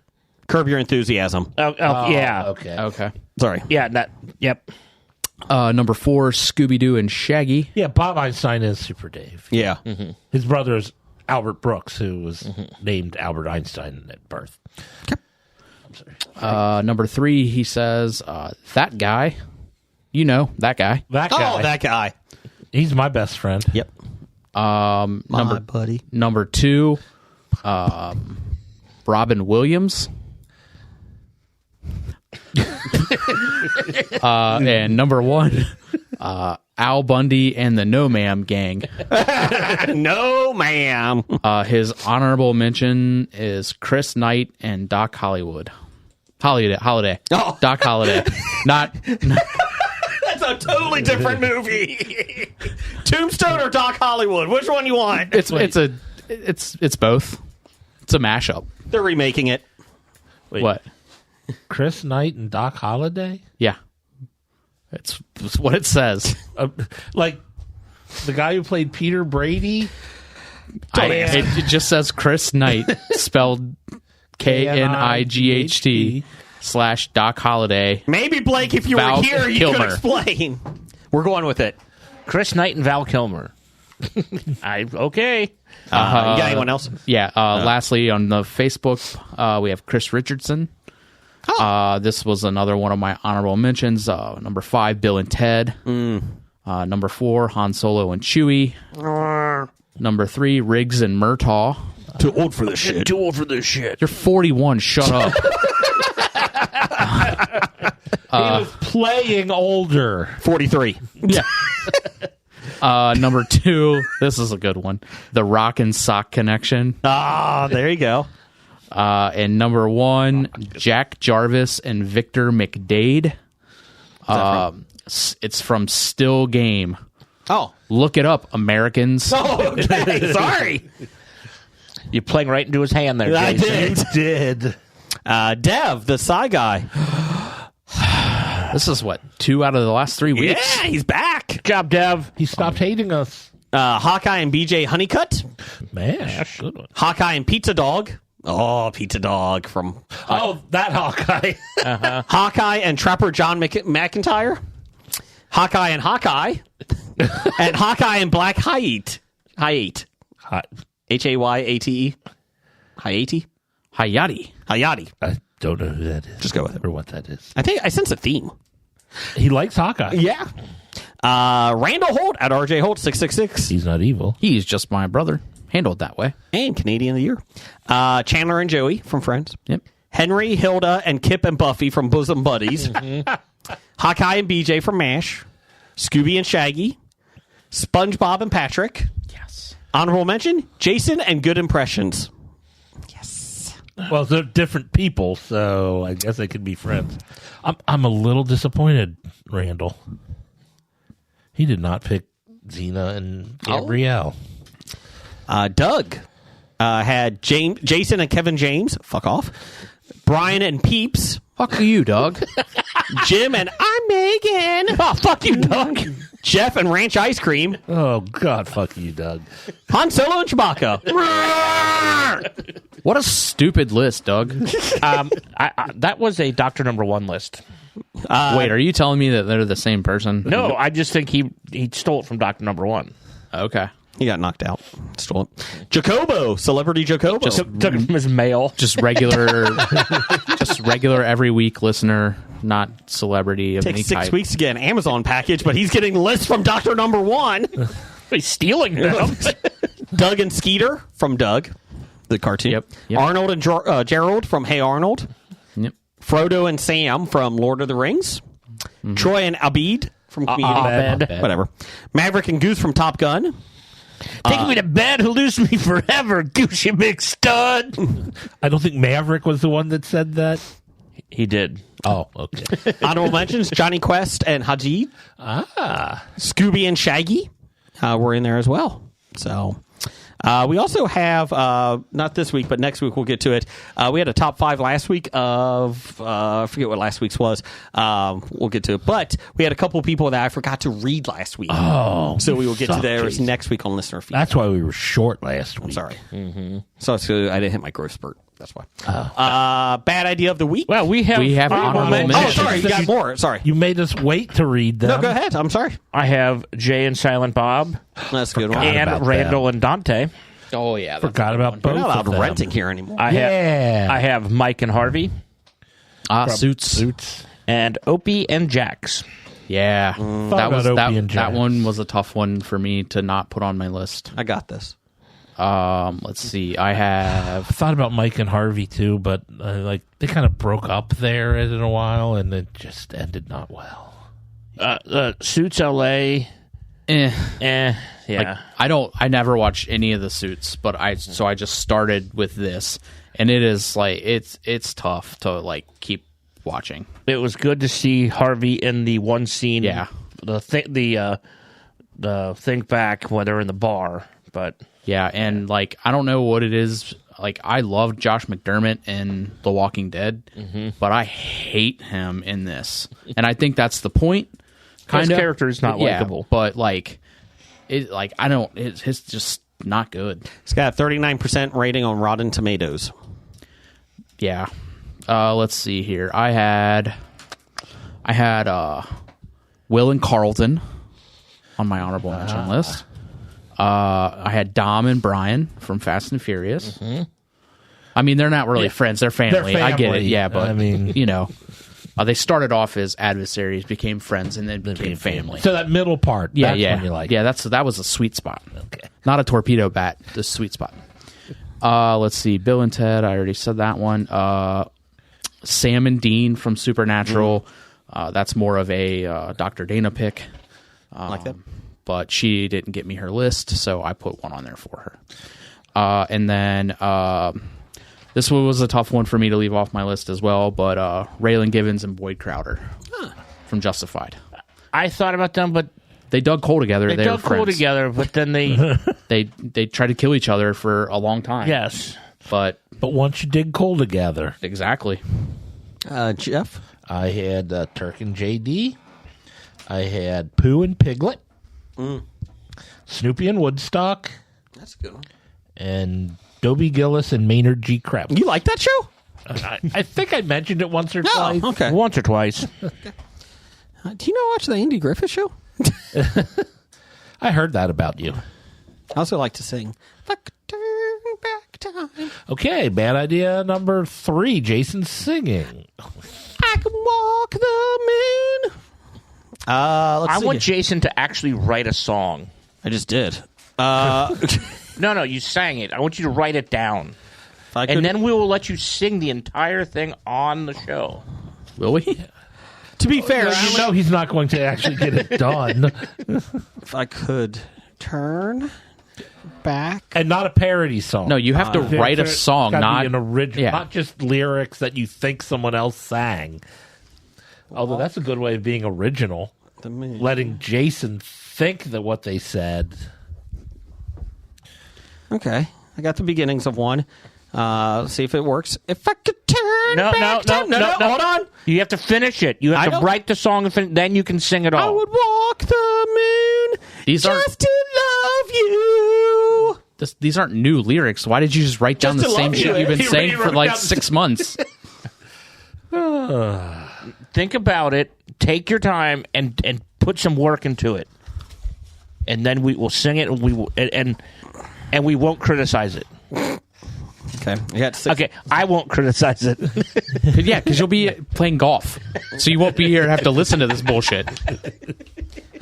Curb Your Enthusiasm. Yeah. Okay. Sorry. Yeah, yep. Number 4, Scooby-Doo and Shaggy. Yeah, Bob Einstein is Super Dave. Yeah. His brother is Albert Brooks, who was named Albert Einstein at birth. Number 3, he says, that guy. You know, that guy. That guy. Oh, that guy. He's my best friend. Yep. Number buddy. Number 2, Robin Williams. And number 1, Al Bundy and the No Ma'am Gang. No, ma'am. His honorable mention is Chris Knight and Doc Holiday. Oh. Doc Holiday. Not That's a totally different movie. Tombstone or Doc Hollywood? Which one you want? it's both. It's a mashup. They're remaking it. What? Chris Knight and Doc Holliday? Yeah. It's what it says. Like the guy who played Peter Brady? It just says Chris Knight, spelled KNIGHT / Doc Holiday. Maybe, Blake, if you Val were here, you Kilmer. could explain. We're going with it. Chris Knight and Val Kilmer. Okay. You got anyone else? Yeah. Lastly, on the Facebook, we have Chris Richardson. This was another one of my honorable mentions. Number 5, Bill and Ted. Number 4, Han Solo and Chewie. Number 3, Riggs and Murtaugh. Too old for this shit. Too old for this shit. You're 41. Shut up. He was playing older. 43. Yeah. Number 2, this is a good one. The Rock and Sock Connection. Ah, there you go. And number 1, Jack Jarvis and Victor McDade. It's from Still Game. Oh. Look it up, Americans. Okay. Sorry. You're playing right into his hand there, I Jason. did. Dev, the Psy guy. This is what, 2 out of the last 3 weeks? Yeah, he's back. Good job, Dev. He stopped hating us. Hawkeye and BJ Honeycutt. Mash. Good one. Hawkeye and Pizza Dog. Oh, Pizza Dog from Oh, that Hawkeye. Hawkeye and Trapper John McIntyre. Hawkeye and Hawkeye. And Hawkeye and Black Hayate. Hayate. Hayate. Hayate. Hayati. I don't know who that is. Just go with it. Or what that is. I think I sense a theme. He likes Hawkeye. Yeah. Randall Holt at RJ Holt 666. He's not evil. He's just my brother. Handled that way. And Canadian of the Year. Chandler and Joey from Friends. Yep. Henry, Hilda, and Kip and Buffy from Bosom Buddies. Hawkeye and BJ from MASH. Scooby and Shaggy. SpongeBob and Patrick. Yes. Honorable mention, Jason and Good Impressions. Well, they're different people, so I guess they could be friends. I'm a little disappointed, Randall. He did not pick Xena and Gabrielle. Doug had Jason and Kevin James. Fuck off. Brian and Peeps. Fuck you, Doug. Jim and I'm Megan. Oh, fuck you, Doug. Jeff and Ranch Ice Cream. Oh, God, fuck you, Doug. Han Solo and Chewbacca. What a stupid list, Doug. That was a Doctor Number 1 list. Wait, are you telling me that they're the same person? No, I just think he stole it from Doctor Number 1. Okay. He got knocked out. Stole it. Jacobo. Celebrity Jacobo. Took him as mail. Just regular every week listener, not celebrity of any Takes 6 type. weeks to get an Amazon package, but he's getting lists from Doctor Number 1. He's stealing them. Doug and Skeeter from Doug, the cartoon. Yep. Arnold and Gerald from Hey Arnold. Yep. Frodo and Sam from Lord of the Rings. Troy and Abed from Community. Abed. Whatever. Maverick and Goose from Top Gun. Take me to bed, he'll lose me forever, Gucci big stud. I don't think Maverick was the one that said that. He did. Oh, okay. Honorable mentions: Johnny Quest and Haji. Scooby and Shaggy were in there as well. So we also have not this week, but next week we'll get to it. We had a top 5 last week of I forget what last week's was. We'll get to it, but we had a couple people that I forgot to read last week. Oh, so we will get to theirs Jason. next week on listener feedback. That's why we were short last week. I'm sorry. So I didn't hit my growth spurt. That's why. Bad idea of the week. Well, we have honorable Oh, mentions. sorry, you got more. Sorry. You made us wait to read them. No, go ahead. I'm sorry. I have Jay and Silent Bob That's a good one. Forgot about and Randall and Dante. Oh yeah, that's Forgot about We're both not allowed of them. renting here anymore. I have Mike and Harvey Suits. and Opie and Jax. Yeah, Thought that was about Opie and that Jax. one was a tough one for me to not put on my list. I got this. Let's see. I have Thought about Mike and Harvey too, but they kind of broke up there in a while, and it just ended not well. Suits LA. eh. Yeah. I never watched any of the Suits, but I just started with this, and it is like it's tough to like keep watching. It was good to see Harvey in the one scene. Yeah. The think back when they're in the bar, but Yeah, and like I don't know what it is. Like I love Josh McDermott in The Walking Dead, but I hate him in this, and I think that's the point. his character is not Yeah, likable. but like it, like I don't. It's just not good. It's got a 39% rating on Rotten Tomatoes. Yeah. Let's see here. I had Will and Carlton on my honorable mention list. I had Dom and Brian from Fast and Furious. I mean, they're not really friends; they're family. I get it. family. Yeah, but I mean- you know, they started off as adversaries, became friends, and then became family. So that middle part, Yeah, that's yeah, when you like. yeah. That was a sweet spot. Okay. Not a torpedo bat. The sweet spot. Let's see. Bill and Ted. I already said that one. Sam and Dean from Supernatural. That's more of a Dr. Dana pick. Like that. But she didn't get me her list, so I put one on there for her. And then this one was a tough one for me to leave off my list as well, but Raylan Givens and Boyd Crowder from Justified. I thought about them, but They dug coal together. they were dug cool friends. together. But then they, They tried to kill each other for a long time. yes, But But once you dig coal together, exactly. Jeff? I had Turk and JD. I had Pooh and Piglet. Snoopy and Woodstock. That's a good one. And Dobie Gillis and Maynard G. Krebs. You like that show? I think I mentioned it once or twice. Okay. once or twice. Do you know watch the Andy Griffith Show? I heard that about you. I also like to sing. If I could turn back time, Okay, bad idea number 3. Jason singing. I can walk the moon. Let's I see. want Jason to actually write a song. I just did. No, you sang it. I want you to write it down, If I could, and then we will let you sing the entire thing on the show. Will we? to be fair, You know he's not going to actually get it done. if I could turn back. And not a parody song. No, you have to write a song, It's gotta not be an original, yeah. not just lyrics that you think someone else sang. Although that's a good way of being original. The moon. Letting Jason think that what they said. Okay, I got the beginnings of one. Let's see if it works. If I could turn No, back time. No, hold on. You have to finish it. You I have to don't- write the song, and then you can sing it I all. would walk the moon These aren't- just to love you. These aren't new lyrics. Why did you just write down Just the to same love shit you. you've been He saying for rewrote like down- 6 months? Think about it. Take your time and put some work into it, and then we will sing it, and we will and we won't criticize it. Okay, I got 6. Okay, I won't criticize it. Yeah, because you'll be playing golf, so you won't be here and have to listen to this bullshit.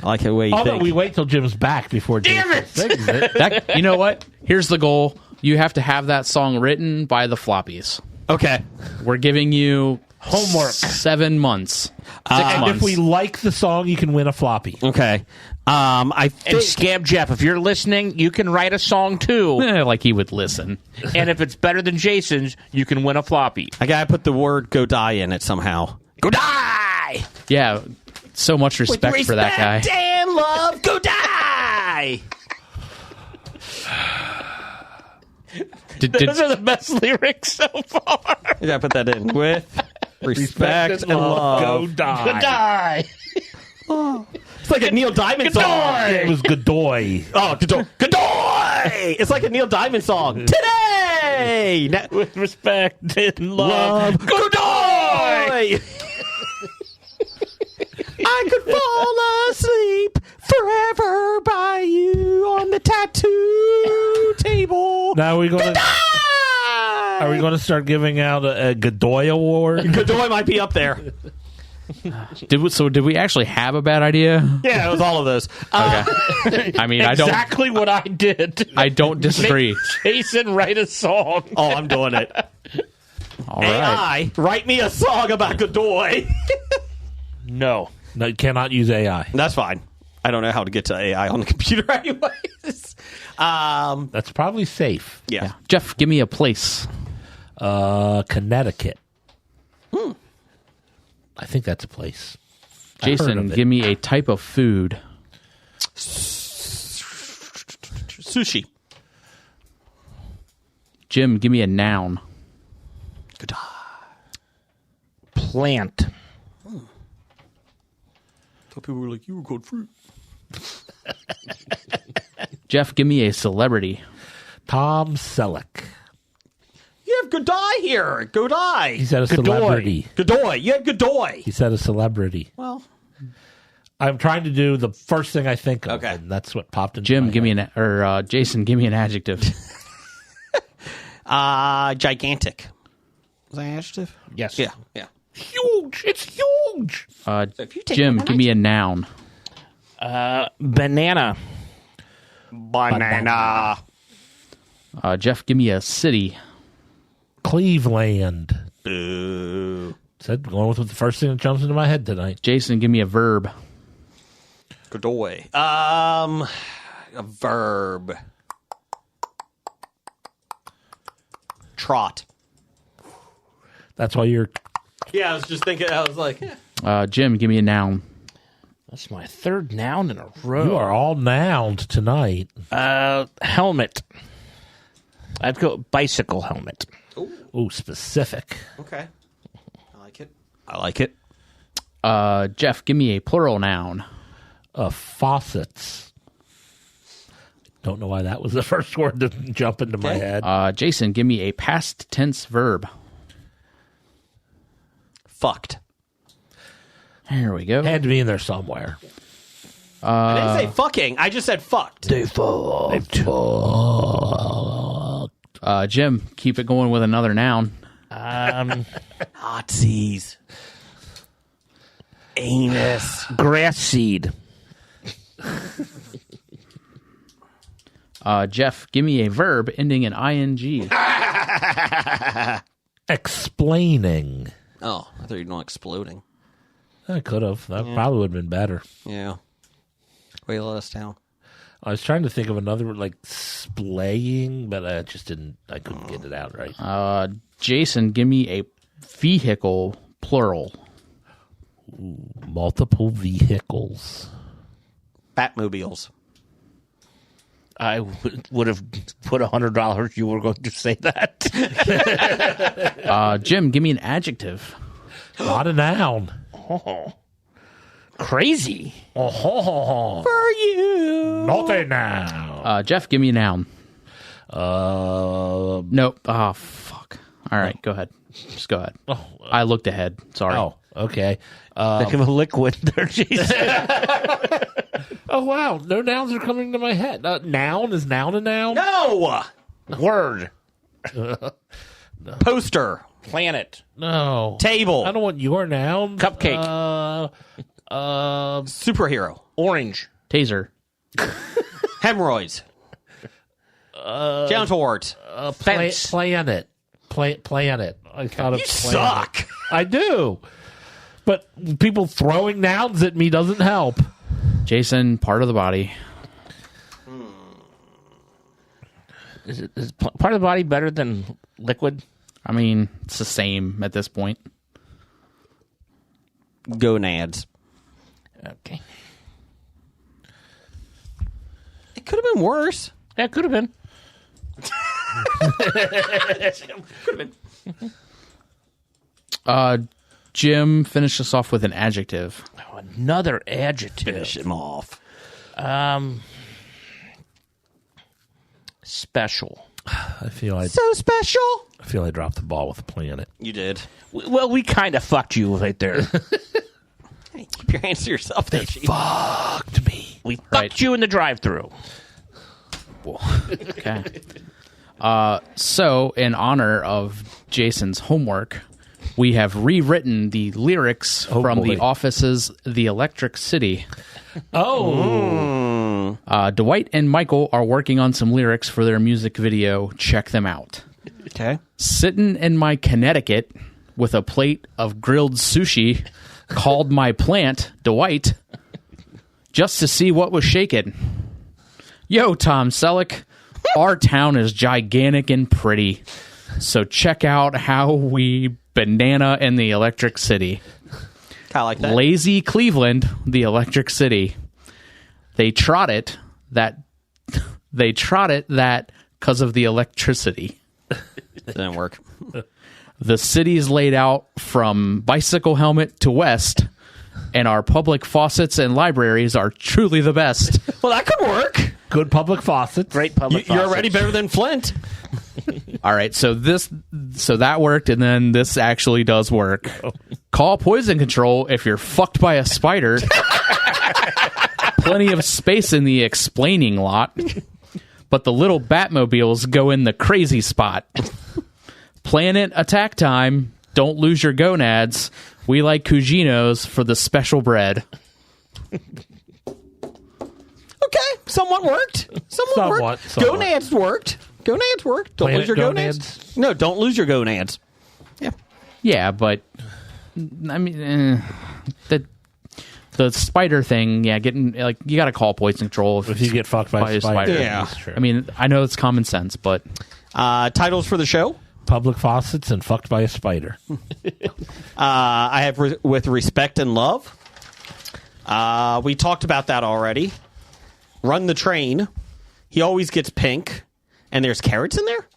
I like the way you Although think. we wait till Jim's back before Jason sings it. That, you know what? Here's the goal: you have to have that song written by the Floppies. Okay. We're giving you Homework. 7 months, 6 And months. if we like the song, you can win a floppy. Okay. I And think Scab Jeff, if you're listening, you can write a song too. Like he would listen. And if it's better than Jason's, you can win a floppy. I gotta put the word "go die" in it somehow. Go die! Yeah, so much respect for that guy. And love, go die. Those are the best lyrics so far. I gotta put that in with respect and love. Go die. Go die! It's like a Neil Diamond song. It was Godoy. Oh, Godoy! It's like a Neil Diamond song. Today, With respect and love. Godoy! I could fall asleep forever by you on the tattoo table. Now are we going to start giving out a Godoy award? Godoy might be up there. Did we actually have a bad idea? Yeah, it was all of those. Okay. I mean, Exactly what I did. I don't disagree. Jason, write a song. Oh, I'm doing it. All right. AI, write me a song about Godoy. No. No, you cannot use AI. That's fine. I don't know how to get to AI on the computer anyways. That's probably safe. Yeah. Jeff, give me a place. Connecticut. I think that's a place. I heard Jason, of it. give me a type of food. Sushi. Jim, give me a noun. Godoy. Plant. So people were like, you were called fruit. Jeff, give me a celebrity. Tom Selleck. You have Godoy here. Godoy. He said a celebrity. Godoy. You have Godoy. He said a celebrity. Well, I'm trying to do the first thing I think of, Okay. and that's what popped into Jim, my give me head. Jason, give me an adjective. gigantic. Was that an adjective? Yes. Yeah. Yeah. Huge. It's huge. If you take Jim, give me a noun. Banana. banana. Jeff, give me a city. Cleveland. Boo. Said going with the first thing that jumps into my head tonight. Jason, give me a verb. Godoy. A verb. Trot. That's why you're. Yeah, I was just thinking. I was like, Jim, give me a noun. That's my third noun in a row. You are all nouned tonight. Helmet. I'd go bicycle helmet. Ooh, specific. okay. I like it. I like it. Jeff, give me a plural noun. Faucets. Don't know why that was the first word to jump into my head. Jason, give me a past tense verb. Fucked. There we go. Had to be in there somewhere. I didn't say fucking. I just said fucked. Jim, keep it going with another noun. Nazis. Anus. Grass seed. Jeff, give me a verb ending in ing. Explaining. Oh, I thought you were not exploding. I could have. That probably would have been better. Yeah. Way to let us down. I was trying to think of another word like splaying, but I just didn't. I couldn't get it out right. Jason, give me a vehicle plural. Multiple vehicles. Batmobiles. I would have put $100. You were going to say that. Jim, give me an adjective. Not a noun. Oh, crazy. Oh, For you. not a noun. Jeff, give me a noun. Oh, Nope. Oh, fuck. All right, go ahead. Just go ahead. I looked ahead. Sorry. okay. Think of a liquid there, Jason. Oh, wow. No nouns are coming to my head. Noun? Is noun a noun? No. Word. Poster. Planet. No. Table. I don't want your noun. Cupcake. Superhero. Orange. Taser. Hemorrhoids. Genital warts. Fence. Planet. Planet. I thought of You planet. suck. I do. But people throwing nouns at me doesn't help. Jason, part of the body. Is part of the body better than liquid? I mean, it's the same at this point. Gonads. Okay. It could have been worse. Yeah, it could have been. Jim, finish us off with an adjective. Oh, another adjective. Finish him off. Special. I feel I special. dropped the ball with the Planet. You did. Well, we kind of fucked you right there. Hey, keep your hands to yourself there, Chief. Fucked me. We fucked you in the drive-thru. Okay. So, in honor of Jason's homework, we have rewritten the lyrics from boy. The Office's The Electric City. Oh. Dwight and Michael are working on some lyrics for their music video. Check them out. Okay. Sitting in my Connecticut with a plate of grilled sushi, called my plant Dwight just to see what was shaking. Yo, Tom Selleck, our town is gigantic and pretty, so check out how we banana in the Electric City. I like that. Lazy Cleveland, the Electric City. They trot it that because of the electricity. Didn't work. The city's laid out from bicycle helmet to west, and our public faucets and libraries are truly the best. Well, that could work. Good public faucets. Great public You're faucets. already better than Flint. All right, so that worked, and then this actually does work. Call poison control if you're fucked by a spider. Plenty of space in the explaining lot, but the little Batmobiles go in the crazy spot. Planet attack time. Don't lose your gonads. We like Cugino's for the special bread. Okay, somewhat worked. Somewhat worked. Somewhat. Gonads worked. Gonads worked. Don't Planet lose your gonads. gonads? No, don't lose your gonads. Yeah. Yeah, but I mean, the spider thing. Yeah, getting like you got to call poison control If you get fucked by a spider. Yeah. That's true. I mean, I know it's common sense, but Titles for the show. Public faucets and fucked by a spider. I have with respect and love. We talked about that already. Run the train. He always gets pink. And there's carrots in there?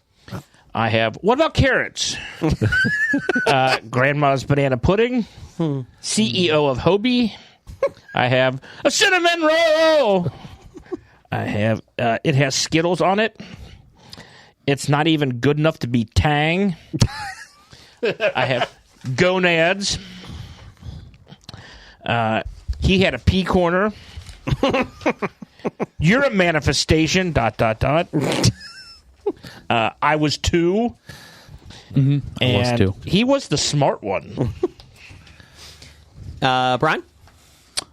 I have. What about carrots? Grandma's banana pudding. CEO of Hobie. I have a cinnamon roll. I have. It has Skittles on it. It's not even good enough to be Tang. I have gonads. He had a pea corner. You're a manifestation. ... I was 2. I was And 2. he was the smart one. Brian?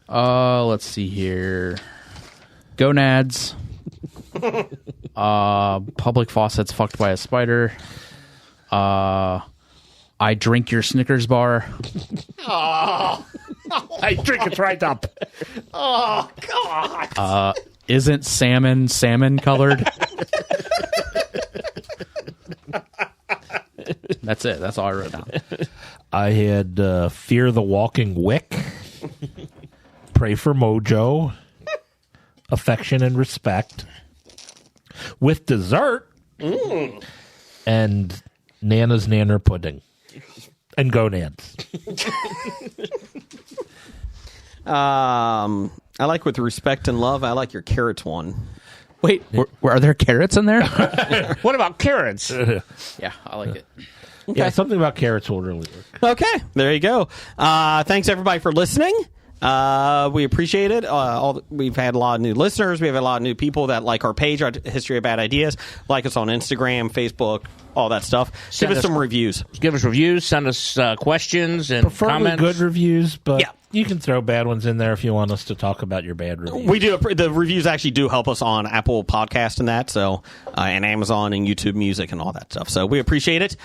Let's see here. Gonads. Public faucets fucked by a spider. I drink your Snickers bar. I drink it right up. Oh, God. Isn't salmon colored? That's it. That's all I wrote down. I had Fear the Walking Wick. Pray for Mojo. Affection and respect. With dessert. And Nana's Nanner pudding. And gonads. I like with respect and love. I like your carrots one. Wait, are there carrots in there? What about carrots? Yeah, I like it. Yeah, something about carrots will really work. Okay, there you go. Thanks everybody for listening. We appreciate it. We've had a lot of new listeners. We have a lot of new people that like our page, our History of Bad Ideas. Like us on Instagram, Facebook, all that stuff. Give us some reviews. Give us reviews. Send us questions and Preferably comments. good reviews, but Yeah. you can throw bad ones in there if you want us to talk about your bad reviews. We do. The reviews actually do help us on Apple Podcast and that. So, and Amazon and YouTube Music and all that stuff. So we appreciate it.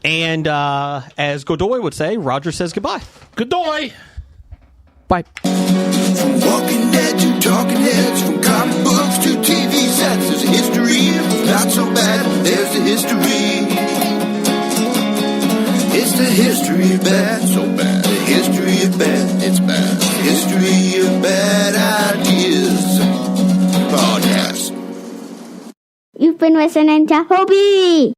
And as Godoy would say, Roger says goodbye. Goodbye. Bye. From Walking Dead to Talking Heads, from comic books to TV sets, there's a history. Not so bad, there's the history. It's the history of bad, so bad. The history of bad, it's bad. The history of bad ideas. Podcast. You've been listening to Hobie.